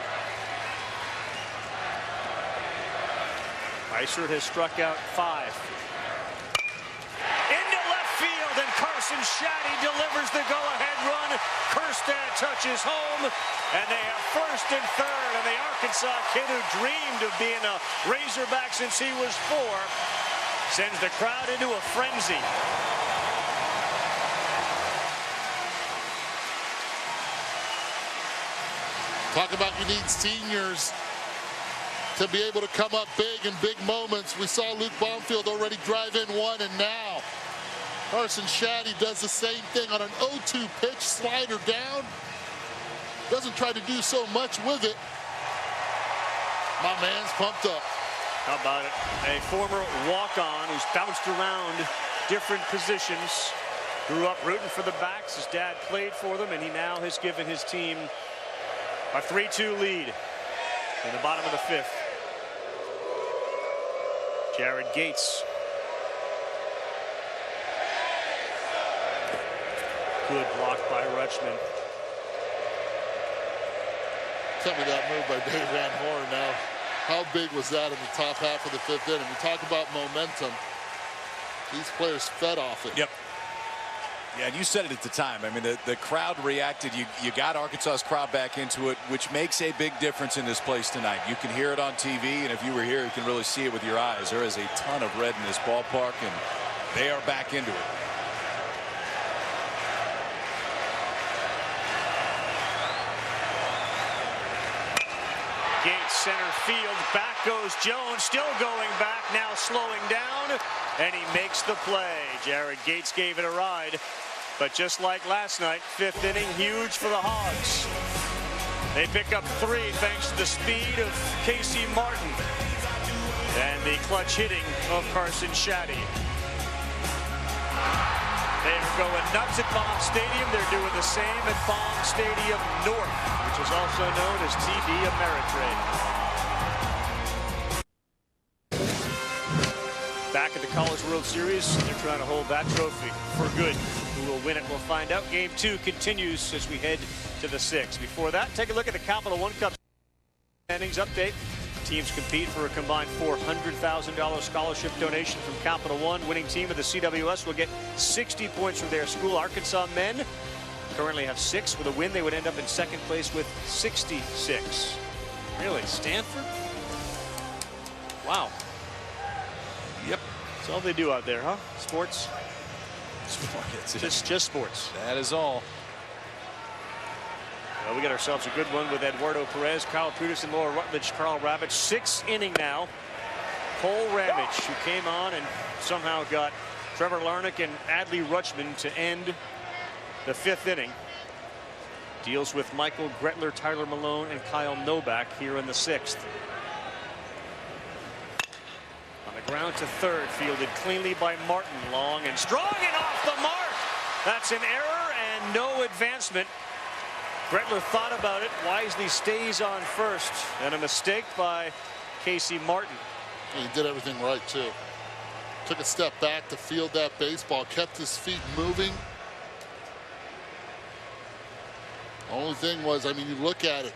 Isert has struck out 5. And Carson Shaddy delivers the go-ahead run. Kristad touches home, and they have first and third. And the Arkansas kid who dreamed of being a Razorback since he was 4 sends the crowd into a frenzy. Talk about you need seniors to be able to come up big in big moments. We saw Luke Bonfield already drive in 1, and now Carson Shaddy does the same thing on an 0-2 pitch, slider down. Doesn't try to do so much with it. My man's pumped up. How about it? A former walk-on who's bounced around different positions. Grew up rooting for the Backs. His dad played for them, and he now has given his team a 3-2 lead in the bottom of the 5th. Jared Gates. Good block by Rutschman. Tell me that move by Dave Van Horn now. How big was that in the top half of the 5th inning? We talk about momentum. These players fed off it. Yep. Yeah, and you said it at the time. I mean, the crowd reacted. You got Arkansas's crowd back into it, which makes a big difference in this place tonight. You can hear it on TV, and if you were here, you can really see it with your eyes. There is a ton of red in this ballpark, and they are back into it. Gates center field. Back goes Jones. Still going back. Now slowing down. And he makes the play. Jared Gates gave it a ride. But just like last night, 5th inning, huge for the Hogs. They pick up 3 thanks to the speed of Casey Martin and the clutch hitting of Carson Shaddy. They're going nuts at Baum Stadium. They're doing the same at Baum Stadium North, which is also known as TD Ameritrade. Back at the College World Series, they're trying to hold that trophy for good. Who will win it, we'll find out. Game 2 continues as we head to the 6th. Before that, take a look at the Capital One Cup standings update. Teams compete for a combined $400,000 scholarship donation from Capital One. Winning team of the CWS will get 60 points from their school. Arkansas men currently have 6. With a win, they would end up in second place with 66. Really, Stanford? Wow. Yep. That's all they do out there, huh? Sports? Just sports. That is all. Well, we got ourselves a good one with Eduardo Perez, Kyle Peterson, Laura Rutledge, Carl Ravitch. 6th inning now. Cole Ramage, who came on and somehow got Trevor Larnach and Adley Rutschman to end the 5th inning. Deals with Michael Gretler, Tyler Malone, and Kyle Novak here in the 6th. On the ground to third, fielded cleanly by Martin. Long and strong and off the mark. That's an error and no advancement. Gretler thought about it, wisely stays on first, and a mistake by Casey Martin. He did everything right, too. Took a step back to field that baseball, kept his feet moving. Only thing was, I mean, you look at it,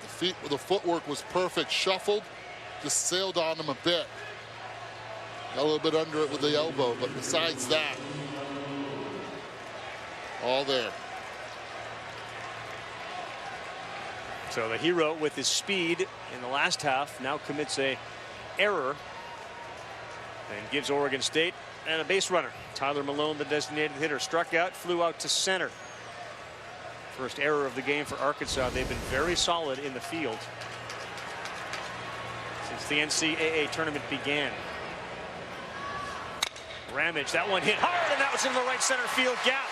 the footwork was perfect, shuffled, just sailed on him a bit. Got a little bit under it with the elbow, but besides that, all there. So the hero with his speed in the last half now commits a error and gives Oregon State and a base runner. Tyler Malone, the designated hitter, struck out, flew out to center. First error of the game for Arkansas. They've been very solid in the field since the NCAA tournament began. Ramage, that one hit hard, and that was in the right center field gap.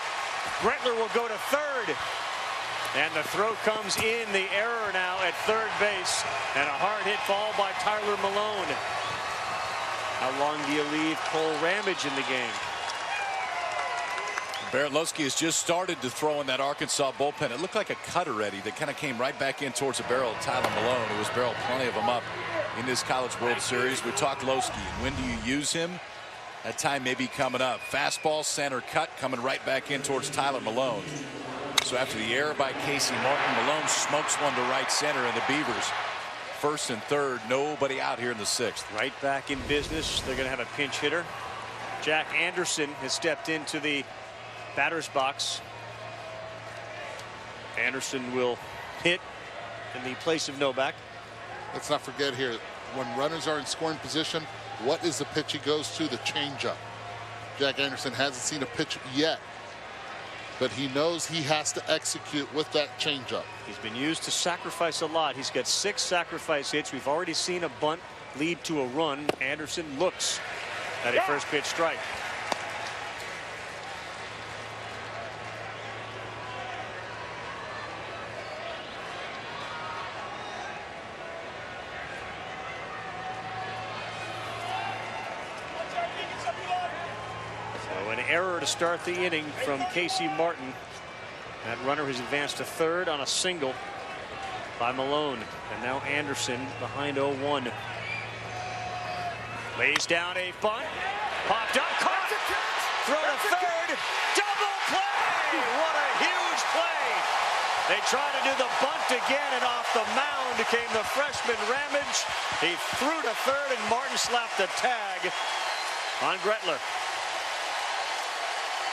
Gretler will go to third. And the throw comes in, the error now at third base, and a hard hit ball by Tyler Malone. How long do you leave Cole Ramage in the game? Barilowski has just started to throw in that Arkansas bullpen. It looked like a cut already that kind of came right back in towards the barrel of Tyler Malone, who has barreled plenty of them up in this College World Series. We talked Lowski, and when do you use him? That time may be coming up. Fastball, center cut, coming right back in towards Tyler Malone. So after the error by Casey Martin, Malone smokes one to right center, and the Beavers first and third, nobody out here in the 6th. Right back in business. They're going to have a pinch hitter. Jack Anderson has stepped into the batter's box. Anderson will hit in the place of Novak. Let's not forget here, when runners are in scoring position, what is the pitch he goes to? The changeup. Jack Anderson hasn't seen a pitch yet, but he knows he has to execute with that changeup. He's been used to sacrifice a lot. He's got 6 sacrifice hits. We've already seen a bunt lead to a run. Anderson looks at a first pitch strike. So an error to start the inning from Casey Martin. That runner has advanced to third on a single by Malone. And now Anderson behind 0-1. Lays down a bunt. Popped up. Caught. Throw to third. Double play. What a huge play. They try to do the bunt again, and off the mound came the freshman Ramage. He threw to third, and Martin slapped the tag on Gretler.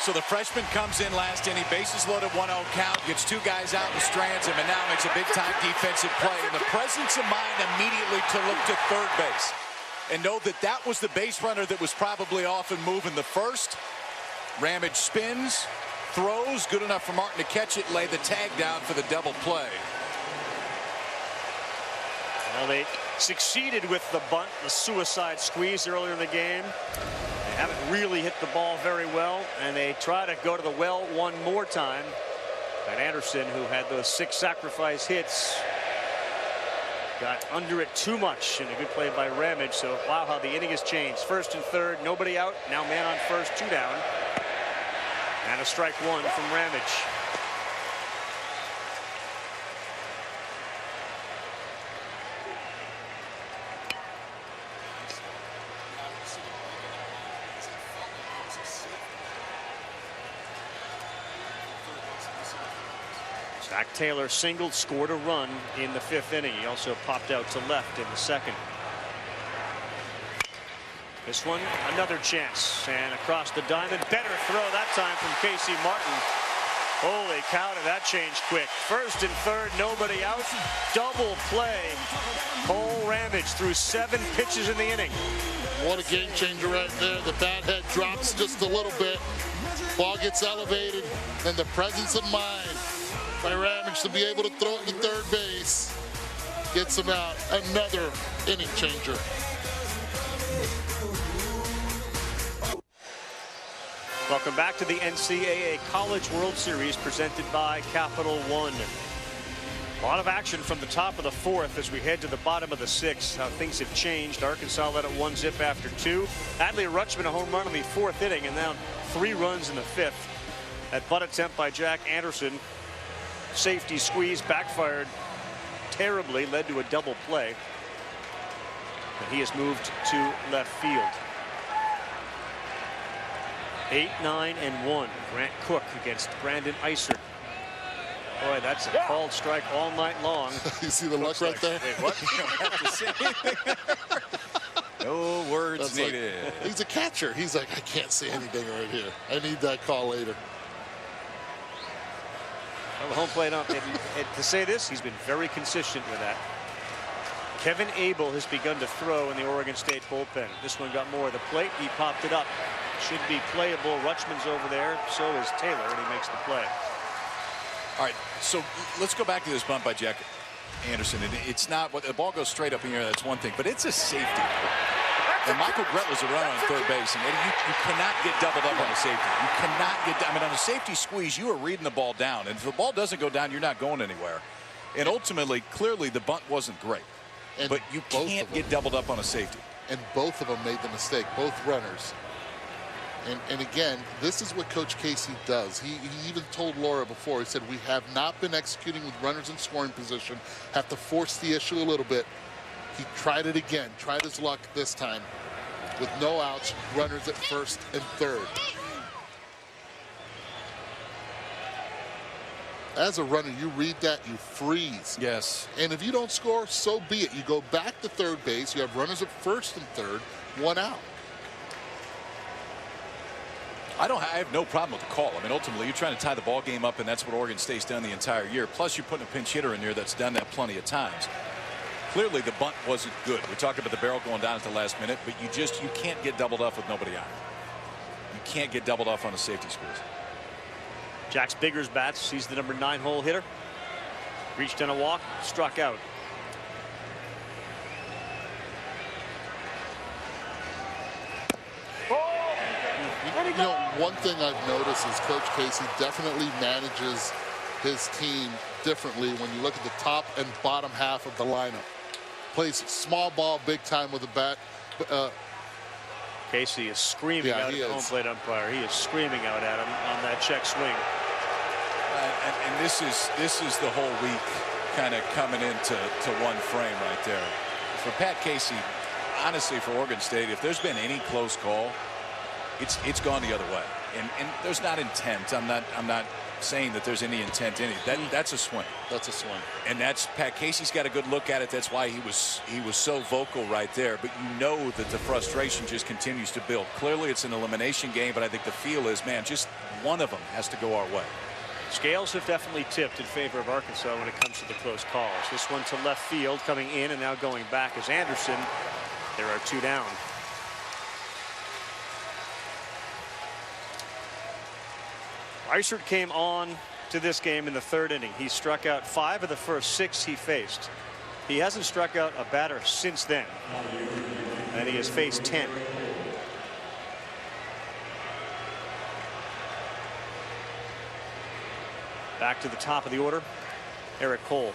So the freshman comes in last inning, bases loaded, 1-0 count, gets 2 guys out and strands him, and now makes a big-time defensive play. And the presence of mind immediately to look to third base and know that that was the base runner that was probably off and moving the first. Ramage spins, throws, good enough for Martin to catch it, lay the tag down for the double play. Well, they succeeded with the bunt, the suicide squeeze earlier in the game. They haven't really hit the ball very well, and they try to go to the well one more time. And Anderson, who had those 6 sacrifice hits, got under it too much, and a good play by Ramage. So wow, how the inning has changed. First and third, nobody out. Now man on first, 2 down. And a strike 1 from Ramage. Zach Taylor singled, scored a run in the 5th inning. He also popped out to left in the 2nd. This one, another chance, and across the diamond, better throw that time from Casey Martin. Holy cow, did that change quick. First and third, nobody out. Double play. Cole Ramage threw 7 pitches in the inning. What a game changer right there. The bat head drops just a little bit. Ball gets elevated, and the presence of mind by Ramage to be able to throw it to third base gets him out. Another inning changer. Welcome back to the NCAA College World Series presented by Capital One. A lot of action from the top of the 4th as we head to the bottom of the 6th. How things have changed. Arkansas led at 1-zip after 2. Adley Rutschman a home run in the 4th inning and now 3 runs in the 5th. That butt attempt by Jack Anderson. Safety squeeze backfired terribly, led to a double play. And he has moved to left field. 8-9-1. Grant Cook against Brandon Isert. Boy, that's a called strike all night long. You see the look right there? Wait, what? You don't have to say anything. No words That's needed. Like, he's a catcher. He's like, I can't say anything right here. I need that call later. Well, home plate up. And to say this, he's been very consistent with that. Kevin Abel has begun to throw in the Oregon State bullpen. This one got more of the plate. He popped it up. Should be playable. Rutschman's over there. So is Taylor, and he makes the play. All right, so let's go back to this bunt by Jack Anderson. And it's not what the ball goes straight up in the air. That's one thing, but it's a safety. And Michael Gretler's a runner on third base, and Eddie, you cannot get doubled up on a safety. You cannot get. I mean, on a safety squeeze, you are reading the ball down, and if the ball doesn't go down, you're not going anywhere. And ultimately, clearly, the bunt wasn't great, but you can't get doubled up on a safety. And both of them made the mistake. Both runners. And again, this is what Coach Casey does. He even told Laura before, he said, we have not been executing with runners in scoring position, have to force the issue a little bit. He tried it again, tried his luck this time with no outs, runners at first and third. As a runner, you read that, you freeze. Yes. And if you don't score, so be it. You go back to third base, you have runners at first and third, 1 out. I have no problem with the call. I mean, ultimately, you're trying to tie the ball game up, and that's what Oregon State's done the entire year. Plus, you're putting a pinch hitter in there that's done that plenty of times. Clearly, the bunt wasn't good. We talked about the barrel going down at the last minute, but you can't get doubled off with nobody out. You can't get doubled off on a safety squeeze. Jax Biggers bats. He's the number 9 hole hitter. Reached on a walk, struck out. You know, one thing I've noticed is Coach Casey definitely manages his team differently when you look at the top and bottom half of the lineup. Plays small ball big time with the bat. Casey is screaming out at the home plate umpire. He is screaming out at him on that check swing. And this is the whole week kind of coming into one frame right there. For Pat Casey, honestly, for Oregon State, if there's been any close call, it's gone the other way. And there's not intent. I'm not saying that there's any intent in it. That's a swing. That's a swing. And that's Pat Casey's got a good look at it. That's why he was so vocal right there. But you know that the frustration just continues to build. Clearly it's an elimination game, but I think the feel is, man, just one of them has to go our way. Scales have definitely tipped in favor of Arkansas when it comes to the close calls. This one to left field, coming in and now going back is Anderson. There are 2 down. Isert came on to this game in the 3rd inning. He struck out 5 of the first 6 he faced. He hasn't struck out a batter since then, and he has faced 10. Back to the top of the order, Eric Cole.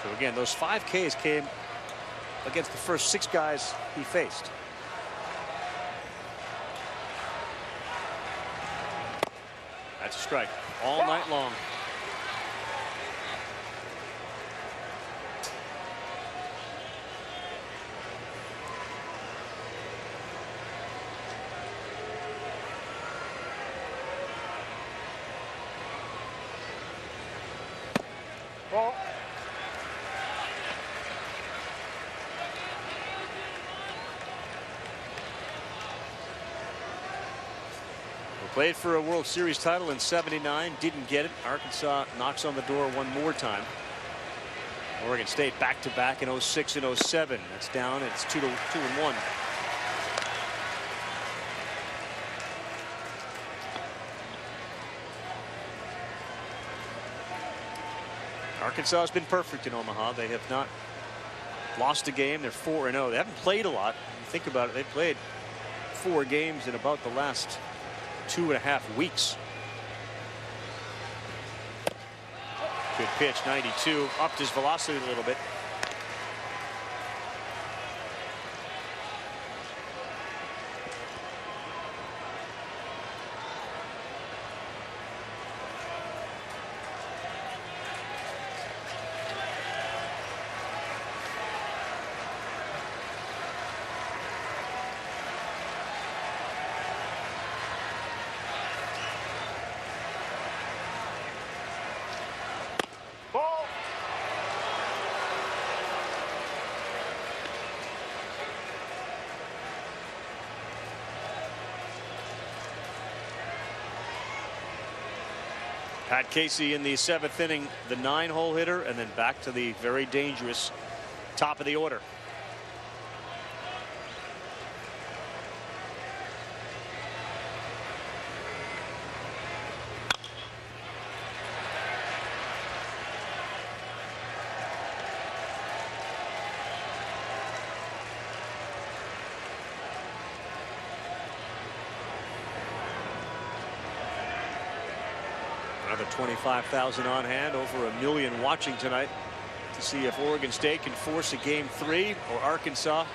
So again, those 5 Ks came against the first 6 guys he faced. That's a strike all night long. Played for a World Series title in '79, didn't get it. Arkansas knocks on the door one more time. Oregon State back-to-back in '06 and '07. That's down, and it's 2-1. Arkansas has been perfect in Omaha. They have not lost a game. They're 4-0. They haven't played a lot. When you think about it, they played 4 games in about the last 2.5 weeks. Good pitch, 92. Upped his velocity a little bit. Pat Casey in the 7th inning, the 9-hole hitter, and then back to the very dangerous top of the order. Another 25,000 on hand, over 1 million watching tonight to see if Oregon State can force a Game 3 or Arkansas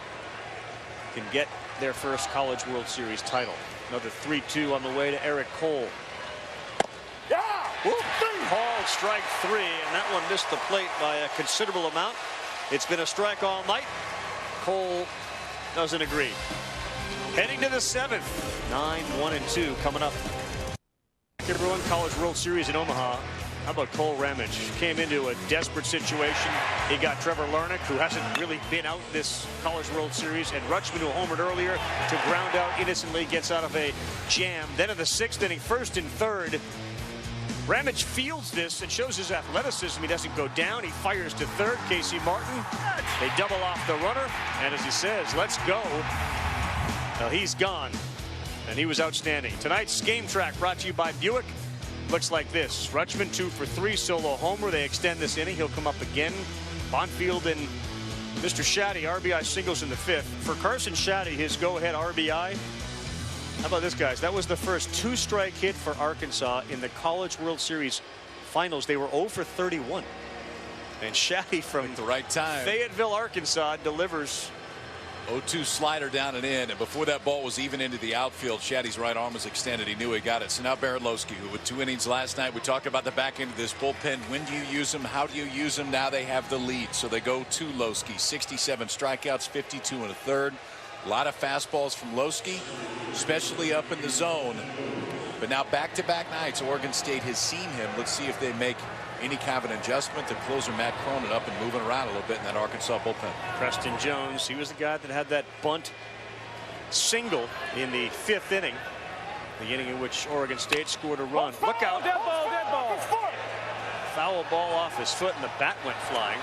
can get their first College World Series title. Another 3-2 on the way to Eric Cole. Yeah! Called strike 3, and that one missed the plate by a considerable amount. It's been a strike all night. Cole doesn't agree. Heading to the 7th. 9-1-2 coming up. Everyone, College World Series in Omaha. How about Cole Ramage? Came into a desperate situation. He got Trevor Larnach, who hasn't really been out this College World Series, and Rutschman, who homered earlier, to ground out innocently, gets out of a jam. Then in the 6th inning, 1st and 3rd, Ramage fields this and shows his athleticism. He doesn't go down. He fires to 3rd. Casey Martin. They double off the runner, and as he says, let's go. Well, he's gone. And he was outstanding. Tonight's game track brought to you by Buick. Looks like this. Rutschman 2 for 3 solo homer. They extend this inning. He'll come up again. Bonfield and Mr. Shaddy RBI singles in the 5th. For Carson Shaddy, his go-ahead RBI. How about this, guys? That was the first 2-strike hit for Arkansas in the College World Series finals. They were 0 for 31. And Shaddy from at the right time. Fayetteville, Arkansas, delivers. 0-2 slider down and in, and before that ball was even into the outfield, Shaddy's right arm was extended. He knew he got it. So now Barilowski, who with 2 innings last night, we talked about the back end of this bullpen. When do you use them? How do you use them? Now they have the lead, so they go to Lowski. 67 strikeouts, 52 1/3. A lot of fastballs from Lowski, especially up in the zone. But now back-to-back nights, Oregon State has seen him. Let's see if they make any kind of an adjustment. The closer Matt Cronin up and moving around a little bit in that Arkansas bullpen. Preston Jones, he was the guy that had that bunt single in the 5th inning, the inning in which Oregon State scored a run. Look out. Dead ball, dead ball. Foul ball off his foot, and the bat went flying.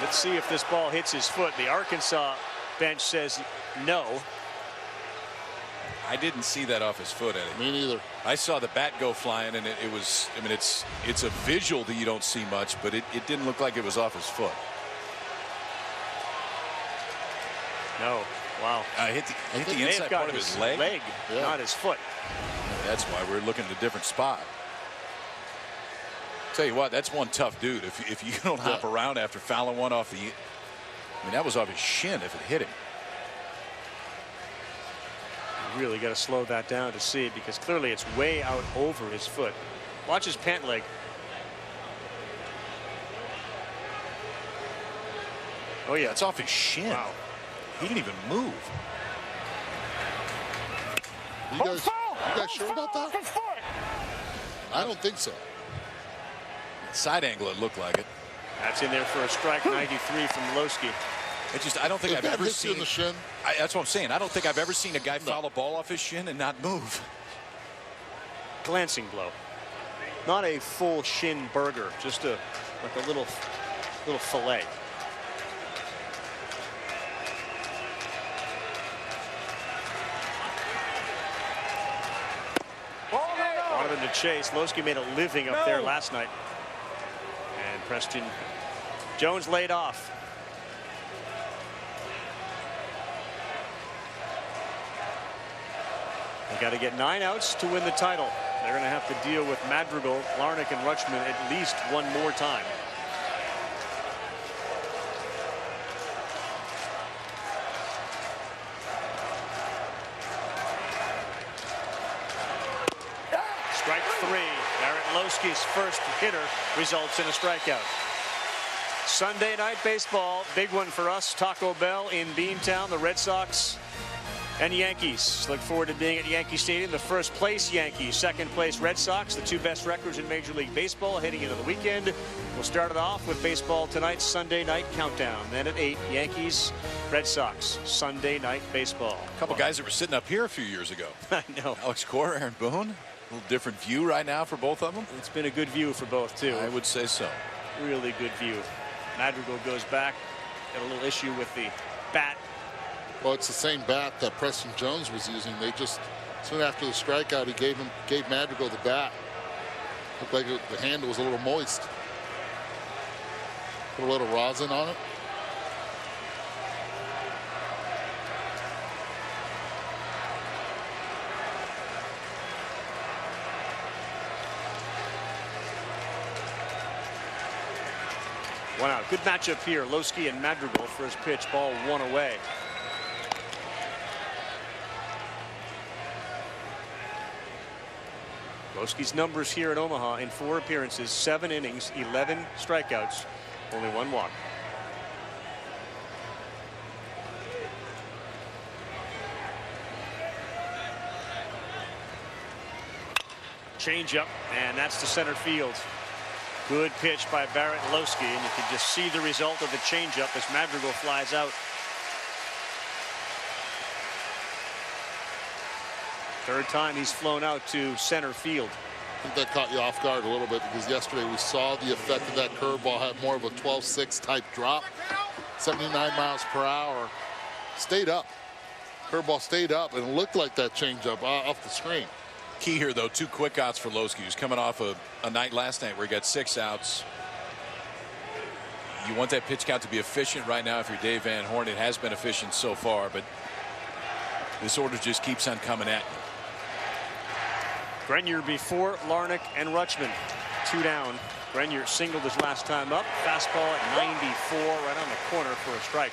Let's see if this ball hits his foot. The Arkansas bench says no. I didn't see that off his foot, Eddie. Me neither. I saw the bat go flying, and it was, I mean, it's a visual that you don't see much, but it didn't look like it was off his foot. No. Wow. Hit the inside part of his leg? Yeah. Not his foot. That's why we're looking at a different spot. Tell you what, that's one tough dude. If you don't hop around after fouling one off the, I mean, that was off his shin if it hit him. Really got to slow that down to see it, because clearly it's way out over his foot. Watch his pant leg. Oh yeah, it's off his shin. Wow. He didn't even move. You guys sure about that? I don't think so. Side angle, it looked like it. That's in there for a strike. 93 from Lowski. I don't think I've ever hits you seen in the shin. That's what I'm saying. I don't think I've ever seen a guy foul a ball off his shin and not move. Glancing blow. Not a full shin burger, just like a little fillet. Wanted him to chase. Lowski made a living up there last night. And Preston Jones laid off. They got to get 9 outs to win the title. They're going to have to deal with Madrigal, Larnach, and Rutschman at least one more time. Strike 3. Barrett Lowski's first hitter results in a strikeout. Sunday night baseball, big one for us. Taco Bell in Beantown. The Red Sox and Yankees. Look forward to being at Yankee Stadium. The first place Yankees, second place Red Sox, the two best records in Major League Baseball heading into the weekend. We'll start it off with baseball tonight, Sunday night countdown. Then at 8, Yankees, Red Sox, Sunday night baseball. A couple guys that were sitting up here a few years ago. I know. Alex Cora, Aaron Boone. A little different view right now for both of them. It's been a good view for both, too. I would say so. Really good view. Madrigal goes back. Got a little issue with the bat. Well, it's the same bat that Preston Jones was using. They just, soon after the strikeout, he gave Madrigal the bat. Looked like the handle was a little moist. Put a little rosin on it. One out. Good matchup here. Lowski and Madrigal. First pitch, ball 1 away. Lowski's numbers here in Omaha in 4 appearances, 7 innings, 11 strikeouts, only 1 walk. Changeup, and that's to center field. Good pitch by Barrett Lowski, and you can just see the result of the changeup as Madrigal flies out. Third time he's flown out to center field. I think that caught you off guard a little bit because yesterday we saw the effect of that curveball have more of a 12-6 type drop. 79 miles per hour. Stayed up. Curveball stayed up and it looked like that changeup off the screen. Key here, though, 2 quick outs for Lowski, who's coming off a night last night where he got 6 outs. You want that pitch count to be efficient right now if you're Dave Van Horn. It has been efficient so far, but this order just keeps on coming at you. Grenier before Larnach and Rutschman. 2 down. Grenier singled his last time up. Fastball at 94 right on the corner for a strike.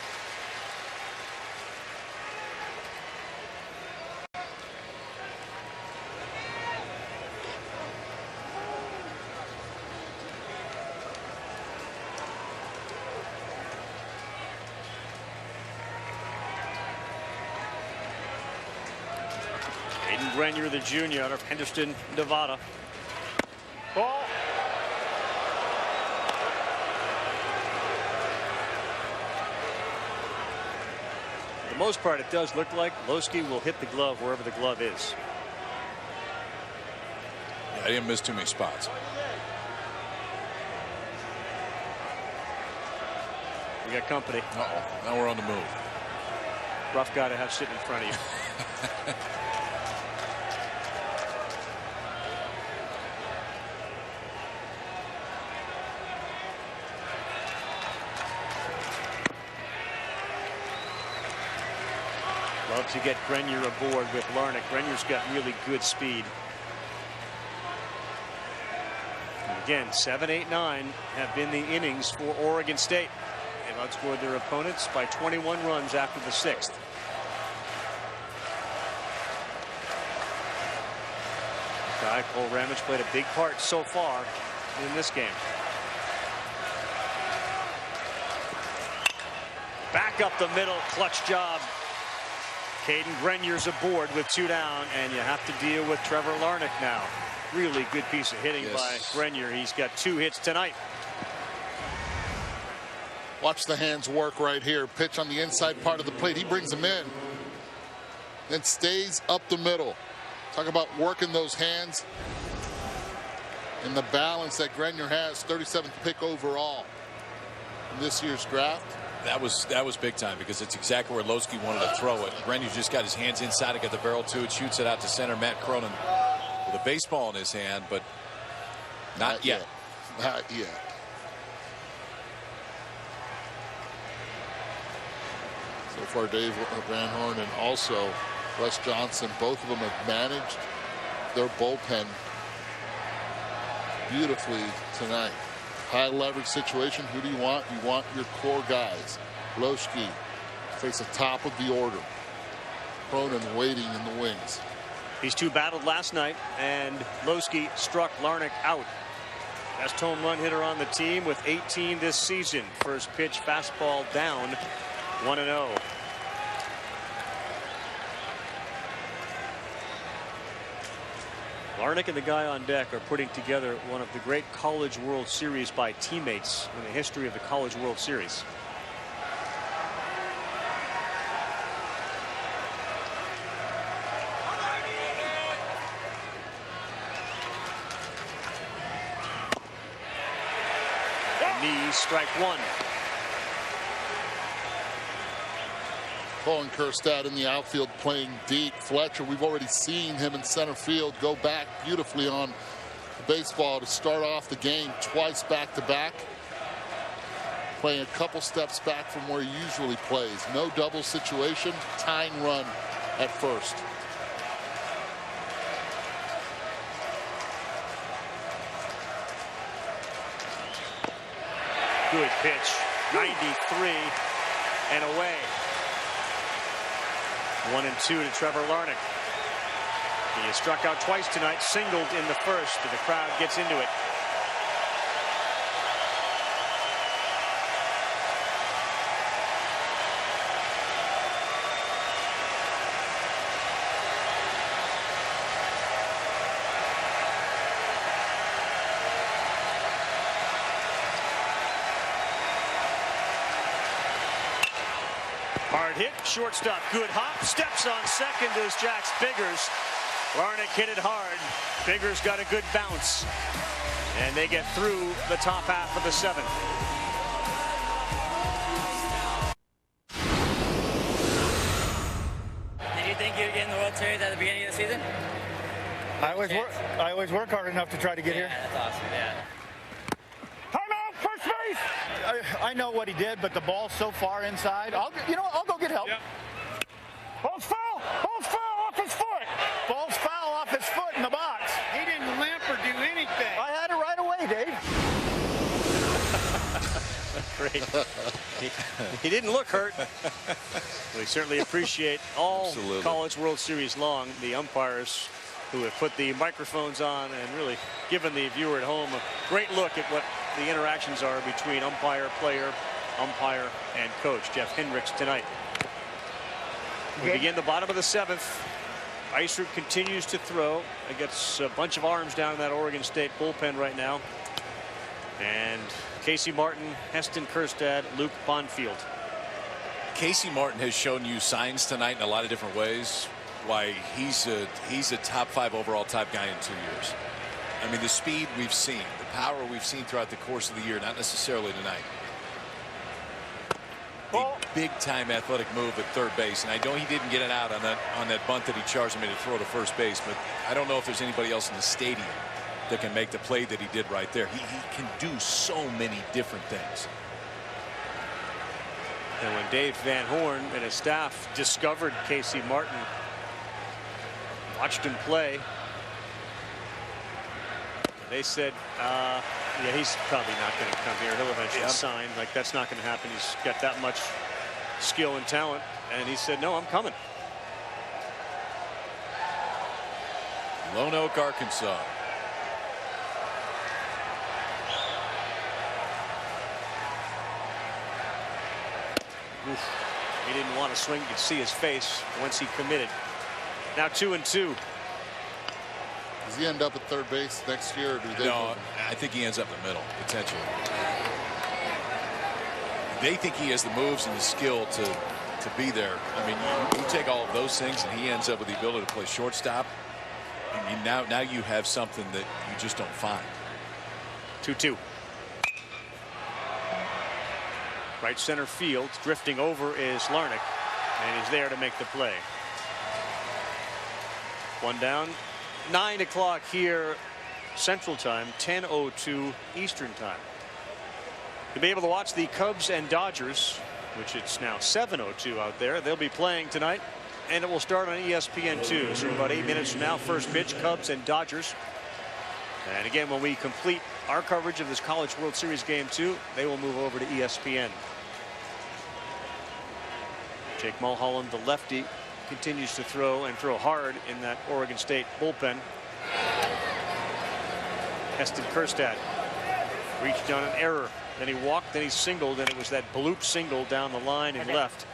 Grenier, the junior, out of Henderson, Nevada. Ball. For the most part, it does look like Lowski will hit the glove wherever the glove is. Yeah, I didn't miss too many spots. We got company. Uh-oh. Now we're on the move. Rough guy to have sitting in front of you. Love to get Grenier aboard with Larnach. Grenier's got really good speed. And again, 7, 8, 9 have been the innings for Oregon State. They've outscored their opponents by 21 runs after the 6th. Guy Cole Ramage played a big part so far in this game. Back up the middle, clutch job. Cadyn Grenier's aboard with 2 down, and you have to deal with Trevor Larnach now. Really good piece of hitting by Grenier. He's got 2 hits tonight. Watch the hands work right here. Pitch on the inside part of the plate. He brings them in. Then stays up the middle. Talk about working those hands and the balance that Grenier has. 37th pick overall in this year's draft. That was big time because it's exactly where Lowski wanted to throw it. Grenier just got his hands inside and got the barrel to it, shoots it out to center. Matt Cronin with a baseball in his hand, but not yet. Not yet. So far, Dave Van Horn and also Russ Johnson, both of them have managed their bullpen beautifully tonight. High leverage situation. Who do you want? You want your core guys. Lowski face the top of the order. Cronin waiting in the wings. These two battled last night, and Lowski struck Larnach out. Best home run hitter on the team with 18 this season. First pitch fastball down, 1-0. Larnach and the guy on deck are putting together one of the great College World Series by teammates in the history of the College World Series. Knees, strike one. Colin Kerstad in the outfield playing deep. Fletcher, we've already seen him in center field go back beautifully on the baseball to start off the game twice back-to-back. Playing a couple steps back from where he usually plays. No double situation, tying run at first. Good pitch, 93 and away. 1-2 to Trevor Larnach. He has struck out twice tonight, singled in the first, and the crowd gets into it. Hard hit, shortstop, good hop, steps on second is Jax Biggers. Larnach hit it hard. Biggers got a good bounce, and they get through the top half of the seventh. Did you think you'd get in the World Series at the beginning of the season? I always work hard enough to try to get here. That's awesome, yeah. First base! I know what he did, but the ball's so far inside. I'll go get help. Yep. Ball's foul! Ball's foul off his foot! Ball's foul off his foot in the box. He didn't limp or do anything. I had it right away, Dave. Great. He didn't look hurt. We certainly appreciate all College World Series long the umpires who have put the microphones on and really given the viewer at home a great look at what the interactions are between umpire, player, umpire, and coach. Jeff Hendricks tonight. We begin the bottom of the seventh. Eisert continues to throw against a bunch of arms down in that Oregon State bullpen right now. And Casey Martin, Heston Kjerstad, Luke Bonfield. Casey Martin has shown you signs tonight in a lot of different ways why he's a top 5 overall type guy in 2 years. I mean, the speed we've seen, the power we've seen throughout the course of the year, not necessarily tonight. A big-time athletic move at third base, and I know he didn't get it out on that bunt that he charged him to throw to first base, but I don't know if there's anybody else in the stadium that can make the play that he did right there. He can do so many different things. And when Dave Van Horn and his staff discovered Casey Martin, watched him play, they said, yeah, he's probably not going to come here. He'll eventually sign. Like, that's not going to happen. He's got that much skill and talent. And he said, no, I'm coming. Lone Oak, Arkansas. Oof. He didn't want to swing. You could see his face once he committed. Now 2-2. Does he end up at third base next year? Or do they no, I think he ends up in the middle, potentially. they think he has the moves and the skill to be there. I mean, you take all of those things and he ends up with the ability to play shortstop. I mean, now you have something that you just don't find. 2-2. Right center field. Drifting over is Larnick, and he's there to make the play. One down. 9 o'clock here Central Time, 10:02 Eastern Time. To be able to watch the Cubs and Dodgers, which it's now 7:02 out there. They'll be playing tonight, and it will start on ESPN2. So about 8 minutes from now, first pitch, Cubs and Dodgers. And again, when we complete our coverage of this College World Series Game 2, they will move over to ESPN. Jake Mulholland, the lefty, continues to throw and throw hard in that Oregon State bullpen. Heston Kjerstad reached on an error. Then he walked, then he singled, and it was that bloop single down the line and left.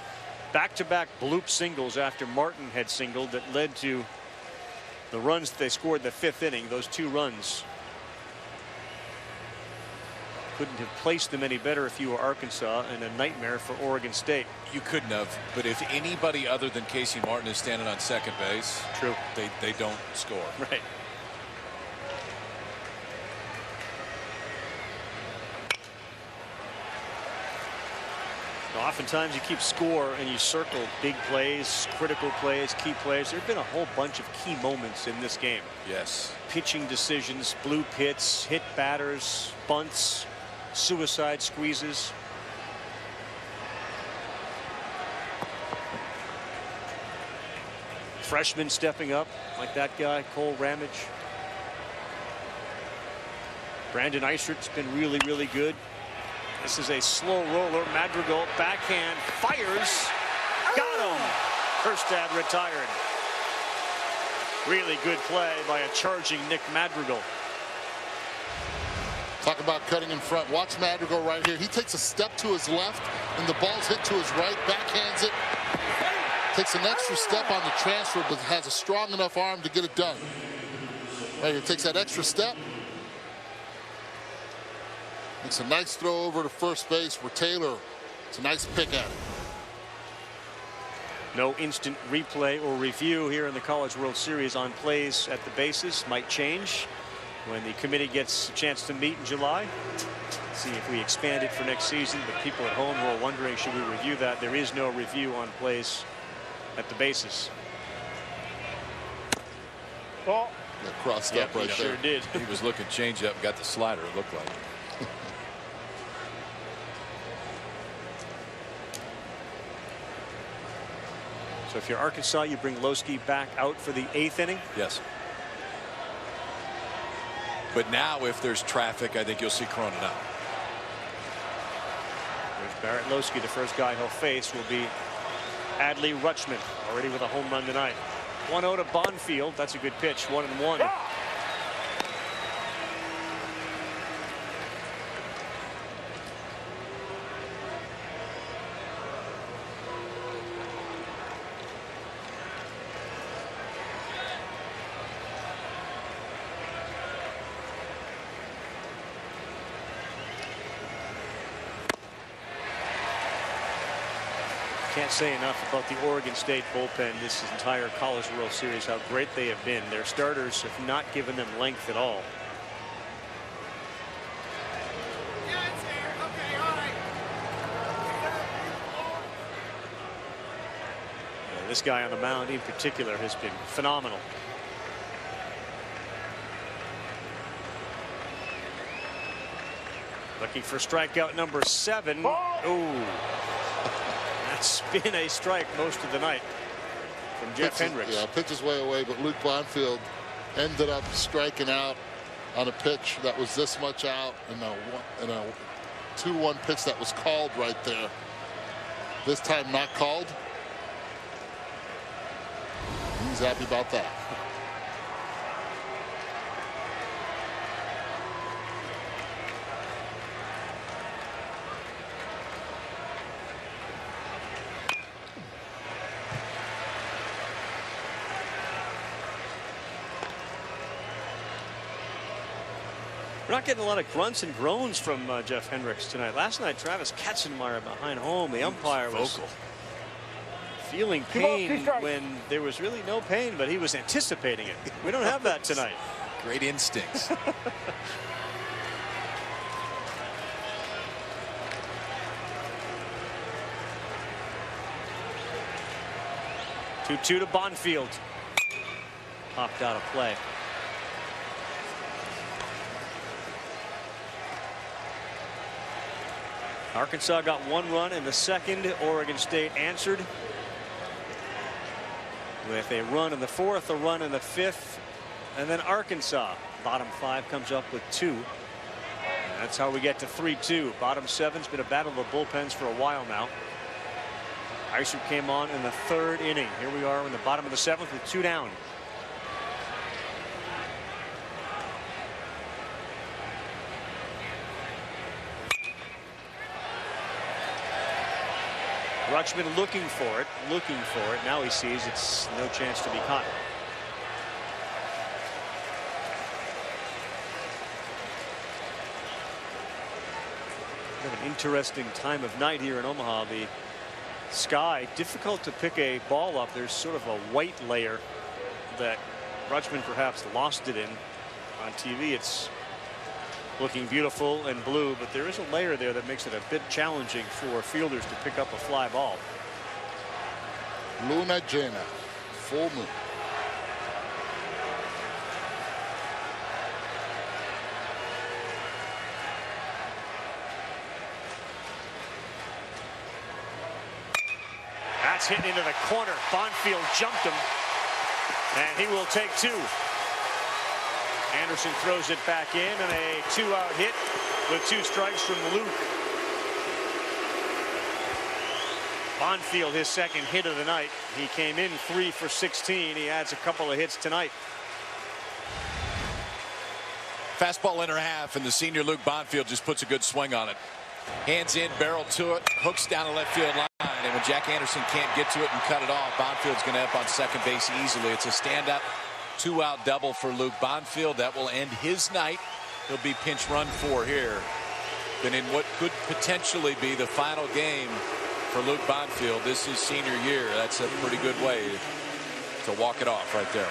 Back-to-back bloop singles after Martin had singled that led to the runs that they scored in the 5th inning. Those 2 runs. Couldn't have placed them any better if you were Arkansas, and a nightmare for Oregon State. You couldn't have, but if anybody other than Casey Martin is standing on second base, true, they don't score. Right. Oftentimes you keep score and you circle big plays, critical plays, key plays. There have been a whole bunch of key moments in this game. Yes. Pitching decisions, bloop hits, hit batters, bunts, suicide squeezes. Freshmen stepping up like that guy, Cole Ramage. Brandon Eisert's been really, really good. This is a slow roller. Madrigal backhand fires. Got him. Kjerstad retired. Really good play by a charging Nick Madrigal. Talk about cutting in front. Watch Madrigal right here. He takes a step to his left, and the ball's hit to his right. Backhands it. Takes an extra step on the transfer, but has a strong enough arm to get it done. Right here, takes that extra step. Makes a nice throw over to first base for Taylor. It's a nice pick at it. No instant replay or review here in the College World Series on plays at the bases. Might change when the committee gets a chance to meet in July. See if we expand it for next season. But people at home who are wondering, should we review that? There is no review on plays at the bases. That crossed up right there. Sure did. He was looking change up, got the slider, it looked like. So if you're Arkansas, you bring Lowski back out for the 8th inning. Yes. But now if there's traffic, I think you'll see Cronin out. There's Barrett Lowski. The first guy he'll face will be Adley Rutschman, already with a home run tonight. 1-0 to Bonfield. That's a good pitch. 1-1. Can't say enough about the Oregon State bullpen this entire College World Series, how great they have been. Their starters have not given them length at all. And this guy on the mound in particular has been phenomenal. Looking for strikeout number 7. Ooh. That's been a strike most of the night from Jeff Hendricks. Yeah, pitches way away, but Luke Bonfield ended up striking out on a pitch that was this much out in a 2-1 pitch that was called right there. This time not called. He's happy about that. We're not getting a lot of grunts and groans from Jeff Hendricks tonight. Last night, Travis Katzenmeyer behind home, the umpire was feeling pain when there was really no pain, but he was anticipating it. We don't have that tonight. Great instincts. 2-2 to Bonfield. Popped out of play. Arkansas got 1 run in the second. Oregon State answered with a run in the fourth, a run in the fifth, and then Arkansas, bottom 5, comes up with 2. And that's how we get to 3-2. Bottom 7's been a battle of the bullpens for a while now. Isert came on in the 3rd inning. Here we are in the bottom of the 7th with 2 down. Rutschman looking for it. Now he sees it's no chance to be caught. An interesting time of night here in Omaha. The sky, difficult to pick a ball up. There's sort of a white layer that Rutschman perhaps lost it in. On TV, it's looking beautiful and blue, but there is a layer there that makes it a bit challenging for fielders to pick up a fly ball. Luna llena, full moon. That's hit into the corner. Bonfield jumped him, and he will take 2. Anderson throws it back in, and a 2-out hit with 2 strikes from Luke. Bonfield, his second hit of the night. He came in 3 for 16. He adds a couple of hits tonight. Fastball in her half, and the senior Luke Bonfield just puts a good swing on it. Hands in, barrel to it, hooks down the left field line, and when Jack Anderson can't get to it and cut it off, Bonfield's going to end up on second base easily. It's a stand-up 2-out double for Luke Bonfield. That will end his night. He'll be pinch run 4 here. Then in what could potentially be the final game for Luke Bonfield, this is senior year. That's a pretty good way to walk it off right there.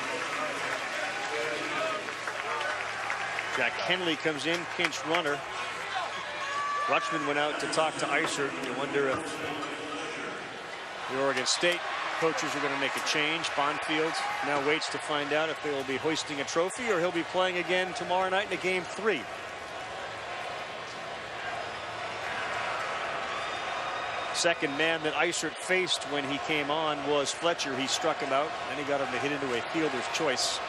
Jack Henley comes in, pinch runner. Rutschman went out to talk to Isert. You wonder if the Oregon State coaches are going to make a change. Bonfield now waits to find out if they will be hoisting a trophy or he'll be playing again tomorrow night in a game 3. Second man that Isert faced when he came on was Fletcher. He struck him out, and he got him to hit into a fielder's choice.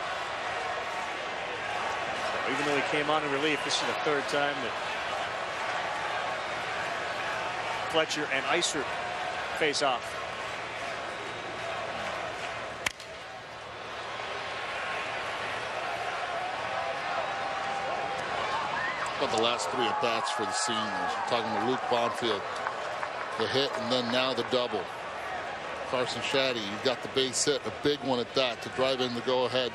So even though he came on in relief, this is the 3rd time that Fletcher and Isert face off. About the last 3 at-bats for the seniors. I'm talking to Luke Bonfield. The hit and then now the double. Carson Shaddy, you got the base hit, a big one at that to drive in the go-ahead.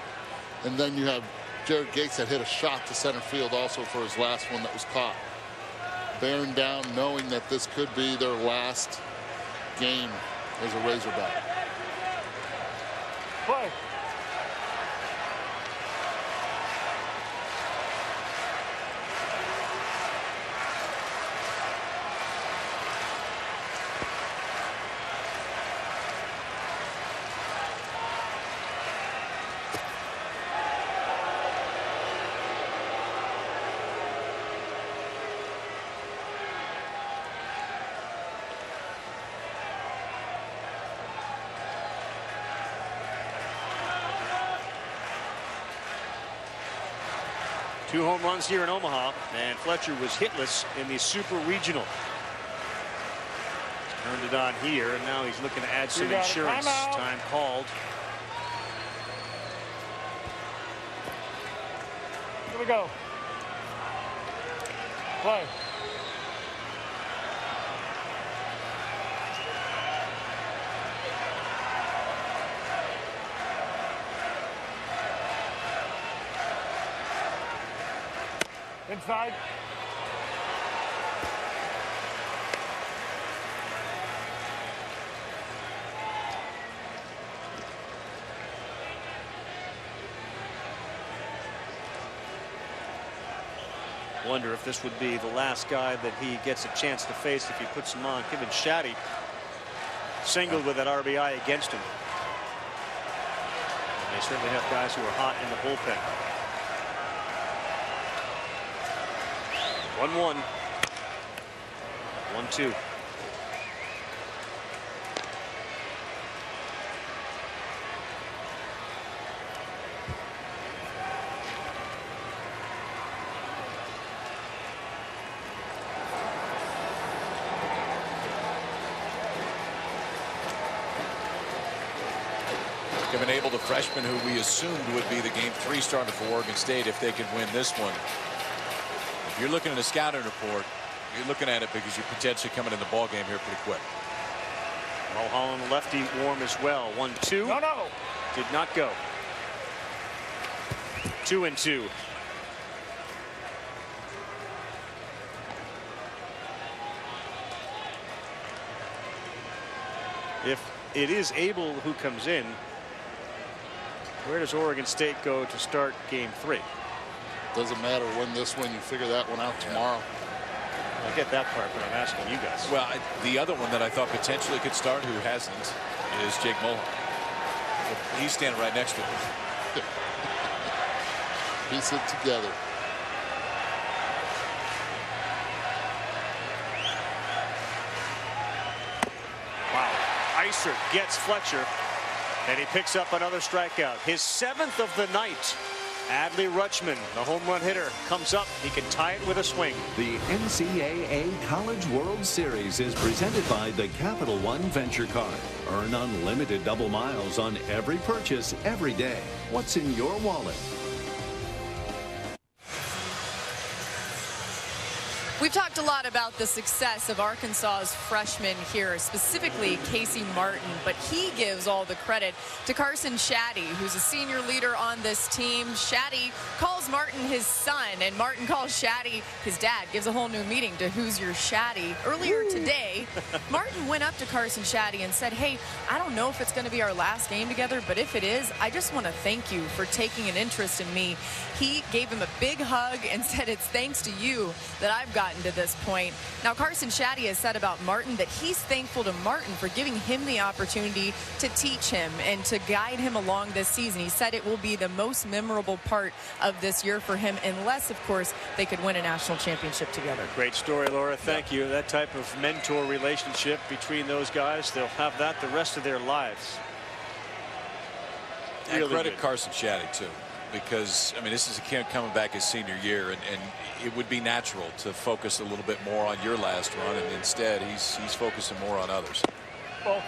And then you have Jared Gates that hit a shot to center field also for his last one that was caught. Bearing down, knowing that this could be their last game as a Razorback. Play. Two home runs here in Omaha, and Fletcher was hitless in the Super Regional. Turned it on here, and now he's looking to add some insurance. Time called. Here we go. Play. Inside. Wonder if this would be the last guy that he gets a chance to face if he puts him on. Kevin Shaddy singled with that RBI against him. And they certainly have guys who are hot in the bullpen. 1-1. 1-2. Kevin Abel, the freshman who we assumed would be the Game 3 starter for Oregon State if they could win this one. If you're looking at a scouting report, you're looking at it because you're potentially coming in the ball game here pretty quick. Mulholland lefty warm as well. 1-2. No. Did not go. 2-2. If it is Abel who comes in, where does Oregon State go to start Game 3? Doesn't matter when this one. You figure that one out tomorrow. I get that part, but I'm asking you guys. Well, the other one that I thought potentially could start, who hasn't, is Jake Mulholland. He's standing right next to him. Piece it together. Wow. Iser gets Fletcher, and he picks up another strikeout. His 7th of the night. Adley Rutschman, the home run hitter, comes up. He can tie it with a swing. The NCAA College World Series is presented by the Capital One Venture Card. Earn unlimited double miles on every purchase every day. What's in your wallet? We've talked a lot about the success of Arkansas's freshmen here, specifically Casey Martin, but he gives all the credit to Carson Shaddy, who's a senior leader on this team. Shaddy calls Martin his son, and Martin calls Shaddy his dad. Gives a whole new meaning to who's your Shaddy. Earlier today, Martin went up to Carson Shaddy and said, hey, I don't know if it's going to be our last game together, but if it is, I just want to thank you for taking an interest in me. He gave him a big hug and said, it's thanks to you that I've gotten to this point. Now, Carson Shaddy has said about Martin that he's thankful to Martin for giving him the opportunity to teach him and to guide him along this season. He said it will be the most memorable part of this year for him, unless, of course, they could win a national championship together. Great story, Laura. Thank you. That type of mentor relationship between those guys, they'll have that the rest of their lives. And credit Carson Shaddy, too. Because, I mean, this is a kid coming back his senior year, and it would be natural to focus a little bit more on your last run, and instead he's focusing more on others. All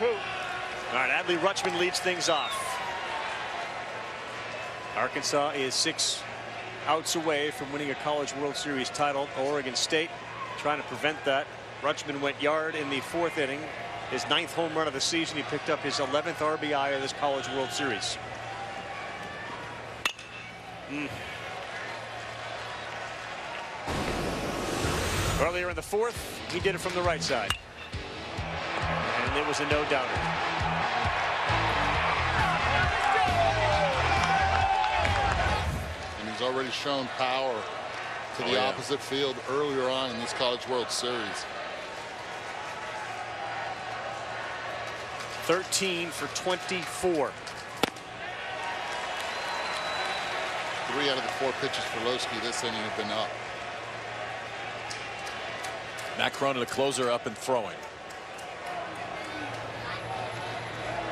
right, Adley Rutschman leads things off. Arkansas is 6 outs away from winning a College World Series title. Oregon State trying to prevent that. Rutschman went yard in the 4th inning. His 9th home run of the season. He picked up his 11th RBI of this College World Series. Earlier in the 4th, he did it from the right side. And it was a no-doubter. And he's already shown power to the opposite field earlier on in this College World Series. 13 for 24. 3 out of the 4 pitches for Lowski this inning have been up. Matt Cronin, the closer, up and throwing.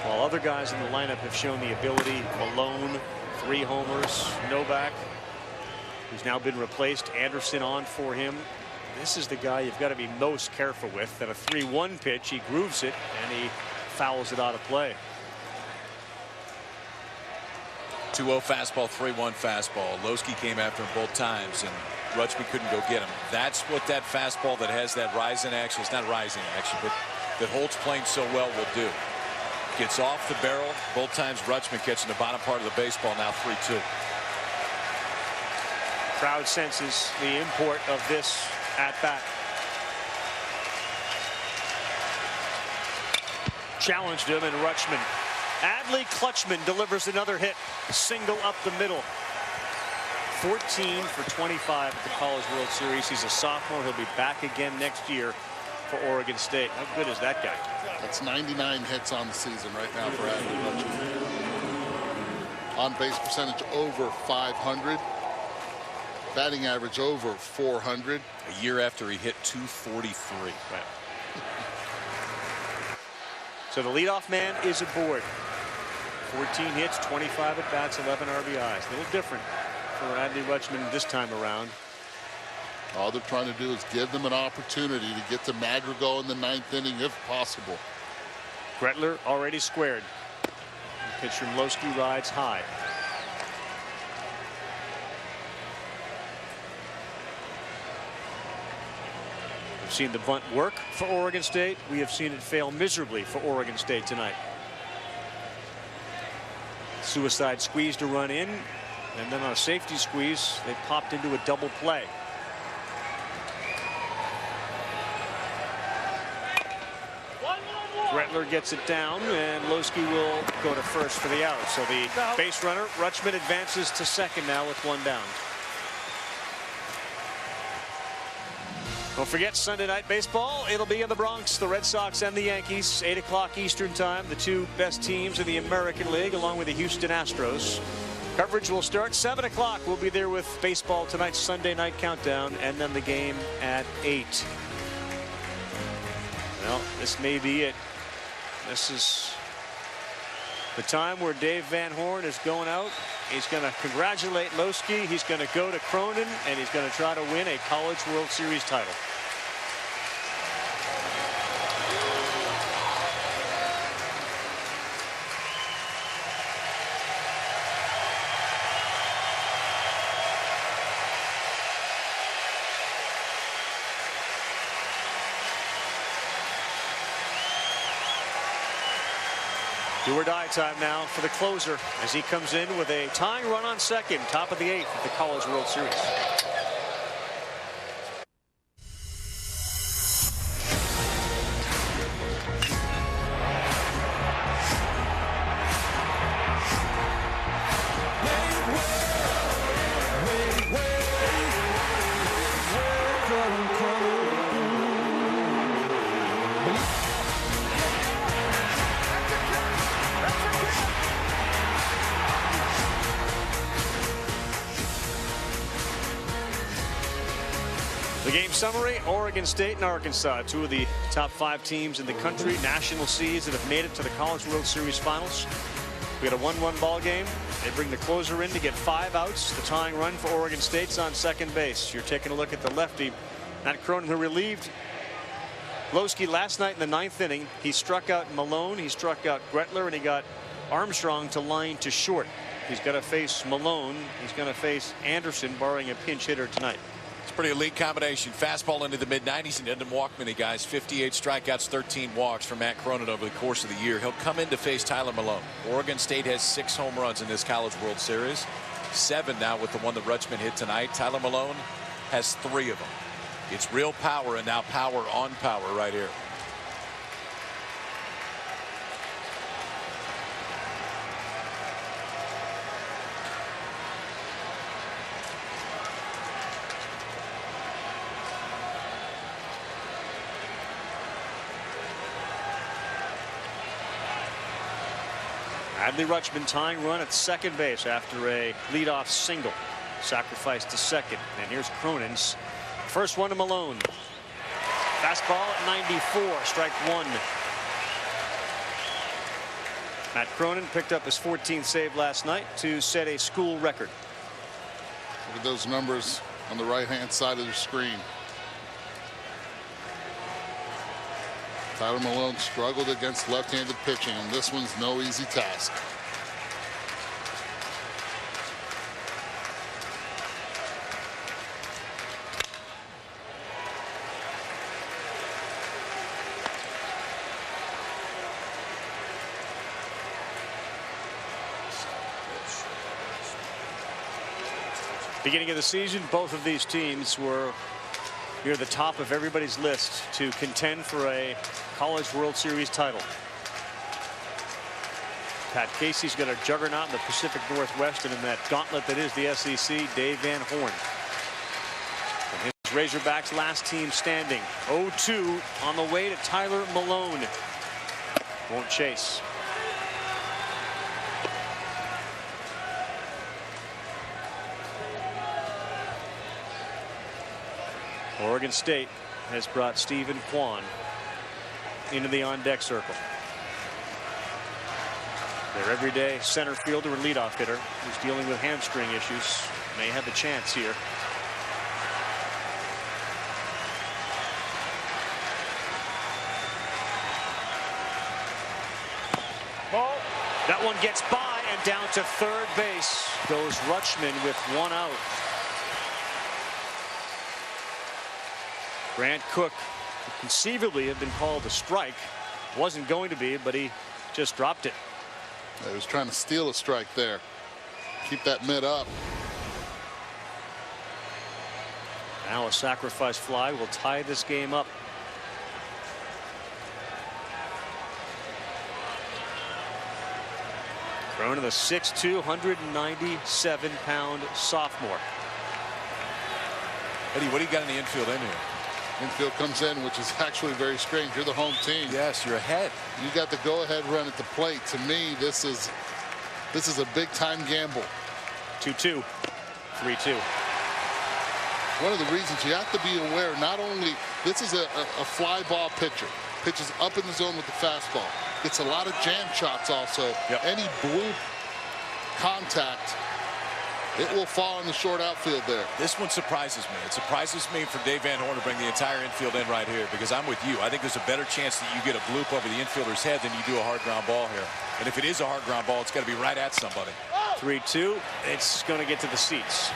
While other guys in the lineup have shown the ability, Malone, 3 homers, Novak, who's now been replaced, Anderson on for him. This is the guy you've got to be most careful with. That a 3-1 pitch, he grooves it and he fouls it out of play. 2-0 fastball, 3-1 fastball. Lowski came after him both times, and Rutschman couldn't go get him. That's what that fastball that has that rising action, it's not rising action, but that Holt's playing so well will do. Gets off the barrel. Both times Rutschman catching the bottom part of the baseball, now 3-2. Crowd senses the import of this at-bat. Challenged him, and Rutschman. Adley Clutchman delivers another hit. Single up the middle. 14 for 25 at the College World Series. He's a sophomore. He'll be back again next year for Oregon State. How good is that guy? That's 99 hits on the season right now for Adley Clutchman. On base percentage over 500. Batting average over 400. A year after he hit 243. Right. So the leadoff man is aboard. 14 hits, 25 at bats, 11 RBIs. A little different for Adley Rutschman this time around. All they're trying to do is give them an opportunity to get to Madrigal in the 9th inning if possible. Gretler already squared. Pitch from Lowski rides high. We've seen the bunt work for Oregon State. We have seen it fail miserably for Oregon State tonight. Suicide squeeze to run in, and then on a safety squeeze, they popped into a double play. Gretler gets it down, and Lowski will go to first for the out. So the base runner, Rutschman, advances to second now with one down. Don't forget Sunday night baseball. It'll be in the Bronx. The Red Sox and the Yankees, 8 o'clock Eastern time. The two best teams in the American League, along with the Houston Astros. Coverage will start 7 o'clock. We'll be there with baseball tonight's Sunday night countdown, and then the game at 8. Well, this may be it. This is the time where Dave Van Horn is going out. He's going to congratulate Lowski. He's going to go to Cronin, and he's going to try to win a College World Series title. Do or die time now for the closer as he comes in with a tying run on second, top of the 8th of the College World Series. The game summary: Oregon State and Arkansas, two of the top 5 teams in the country, national seeds that have made it to the College World Series finals. We got a 1-1 ball game. They bring the closer in to get 5 outs. The tying run for Oregon State's on second base. You're taking a look at the lefty, Matt Cronin, who relieved Lowski last night in the 9th inning. He struck out Malone, he struck out Gretler, and he got Armstrong to line to short. He's got to face Malone. He's going to face Anderson, barring a pinch hitter tonight. It's a pretty elite combination. Fastball into the mid-90s and doesn't walk many guys. 58 strikeouts, 13 walks for Matt Cronin over the course of the year. He'll come in to face Tyler Malone. Oregon State has 6 home runs in this College World Series. 7 now with the one that Rutschman hit tonight. Tyler Malone has 3 of them. It's real power, and now power on power right here. Adley Rutschman tying run at second base after a leadoff single. Sacrifice to second. And here's Cronin's first one to Malone. Fastball at 94, strike 1. Matt Cronin picked up his 14th save last night to set a school record. Look at those numbers on the right-hand side of the screen. Tyler Malone struggled against left-handed pitching, and this one's no easy task. Beginning of the season, both of these teams were near the top of everybody's list to contend for a College World Series title. Pat Casey's got a juggernaut in the Pacific Northwest, and in that gauntlet that is the SEC, Dave Van Horn. And his Razorbacks last team standing, 0-2 on the way to Tyler Malone. Won't chase. Oregon State has brought Stephen Kwan into the on-deck circle. Their everyday center fielder and leadoff hitter who's dealing with hamstring issues may have a chance here. Ball. That one gets by, and down to third base goes Rutschman with one out. Grant Cook could conceivably have been called a strike. Wasn't going to be, but he just dropped it. He was trying to steal a strike there. Keep that mid up. Now a sacrifice fly will tie this game up. Cronin, the 6'2", 197-pound sophomore. Eddie, what do you got in the infield in here? Infield comes in, which is actually very strange. You're the home team. Yes, you're ahead. You got the go-ahead run at the plate. To me, this is a big-time gamble. 2-2, 3-2. One of the reasons you have to be aware, not only this is a fly ball pitcher, pitches up in the zone with the fastball. Gets a lot of jam shots also. Yep. Any blue contact, it will fall in the short outfield there. This one surprises me. It surprises me for Dave Van Horn to bring the entire infield in right here, because I'm with you. I think there's a better chance that you get a bloop over the infielder's head than you do a hard ground ball here. And if it is a hard ground ball, it's got to be right at somebody. 3-2. It's going to get to the seats.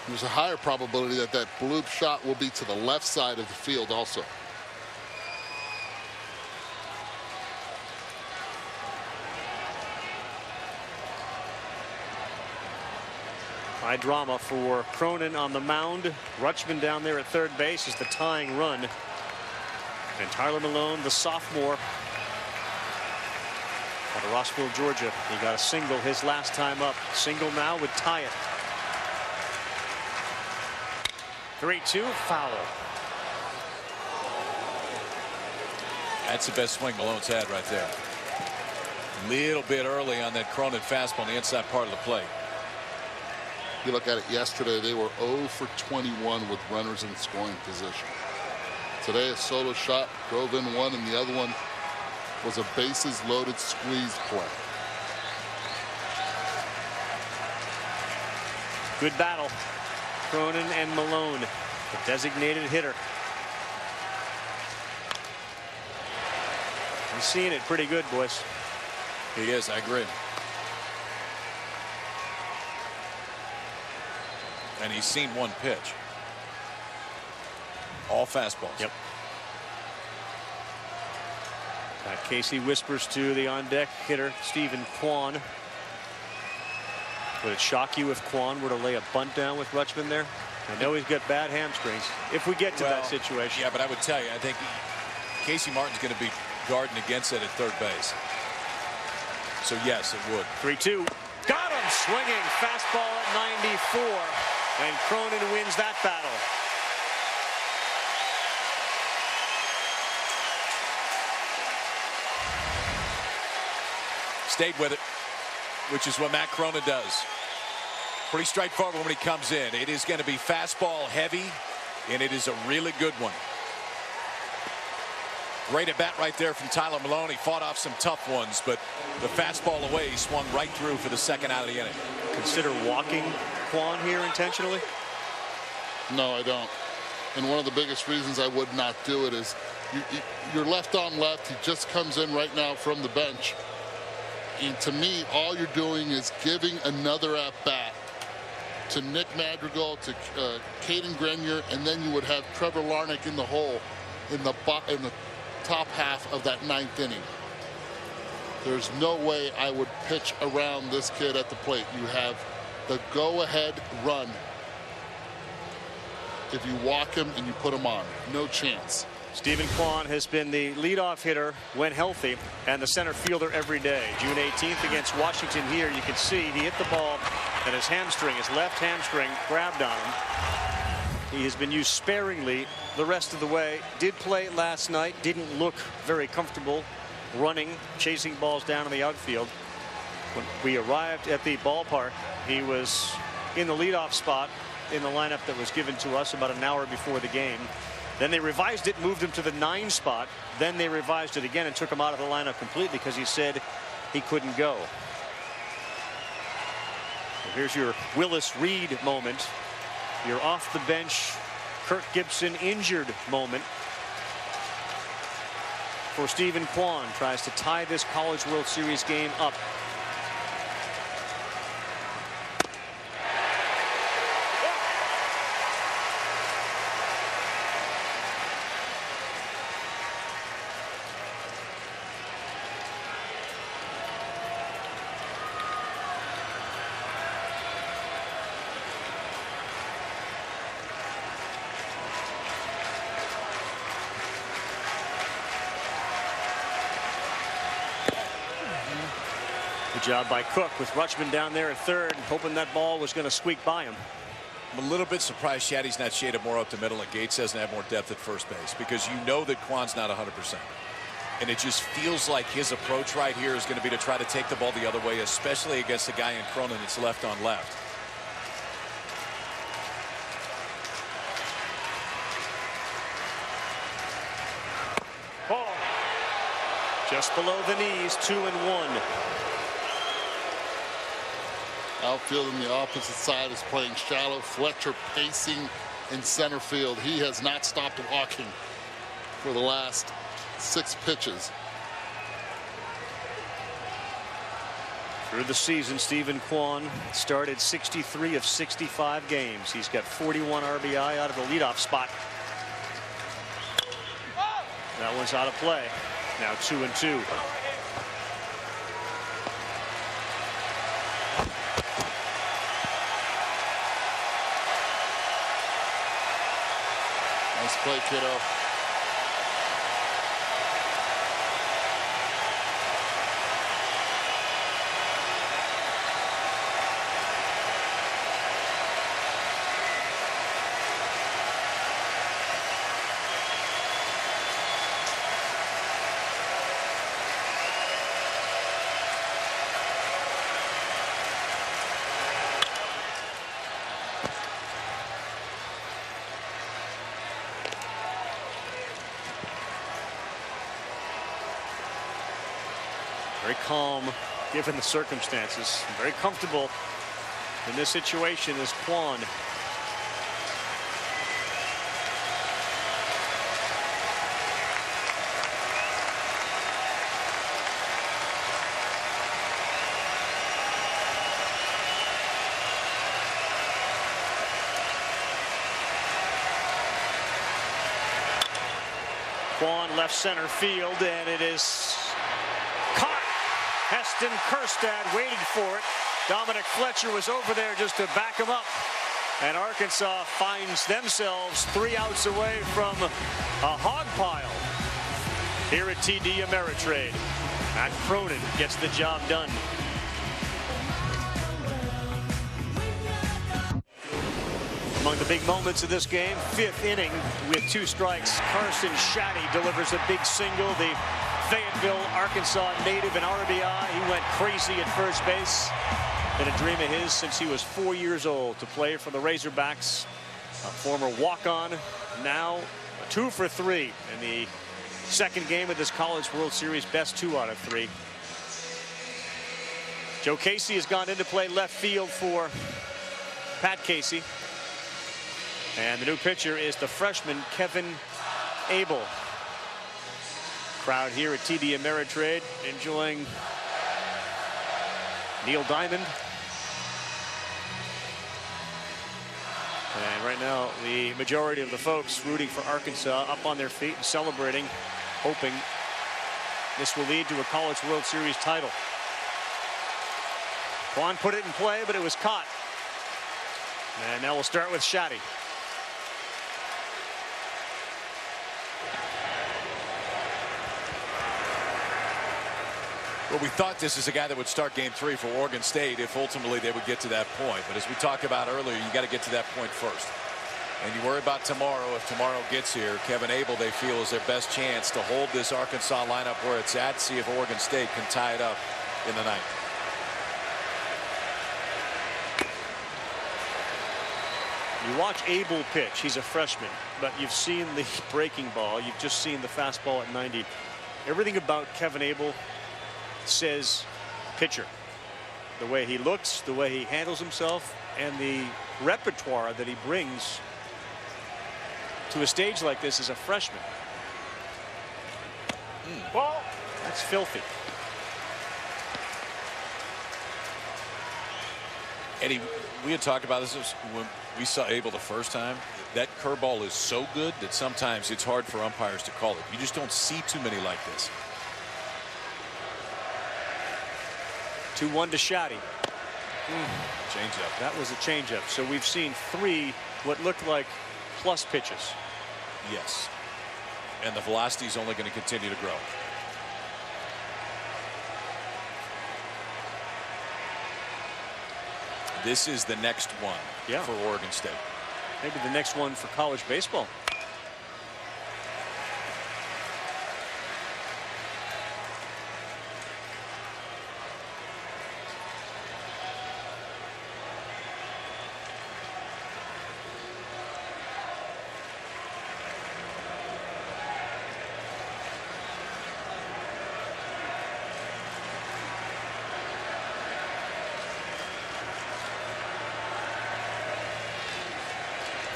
There's a higher probability that that bloop shot will be to the left side of the field also. High drama for Cronin on the mound. Rutschman down there at third base is the tying run. And Tyler Malone, the sophomore, out of Rossville, Georgia. He got a single his last time up. Single now would tie it. 3-2, foul. That's the best swing Malone's had right there. Little bit early on that Cronin fastball on the inside part of the plate. You look at it yesterday, they were 0 for 21 with runners in scoring position. Today, a solo shot drove in one, and the other one was a bases loaded squeeze play. Good battle. Cronin and Malone, the designated hitter. He's seeing it pretty good, boys. He is, I agree. And he's seen one pitch. All fastballs. Yep. Pat Casey whispers to the on-deck hitter, Stephen Kwan. Would it shock you if Kwan were to lay a bunt down with Rutschman there? I know he's got bad hamstrings. If we get to that situation. Yeah, but I would tell you, I think Casey Martin's going to be guarding against it at third base. So, yes, it would. 3-2. Got him swinging. Fastball at 94. And Cronin wins that battle. Stayed with it, which is what Matt Cronin does. Pretty straightforward when he comes in. It is going to be fastball heavy, and it is a really good one. Great at bat right there from Tyler Malone. He fought off some tough ones, but the fastball away, he swung right through for the second out of the inning. Consider walking Kwan here intentionally? No, I don't. And one of the biggest reasons I would not do it is you're left on left. He just comes in right now from the bench. And to me, all you're doing is giving another at-bat to Nick Madrigal, to Cadyn Grenier, and then you would have Trevor Larnach in the hole in the top half of that ninth inning. There's no way I would pitch around this kid at the plate. You have the go-ahead run if you walk him and you put him on. No chance. Stephen Kwan has been the leadoff hitter when healthy and the center fielder every day. June 18th against Washington here, you can see he hit the ball and his hamstring, his left hamstring, grabbed on him. He has been used sparingly the rest of the way. Did play last night, didn't look very comfortable running, chasing balls down in the outfield. When we arrived at the ballpark, he was in the leadoff spot in the lineup that was given to us about an hour before the game. Then they revised it, moved him to the 9 spot. Then they revised it again and took him out of the lineup completely because he said he couldn't go. So here's your Willis Reed moment. Your off the bench Kirk Gibson injured moment for Stephen Kwan. Tries to tie this College World Series game up. Good job by Cook with Rutschman down there at third, hoping that ball was going to squeak by him. I'm a little bit surprised Shaddy's not shaded more up the middle and Gates doesn't have more depth at first base, because you know that Kwan's not 100%. And it just feels like his approach right here is going to be to try to take the ball the other way, especially against a guy in Cronin that's left on left. Ball. Just below the knees, 2-1. Outfield on the opposite side is playing shallow. Fletcher pacing in center field. He has not stopped walking for the last 6 pitches. Through the season, Stephen Kwan started 63 of 65 games. He's got 41 RBI out of the leadoff spot. That one's out of play. Now 2-2. Nice play, kiddo. Very calm given the circumstances. Very comfortable in this situation is Kwan. Kwan left center field, and it is caught. Heston Kjerstad waited for it. Dominic Fletcher was over there just to back him up. And Arkansas finds themselves 3 outs away from a hog pile here at TD Ameritrade. Matt Cronin gets the job done. Among the big moments of this game, 5th inning with 2 strikes. Carson Shaddy delivers a big single. The Fayetteville, Arkansas native and RBI. He went crazy at first base. Been a dream of his since he was 4 years old to play for the Razorbacks. A former walk-on, now 2 for 3 in the second game of this College World Series, best 2 out of 3. Joe Casey has gone into play left field for Pat Casey. And the new pitcher is the freshman Kevin Abel. Crowd here at TD Ameritrade enjoying Neil Diamond. And right now, the majority of the folks rooting for Arkansas up on their feet and celebrating, hoping This will lead to a College World Series title. Quan put it in play, but it was caught. And now we'll start with Shaddy. Well, we thought this is a guy that would start game 3 for Oregon State if ultimately they would get to that point. But as we talked about earlier, you got to get to that point first. And you worry about tomorrow. If tomorrow gets here, Kevin Abel, they feel, is their best chance to hold this Arkansas lineup where it's at, see if Oregon State can tie it up in the ninth. You watch Abel pitch. He's a freshman, but you've seen the breaking ball. You've just seen the fastball at 90. Everything about Kevin Abel says pitcher. The way he looks, the way he handles himself, and the repertoire that he brings to a stage like this as a freshman. Ball. That's filthy. Eddie, we had talked about this when we saw Abel the first time. That curveball is so good that sometimes it's hard for umpires to call it. You just don't see too many like this. 2-1 to Shaddy. Changeup. That was a changeup. So we've seen 3 what looked like plus pitches. Yes. And the velocity is only going to continue to grow. This is the next one for Oregon State. Maybe the next one for college baseball.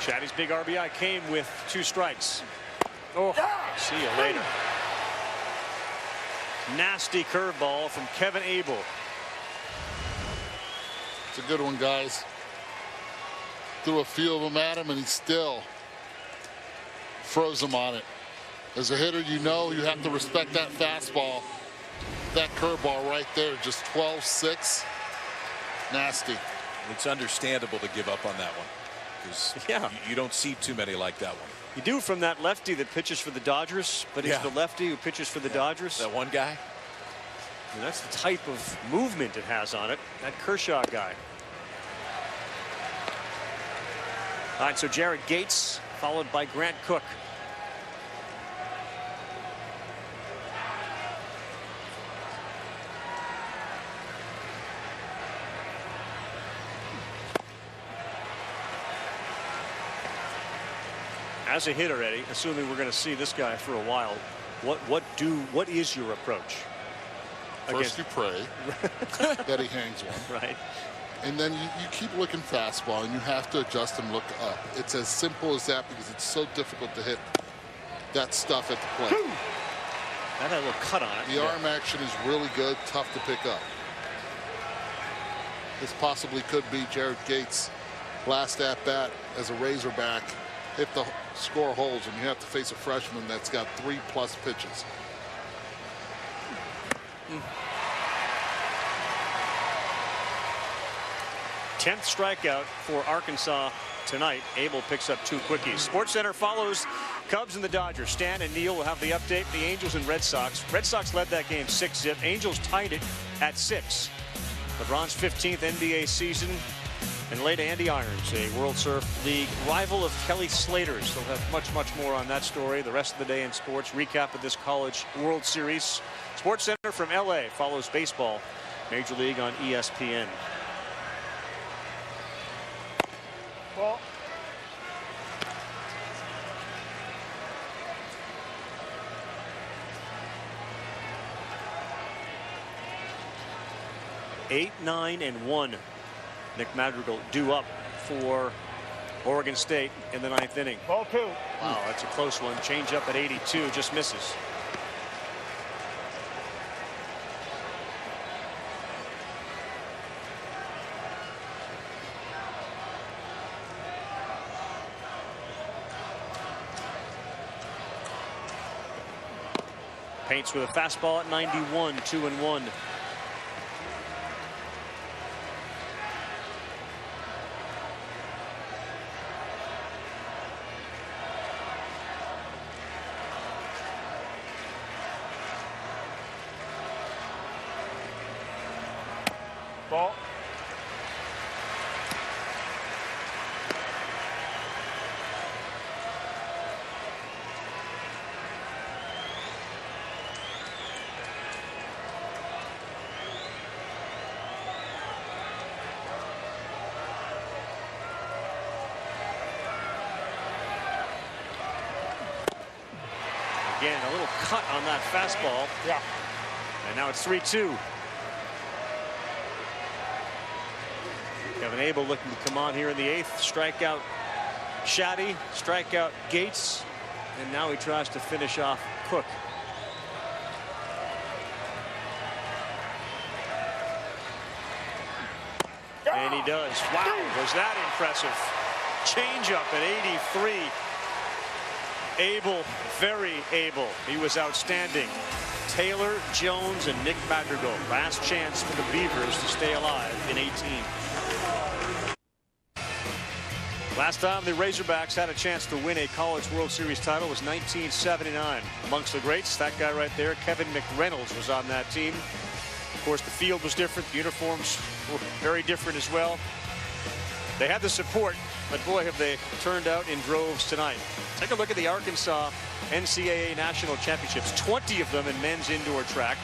Shaddy's big RBI came with 2 strikes. Oh, see you later. Nasty curveball from Kevin Abel. It's a good one, guys. Threw a few of them at him, and he still froze him on it. As a hitter, you know you have to respect that fastball. That curveball right there, just 12-6. Nasty. It's understandable to give up on that one. You don't see too many like that one. You do from that lefty that pitches for the Dodgers, but he's the lefty who pitches for the Dodgers. That one guy. And that's the type of movement it has on it. That Kershaw guy. All right, so Jared Gates followed by Grant Cook. As a hitter, Eddie, assuming we're going to see this guy for a while, what is your approach? First you pray that he hangs one. Right. And then you keep looking fastball, and you have to adjust and look up. It's as simple as that because it's so difficult to hit that stuff at the plate. That had a little cut on it. The arm action is really good, tough to pick up. This possibly could be Jared Gates' last at-bat as a Razorback if the score holds, and you have to face a freshman that's got 3+ pitches. 10th strikeout for Arkansas tonight. Abel picks up 2 quickies. SportsCenter follows Cubs and the Dodgers. Stan and Neil will have the update. The Angels and Red Sox. Red Sox led that game 6-zip. Angels tied it at 6. LeBron's 15th NBA season. And late Andy Irons, a World Surf League rival of Kelly Slater's. They'll have much more on that story the rest of the day in sports. Recap of this College World Series. SportsCenter from LA follows baseball. Major League on ESPN. Ball. Eight, 9, and 1. Nick Madrigal due up for Oregon State in the 9th inning. Ball 2. Wow, that's a close one. Change up at 82, just misses. Paints with a fastball at 91, 2-1. Ball. Again, a little cut on that fastball. Yeah. And now it's 3-2. Kevin Abel looking to come on here in the 8th. Strikeout Shaddy, strikeout Gates, and now he tries to finish off Cook. And he does. Wow, was that impressive. Changeup at 83. Abel, very able. He was outstanding. Taylor, Jones, and Nick Madrigal. Last chance for the Beavers to stay alive in 18. Last time the Razorbacks had a chance to win a College World Series title was 1979. Amongst the greats, that guy right there, Kevin McReynolds, was on that team. Of course, the field was different. The uniforms were very different as well. They had the support, but boy, have they turned out in droves tonight. Take a look at the Arkansas NCAA National Championships. 20 of them in men's indoor track,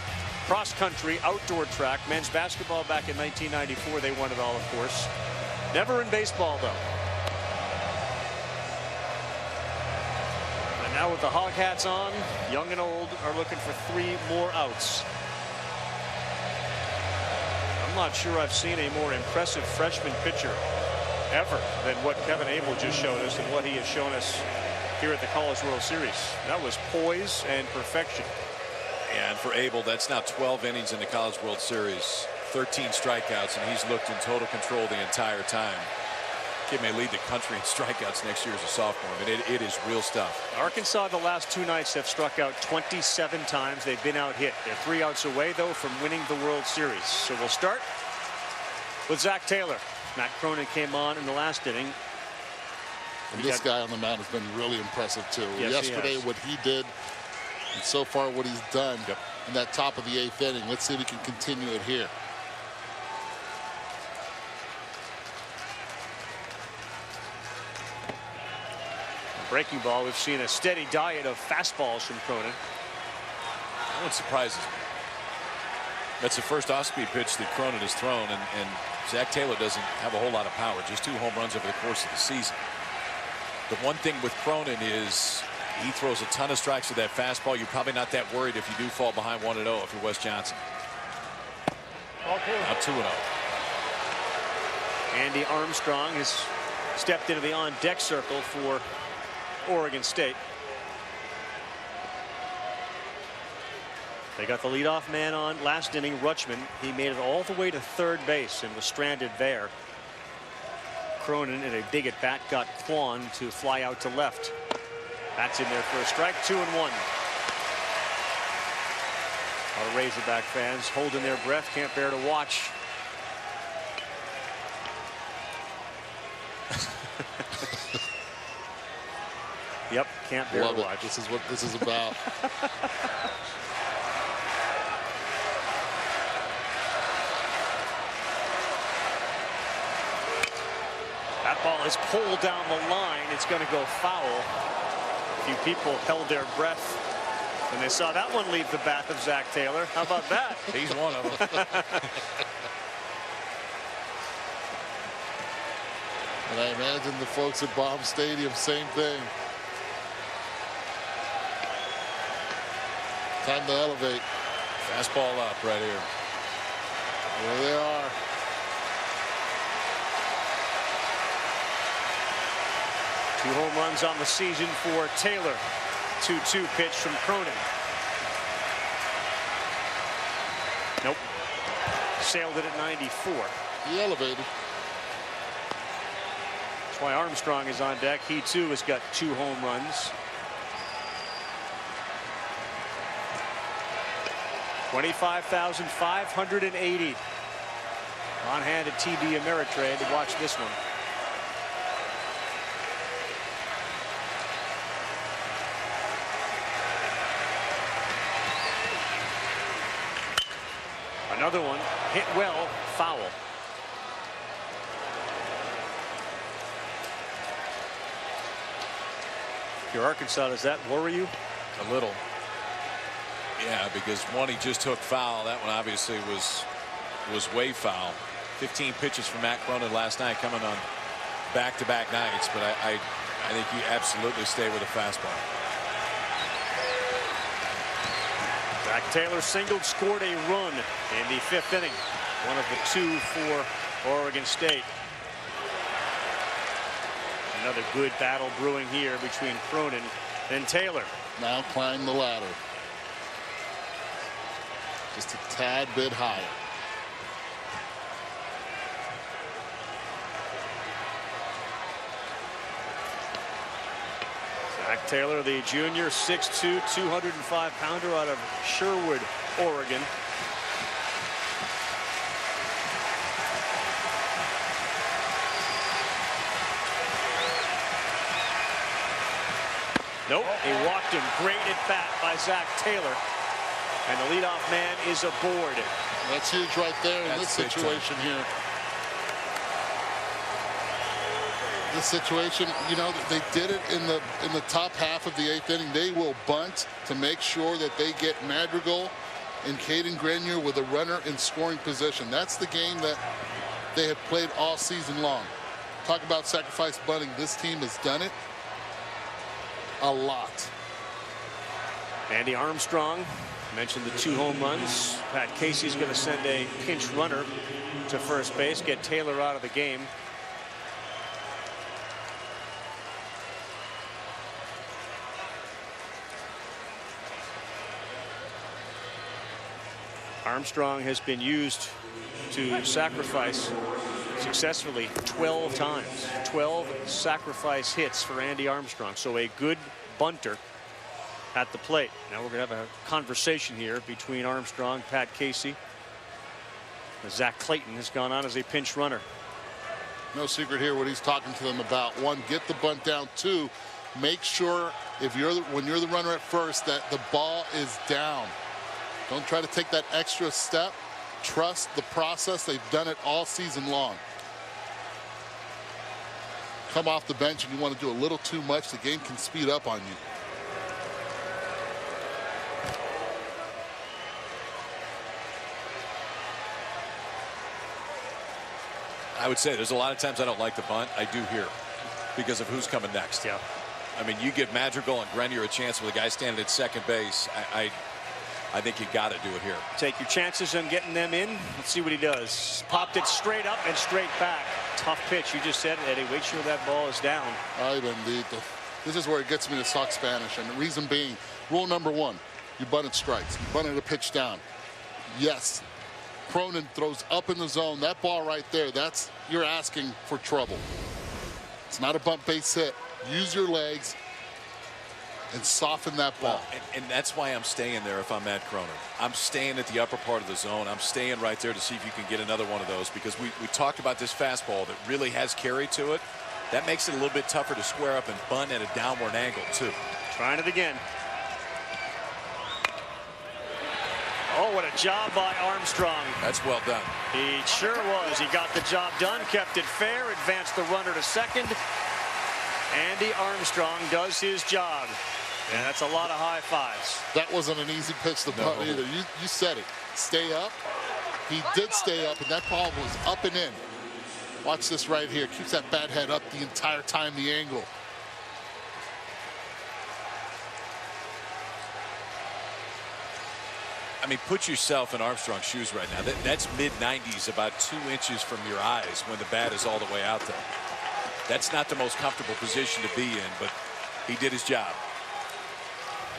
cross country, outdoor track, men's basketball back in 1994. They won it all, of course. Never in baseball, though. And now with the hog hats on, young and old are looking for 3 more outs. I'm not sure I've seen a more impressive freshman pitcher ever than what Kevin Abel just showed us and what he has shown us here at the College World Series. That was poise and perfection. And for Abel, that's now 12 innings in the College World Series, 13 strikeouts, and he's looked in total control the entire time. Kid may lead the country in strikeouts next year as a sophomore. I mean, it is real stuff. Arkansas the last 2 nights have struck out 27 times. They've been out hit. They're 3 outs away, though, from winning the World Series. So we'll start with Zach Taylor. Matt Cronin came on in the last inning. And this guy on the mound has been really impressive, too. Yes, yesterday, what he did, and so far what he's done in that top of the 8th inning. Let's see if we can continue it here. Breaking ball, we've seen a steady diet of fastballs from Cronin. That one surprises me. That's the first off-speed pitch that Cronin has thrown, and Zach Taylor doesn't have a whole lot of power, just 2 home runs over the course of the season. The one thing with Cronin is he throws a ton of strikes with that fastball. You're probably not that worried if you do fall behind 1-0 if you're Wes Johnson. Now 2-0. Andy Armstrong has stepped into the on-deck circle for Oregon State. They got the leadoff man on last inning, Rutschman. He made it all the way to third base and was stranded there. Cronin in a big at bat got Quan to fly out to left. That's in there for a strike. 2-1. All the Razorback fans holding their breath, can't bear to watch. Yep, can't bear to watch. This is what this is about. That ball is pulled down the line. It's going to go foul. A few people held their breath when they saw that one leave the bat of Zach Taylor. How about that? He's one of them. And I imagine the folks at Baum Stadium, same thing. Time to elevate. Fastball up right here. There they are. Two home runs on the season for Taylor. 2-2 pitch from Cronin. Nope. Sailed it at 94. He elevated. That's why Armstrong is on deck. He too has got 2 home runs. $25,580 on hand at TD Ameritrade to watch this one. Another one hit well, foul. If you're Arkansas, does that worry you? A little. Yeah, because one he just took foul. That one obviously was way foul. 15 pitches from Matt Cronin last night, coming on back-to-back nights. But I think you absolutely stay with a fastball. Zach Taylor singled, scored a run in the 5th inning. One of the 2 for Oregon State. Another good battle brewing here between Cronin and Taylor. Now climb the ladder. Just a tad bit higher. Zach Taylor, the junior, 6'2", 205-pounder out of Sherwood, Oregon. Nope, he walked him. Great at bat by Zach Taylor. And the leadoff man is aboard. That's huge right there in this situation here. This situation, you know, they did it in the top half of the 8th inning. They will bunt to make sure that they get Madrigal and Cadyn Grenier with a runner in scoring position. That's the game that they have played all season long. Talk about sacrifice bunting. This team has done it a lot. Andy Armstrong mentioned the 2 home runs. Pat Casey's going to send a pinch runner to first base, get Taylor out of the game. Armstrong has been used to sacrifice successfully 12 times. 12 sacrifice hits for Andy Armstrong. So a good bunter at the plate. Now we're going to have a conversation here between Armstrong, Pat Casey. Zach Clayton has gone on as a pinch runner. No secret here what he's talking to them about. 1, get the bunt down. 2, make sure when you're the runner at first that the ball is down. Don't try to take that extra step. Trust the process. They've done it all season long. Come off the bench and you want to do a little too much, the game can speed up on you. I would say there's a lot of times I don't like the bunt. I do here because of who's coming next. Yeah. I mean, you give Madrigal and Grenier a chance with a guy standing at second base. I think you got to do it here. Take your chances on getting them in. Let's see what he does. Popped it straight up and straight back. Tough pitch. You just said it, Eddie. Wait sure that ball is down. Ay bendito. This is where it gets me to talk Spanish. And the reason being, rule number 1, you bunted strikes. You bunted a pitch down. Yes. Cronin throws up in the zone. That ball right there, you're asking for trouble. It's not a bump base hit. Use your legs and soften that ball. Well, and that's why I'm staying there if I'm Matt Cronin. I'm staying at the upper part of the zone. I'm staying right there to see if you can get another one of those, because we talked about this fastball that really has carry to it. That makes it a little bit tougher to square up and bunt at a downward angle too. Trying it again. Oh, what a job by Armstrong. That's well done. He sure was. He got the job done, kept it fair, advanced the runner to second. Andy Armstrong does his job. And that's a lot of high fives. That wasn't an easy pitch to bunt either. You said it. Stay up. He did stay up, and that ball was up and in. Watch this right here. Keeps that bat head up the entire time, the angle. I mean, put yourself in Armstrong's shoes right now. That's mid-90s, about 2 inches from your eyes when the bat is all the way out there. That's not the most comfortable position to be in, but he did his job.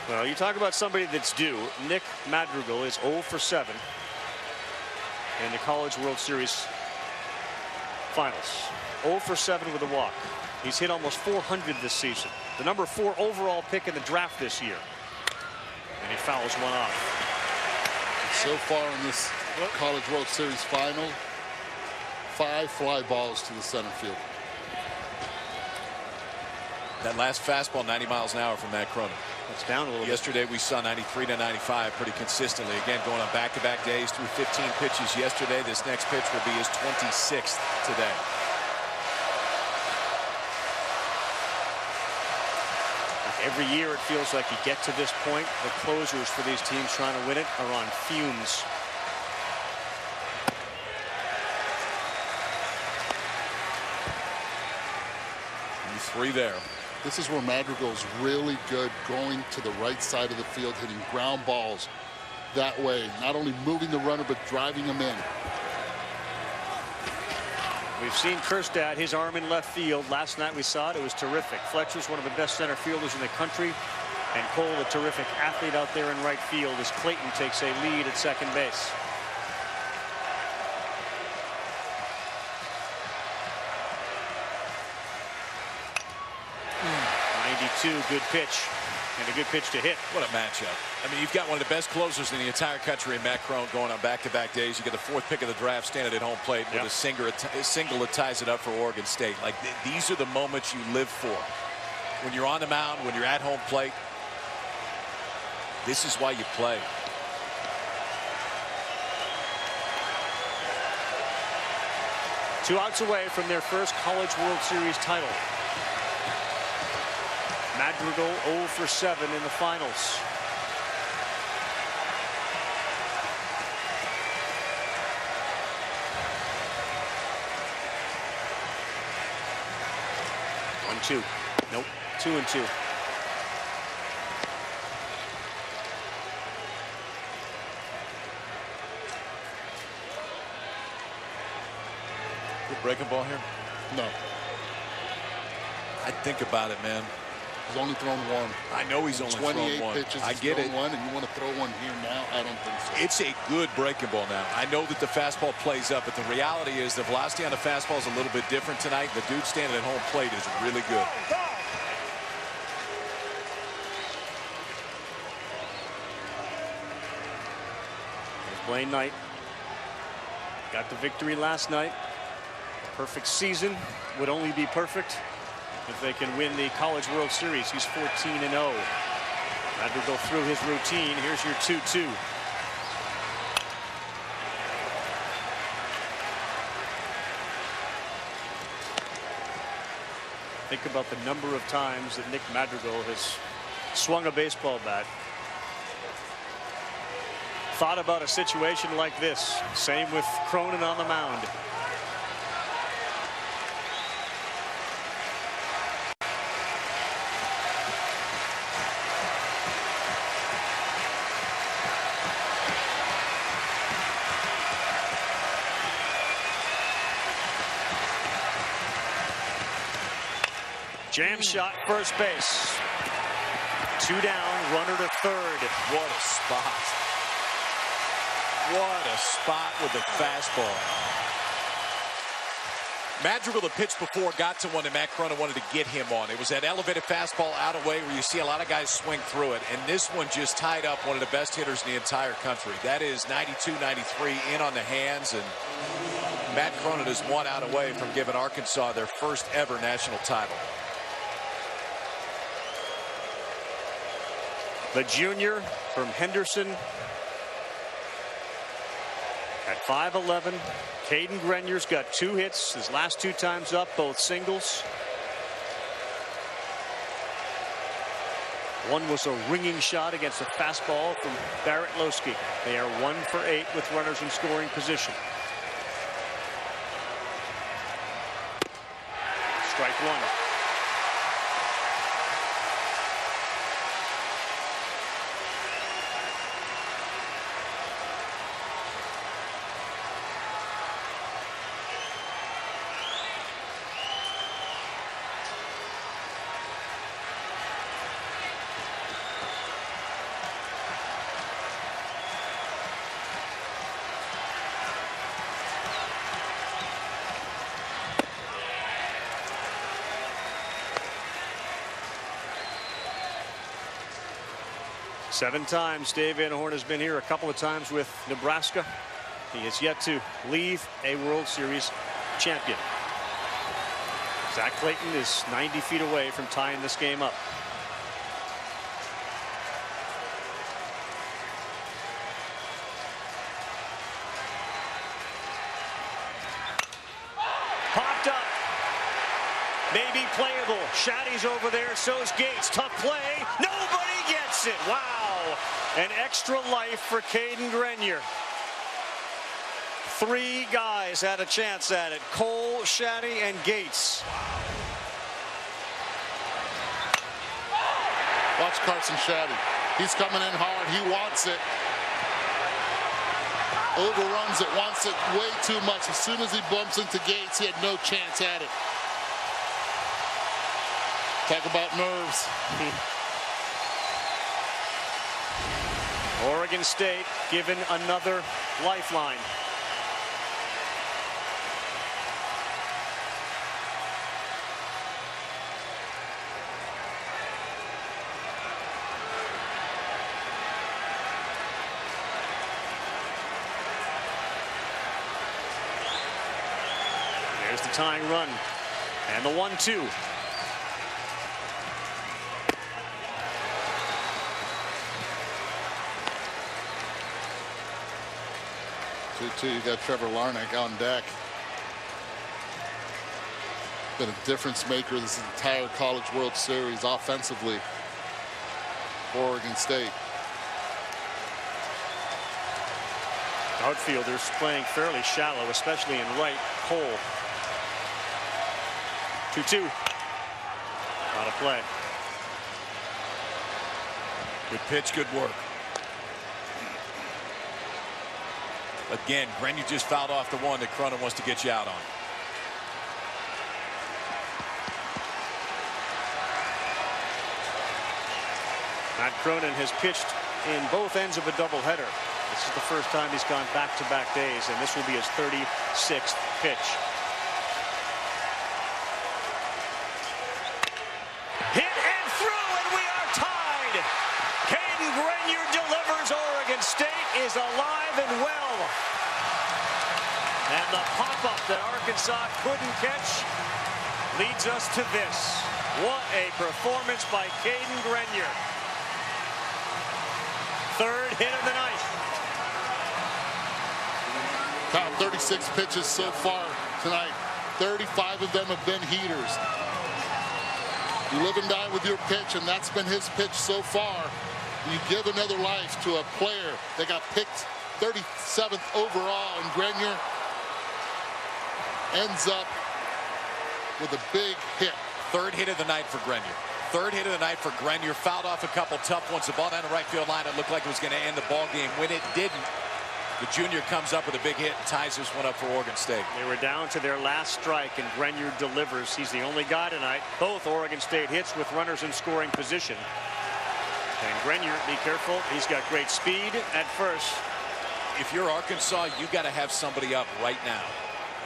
Well, you talk about somebody that's due. Nick Madrigal is 0 for 7 in the College World Series finals. 0 for 7 with a walk. He's hit almost 400 this season. The number 4 overall pick in the draft this year. And he fouls one off. So far in this College World Series final, 5 fly balls to the center field. That last fastball, 90 miles an hour from Matt Cronin. It's down a little Yesterday we saw 93 to 95 pretty consistently. Again, going on back-to-back days through 15 pitches yesterday. This next pitch will be his 26th today. Every year it feels like you get to this point, the closers for these teams trying to win it are on fumes. And 3 there. This is where Madrigal's really good, going to the right side of the field, hitting ground balls that way, not only moving the runner but driving him in. We've seen Kerstad, his arm in left field. Last night we saw it. It was terrific. Fletcher's one of the best center fielders in the country. And Cole, a terrific athlete out there in right field as Clayton takes a lead at second base. Good pitch. And a good pitch to hit. What a matchup. I mean, you've got one of the best closers in the entire country in Matt Cronin going on back-to-back days. You get the 4th pick of the draft standing at home plate with a single that ties it up for Oregon State. Like, these are the moments you live for. When you're on the mound, when you're at home plate, this is why you play. Two outs away from their first College World Series title. Madrigal 0 for 7 in the finals. One, two. Nope. 2-2. Good breaking ball here? No. I'd think about it, man. He's only thrown one. I know he's only thrown one. 28 pitches. I get it. One, and you want to throw one here now? I don't think so. It's a good breaking ball now. I know that the fastball plays up, but the reality is the velocity on the fastball is a little bit different tonight. The dude standing at home plate is really good. There's Blaine Knight. Got the victory last night. Perfect season would only be perfect if they can win the College World Series. He's 14-0. Madrigal through his routine. Here's your 2-2. Think about the number of times that Nick Madrigal has swung a baseball bat. Thought about a situation like this. Same with Cronin on the mound. Jam shot, first base. 2 down, runner to third. What a spot. What a spot with the fastball. Madrigal, the pitch before, got to one that Matt Cronin wanted to get him on. It was that elevated fastball out of way where you see a lot of guys swing through it. And this one just tied up one of the best hitters in the entire country. That is 92-93 in on the hands. And Matt Cronin is 1 out away from giving Arkansas their first ever national title. The junior from Henderson at 5'11". Cadyn Grenier's got 2 hits. His last 2 times up, both singles. One was a ringing shot against a fastball from Barrett Losky. They are 1 for 8 with runners in scoring position. Strike 1. 7 times Dave Van Horn has been here, a couple of times with Nebraska. He has yet to leave a World Series champion. Zach Clayton is 90 feet away from tying this game up. Popped up. Maybe playable. Shaddy's over there. So's Gates. Tough play. Nobody gets it. Wow. An extra life for Cadyn Grenier. 3 guys had a chance at it. Cole, Shaddy, and Gates. Watch Carson Shaddy. He's coming in hard. He wants it. Overruns it. Wants it way too much. As soon as he bumps into Gates, he had no chance at it. Talk about nerves. Oregon State given another lifeline. There's the tying run and the 1-2. 2-2, you got Trevor Larnach on deck. Been a difference maker this entire College World Series offensively for Oregon State. Outfielders playing fairly shallow, especially in right. Cole. 2-2. Out of play. Good pitch, good work. Again, Grenier just fouled off the one that Cronin wants to get you out on. Matt Cronin has pitched in both ends of a doubleheader. This is the first time he's gone back-to-back days, and this will be his 36th pitch. Hit and through, and we are tied. Cadyn Grenier delivers. Oregon State is alive and well. And the pop-up that Arkansas couldn't catch leads us to this. What a performance by Cadyn Grenier. 3rd hit of the night. Top 36 pitches so far tonight. 35 of them have been heaters. You live and die with your pitch, and that's been his pitch so far. You give another life to a player that got picked 37th overall, and Grenier ends up with a big hit. 3rd hit of the night for Grenier. 3rd hit of the night for Grenier. Fouled off a couple tough ones. The ball down the right field line. It looked like it was going to end the ball game. When it didn't, the junior comes up with a big hit and ties this one up for Oregon State. They were down to their last strike, and Grenier delivers. He's the only guy tonight. Both Oregon State hits with runners in scoring position. And Grenier, be careful. He's got great speed at first. If you're Arkansas, you got to have somebody up right now.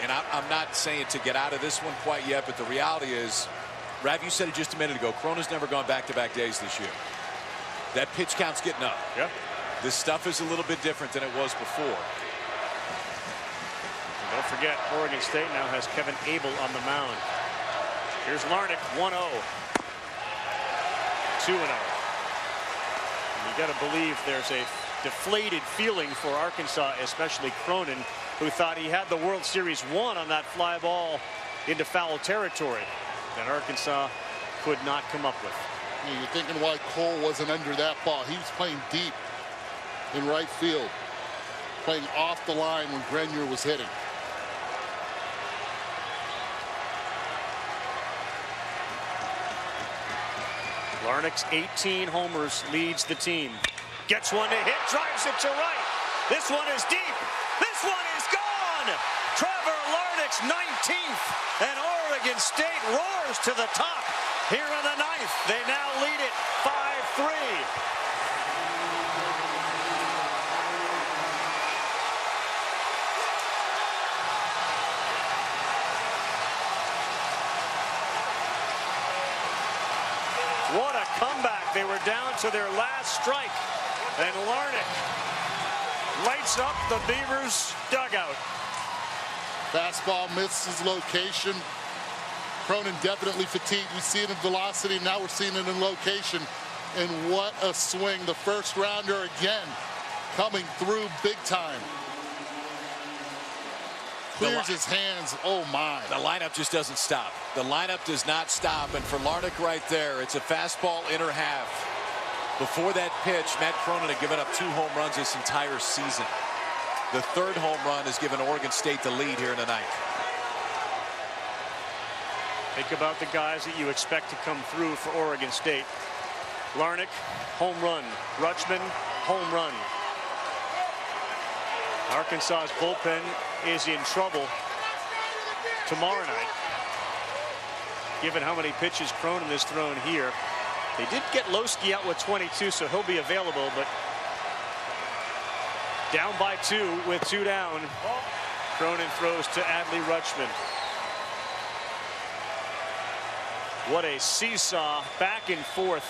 And I'm not saying to get out of this one quite yet, but the reality is, Rav, you said it just a minute ago, Cronin's never gone back-to-back days this year. That pitch count's getting up. Yep. This stuff is a little bit different than it was before. And don't forget, Oregon State now has Kevin Abel on the mound. Here's Larnach, 1-0. 2-0. You got to believe there's a deflated feeling for Arkansas, especially Cronin, who thought he had the World Series won on that fly ball into foul territory that Arkansas could not come up with. You're thinking why Cole wasn't under that ball. He was playing deep in right field, playing off the line when Grenier was hitting. Larnach's 18 homers leads the team. Gets one to hit, drives it to right. This one is deep. This one is gone. Trevor Larnach's 19th, and Oregon State roars to the top here in the 9th. They now lead it 5-3. What a comeback. They were down to their last strike. And Larnick lights up the Beavers dugout. Fastball misses location. Cronin definitely fatigued. We see it in velocity. Now we're seeing it in location. And what a swing. The first rounder again coming through big time. Clears his hands. Oh, my. The lineup just doesn't stop. The lineup does not stop. And for Larnick right there, it's a fastball inner half. Before that pitch, Matt Cronin had given up 2 home runs this entire season. The 3rd home run has given Oregon State the lead here tonight. Think about the guys that you expect to come through for Oregon State. Larnick, home run. Rutschman, home run. Arkansas's bullpen is in trouble tomorrow night, given how many pitches Cronin has thrown here. They did get Lowski out with 22, so he'll be available, but down by 2 with 2 down. Cronin throws to Adley Rutschman. What a seesaw back and forth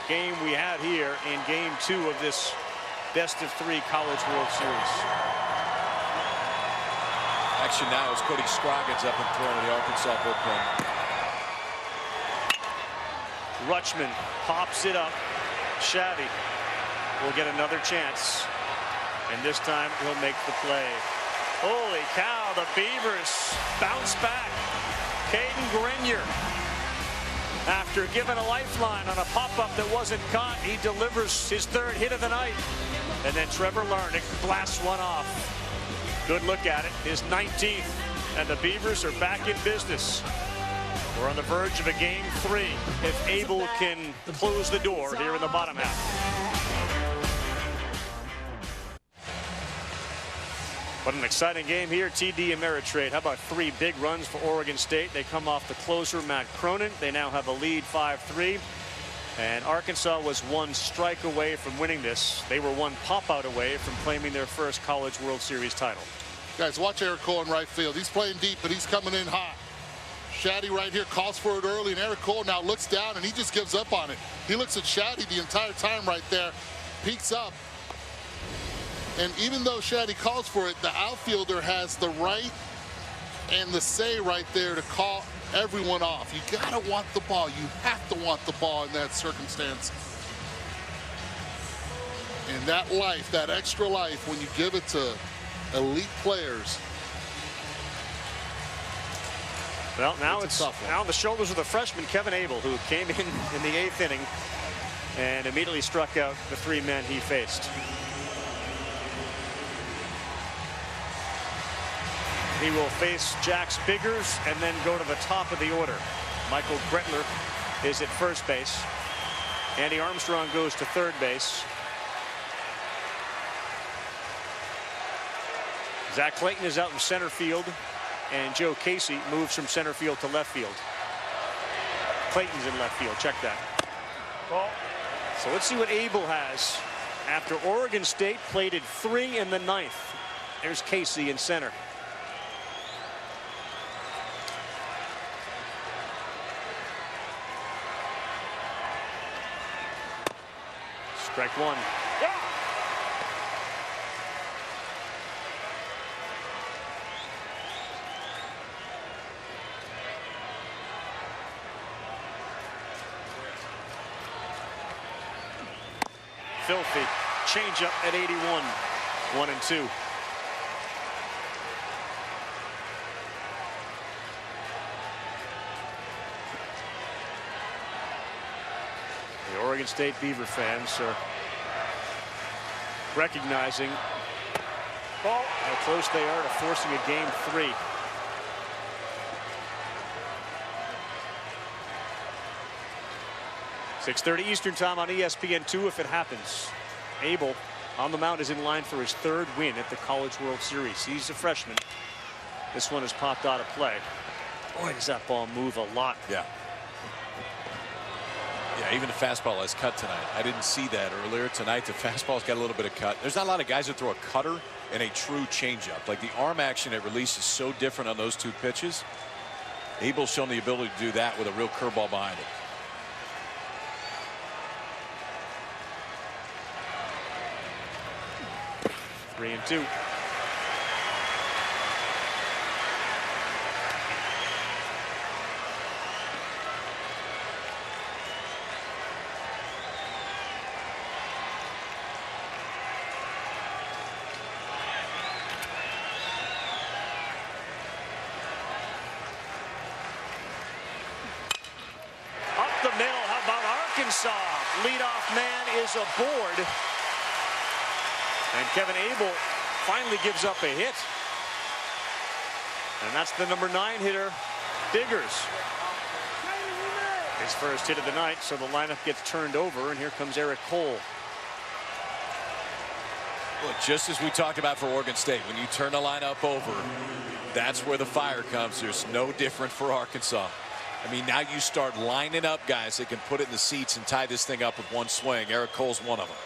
game we had here in game 2 of this best-of-3 College World Series. Action now is Cody Scroggins up and throwing the Arkansas bullpen. Rutschman pops it up. Shaddy will get another chance, and this time he'll make the play. Holy cow, the Beavers bounce back. Cadyn Grenier, after giving a lifeline on a pop-up that wasn't caught, he delivers his 3rd hit of the night. And then Trevor Larnick blasts one off. Good look at it, his 19th. And the Beavers are back in business. We're on the verge of a game 3 if Abel can close the door here in the bottom half. What an exciting game here. TD Ameritrade. How about 3 big runs for Oregon State? They come off the closer, Matt Cronin. They now have a lead 5-3. And Arkansas was 1 strike away from winning this. They were 1 pop-out away from claiming their first College World Series title. Guys, watch Eric Cole in right field. He's playing deep, but he's coming in hot. Shaddy right here calls for it early, and Eric Cole now looks down, and he just gives up on it. He looks at Shaddy the entire time right there, peeks up. And even though Shaddy calls for it, the outfielder has the right and the say right there to call everyone off. You gotta want the ball. You have to want the ball in that circumstance. And that life, that extra life, when you give it to elite players. Well, now it's now on the shoulders of the freshman Kevin Abel, who came in the 8th inning and immediately struck out the 3 men he faced. He will face Jax Biggers and then go to the top of the order. Michael Gretler is at first base. Andy Armstrong goes to 3rd base. Zach Clayton is out in center field, and Joe Casey moves from center field to left field. Clayton's in left field. Check that. So let's see what Abel has after Oregon State plated 3 in the 9th. There's Casey in center. Strike 1. Filthy changeup at 81. 1-2. The Oregon State Beaver fans are recognizing how close they are to forcing a game 3. .6:30 Eastern time on ESPN2 if it happens. Abel on the mound is in line for his 3rd win at the College World Series. He's a freshman. This one has popped out of play. Boy, does that ball move a lot. Yeah. Yeah, even the fastball has cut tonight. I didn't see that earlier. Tonight, the fastball's got a little bit of cut. There's not a lot of guys that throw a cutter and a true changeup. Like the arm action at release is so different on those 2 pitches. Abel's shown the ability to do that with a real curveball behind it. 3-2. The middle. How about Arkansas? Leadoff man is aboard. And Kevin Abel finally gives up a hit. And that's the number 9 hitter, Biggers. His first hit of the night, so the lineup gets turned over, and here comes Eric Cole. Well, just as we talked about for Oregon State, when you turn the lineup over, that's where the fire comes. There's no different for Arkansas. I mean, now you start lining up guys that can put it in the seats and tie this thing up with one swing. Eric Cole's one of them.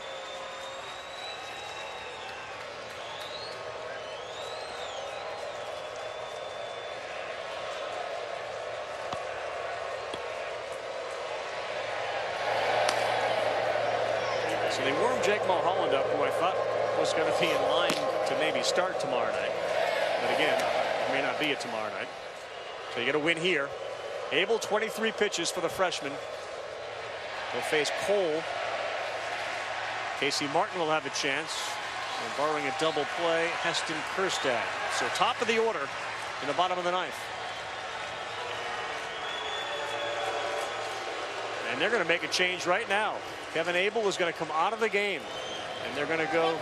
So they warmed Jake Mulholland up, who I thought was going to be in line to maybe start tomorrow night. But again, it may not be it tomorrow night. So you get a win here. Abel, 23 pitches for the freshman. He'll face Cole. Casey Martin will have a chance. And borrowing a double play, Heston Kjerstad. So top of the order in the bottom of the 9th. And they're going to make a change right now. Kevin Abel is going to come out of the game. And they're going to go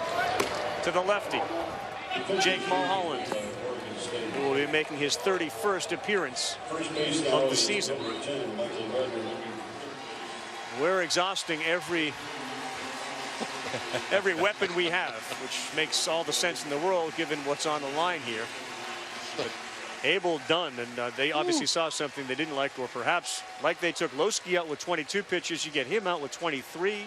to the lefty, Jake Mulholland, who will be making his 31st appearance of the season. We're exhausting every weapon we have, which makes all the sense in the world given what's on the line here. But Abel done, and they obviously saw something they didn't like, or perhaps like they took Lowski out with 22 pitches, you get him out with 23.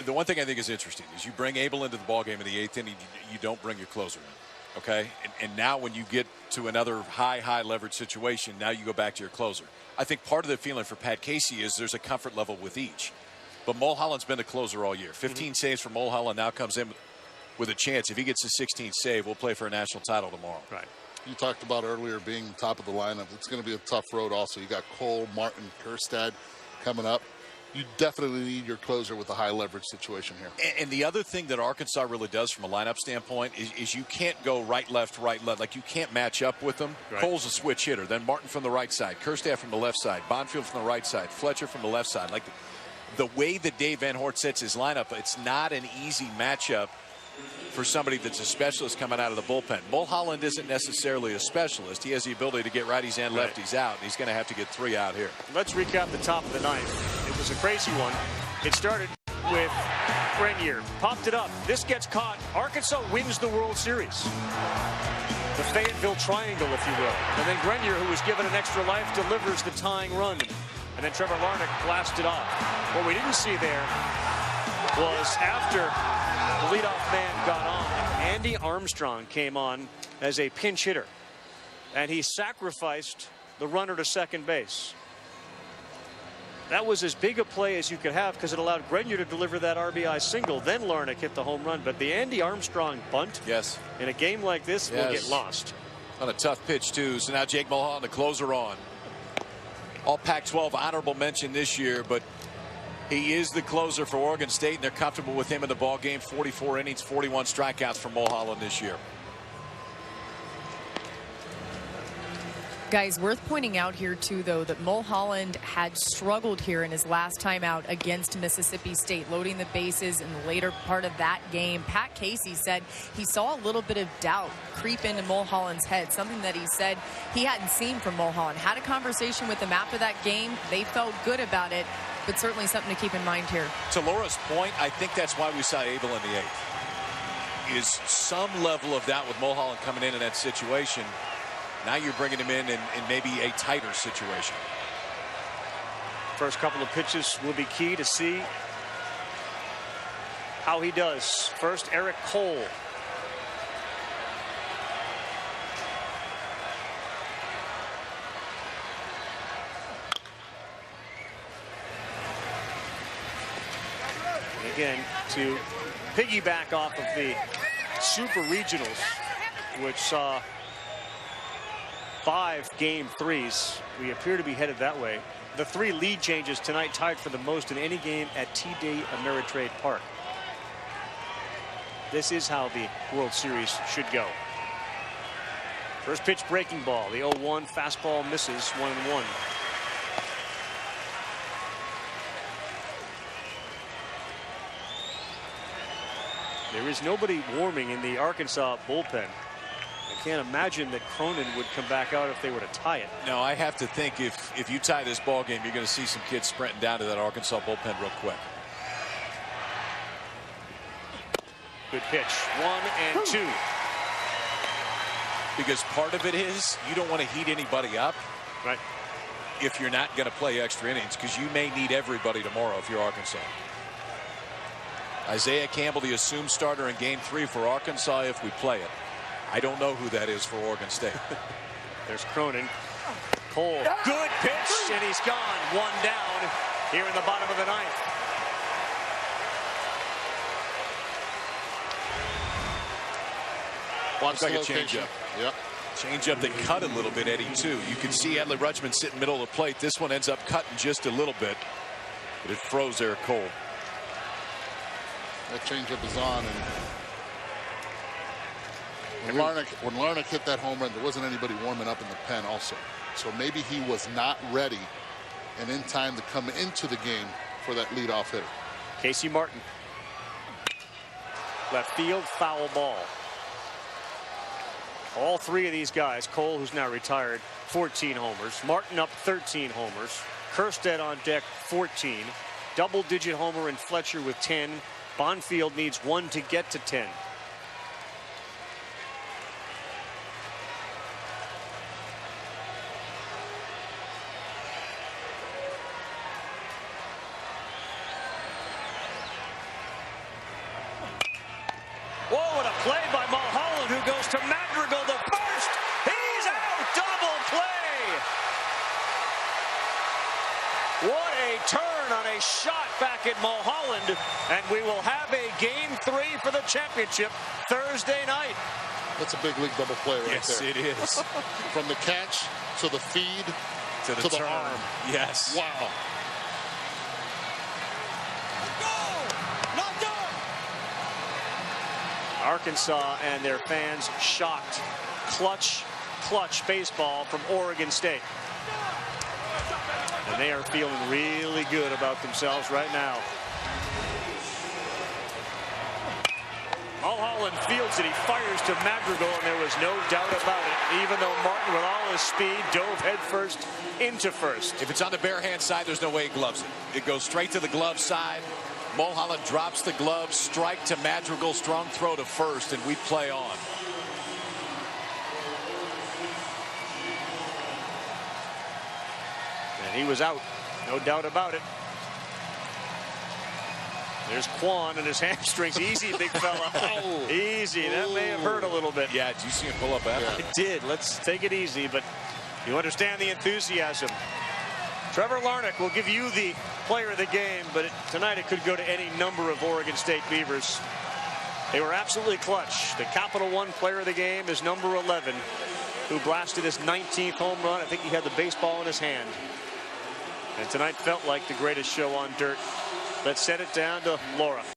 The one thing I think is interesting is you bring Abel into the ballgame in the 8th inning, you don't bring your closer in. Okay, and now when you get to another high leverage situation, now you go back to your closer. I think part of the feeling for Pat Casey is there's a comfort level with each. But Mulholland's been the closer all year. 15 saves for Mulholland, now comes in with a chance. If he gets a 16th save, we'll play for a national title tomorrow. Right. You talked about earlier being top of the lineup. It's going to be a tough road also. You got Cole, Martin, Kjerstad coming up. You definitely need your closer with a high leverage situation here. And the other thing that Arkansas really does from a lineup standpoint is you can't go right, left. Like, you can't match up with them. Right. Cole's a switch hitter. Then Martin from the right side. Kjerstad from the left side. Bonfield from the right side. Fletcher from the left side. Like, the way that Dave Van Hort sets his lineup, it's not an easy matchup for somebody that's a specialist coming out of the bullpen. Mulholland isn't necessarily a specialist. He has the ability to get righties and lefties out. He's going to have to get 3 out here. Let's recap the top of the 9th. It was a crazy one. It started with Grenier. Popped it up. This gets caught. Arkansas wins the World Series. The Fayetteville Triangle, if you will. And then Grenier, who was given an extra life, delivers the tying run. And then Trevor Larnach blasted off. What we didn't see there was after the leadoff man got on, Andy Armstrong came on as a pinch hitter. And he sacrificed the runner to second base. That was as big a play as you could have because it allowed Grenier to deliver that RBI single. Then Larnach hit the home run. But the Andy Armstrong bunt in a game like this will get lost. On a tough pitch, too. So now Jake Mulholland, the closer on. All Pac-12 honorable mention this year, but he is the closer for Oregon State, and they're comfortable with him in the ball game. 44 innings, 41 strikeouts for Mulholland this year. Guys, worth pointing out here, too, though, that Mulholland had struggled here in his last time out against Mississippi State, loading the bases in the later part of that game. Pat Casey said he saw a little bit of doubt creep into Mulholland's head, something that he said he hadn't seen from Mulholland. Had a conversation with him after that game. They felt good about it, but certainly something to keep in mind here. To Laura's point, I think that's why we saw Abel in the 8th. Is some level of doubt with Mulholland coming in that situation. Now you're bringing him in maybe a tighter situation. First couple of pitches will be key to see how he does. First, Eric Cole. And again, to piggyback off of the Super Regionals, which saw 5 game 3s. We appear to be headed that way. The 3 lead changes tonight tied for the most in any game at TD Ameritrade Park. This is how the World Series should go. First pitch breaking ball. The 0-1 fastball misses 1-1. There is nobody warming in the Arkansas bullpen. I can't imagine that Cronin would come back out if they were to tie it. No, I have to think if you tie this ball game, you're going to see some kids sprinting down to that Arkansas bullpen real quick. Good pitch. 1-2. Because part of it is you don't want to heat anybody up. Right. If you're not going to play extra innings, because you may need everybody tomorrow if you're Arkansas. Isaiah Campbell, the assumed starter in game 3 for Arkansas if we play it. I don't know who that is for Oregon State. There's Cronin. Cole. Good pitch, and he's gone. 1 down here in the bottom of the 9th. Looks like a changeup. Yep. Changeup that cut a little bit, Eddie, too. You can see Adley Rutschman sitting middle of the plate. This one ends up cutting just a little bit, but it froze there at Cole. That changeup is on, and when Larnach hit that home run, there wasn't anybody warming up in the pen also. So maybe he was not ready and in time to come into the game for that leadoff hitter. Casey Martin. Left field, foul ball. All 3 of these guys, Cole, who's now retired, 14 homers. Martin up 13 homers. Kerstead on deck, 14. Double-digit homer in Fletcher with 10. Bonfield needs 1 to get to 10. Whoa, what a play by Mulholland, who goes to Madrigal the first. He's out. Double play. What a turn on a shot back at Mulholland. And we will have a game 3 for the championship Thursday night. That's a big league double play right there. Yes, it is. From the catch to the feed to the arm. Yes. Wow. Arkansas and their fans shocked. Clutch baseball from Oregon State. And they are feeling really good about themselves right now. Mulholland fields it. He fires to Madrigal, and there was no doubt about it. Even though Martin, with all his speed, dove headfirst into first. If it's on the bare hand side, there's no way he gloves it. It goes straight to the glove side. Mulholland drops the glove, strike to Madrigal, strong throw to first, and we play on. And he was out, no doubt about it. There's Quan and his hamstrings. Easy, big fella. Oh, easy. That may have hurt a little bit. Yeah, did you see him pull up after? It did. Let's take it easy, but you understand the enthusiasm. Trevor Larnach will give you the player of the game, but tonight it could go to any number of Oregon State Beavers. They were absolutely clutch. The Capital One player of the game is number 11, who blasted his 19th home run. I think he had the baseball in his hand. And tonight felt like the greatest show on dirt. Let's set it down to Laura.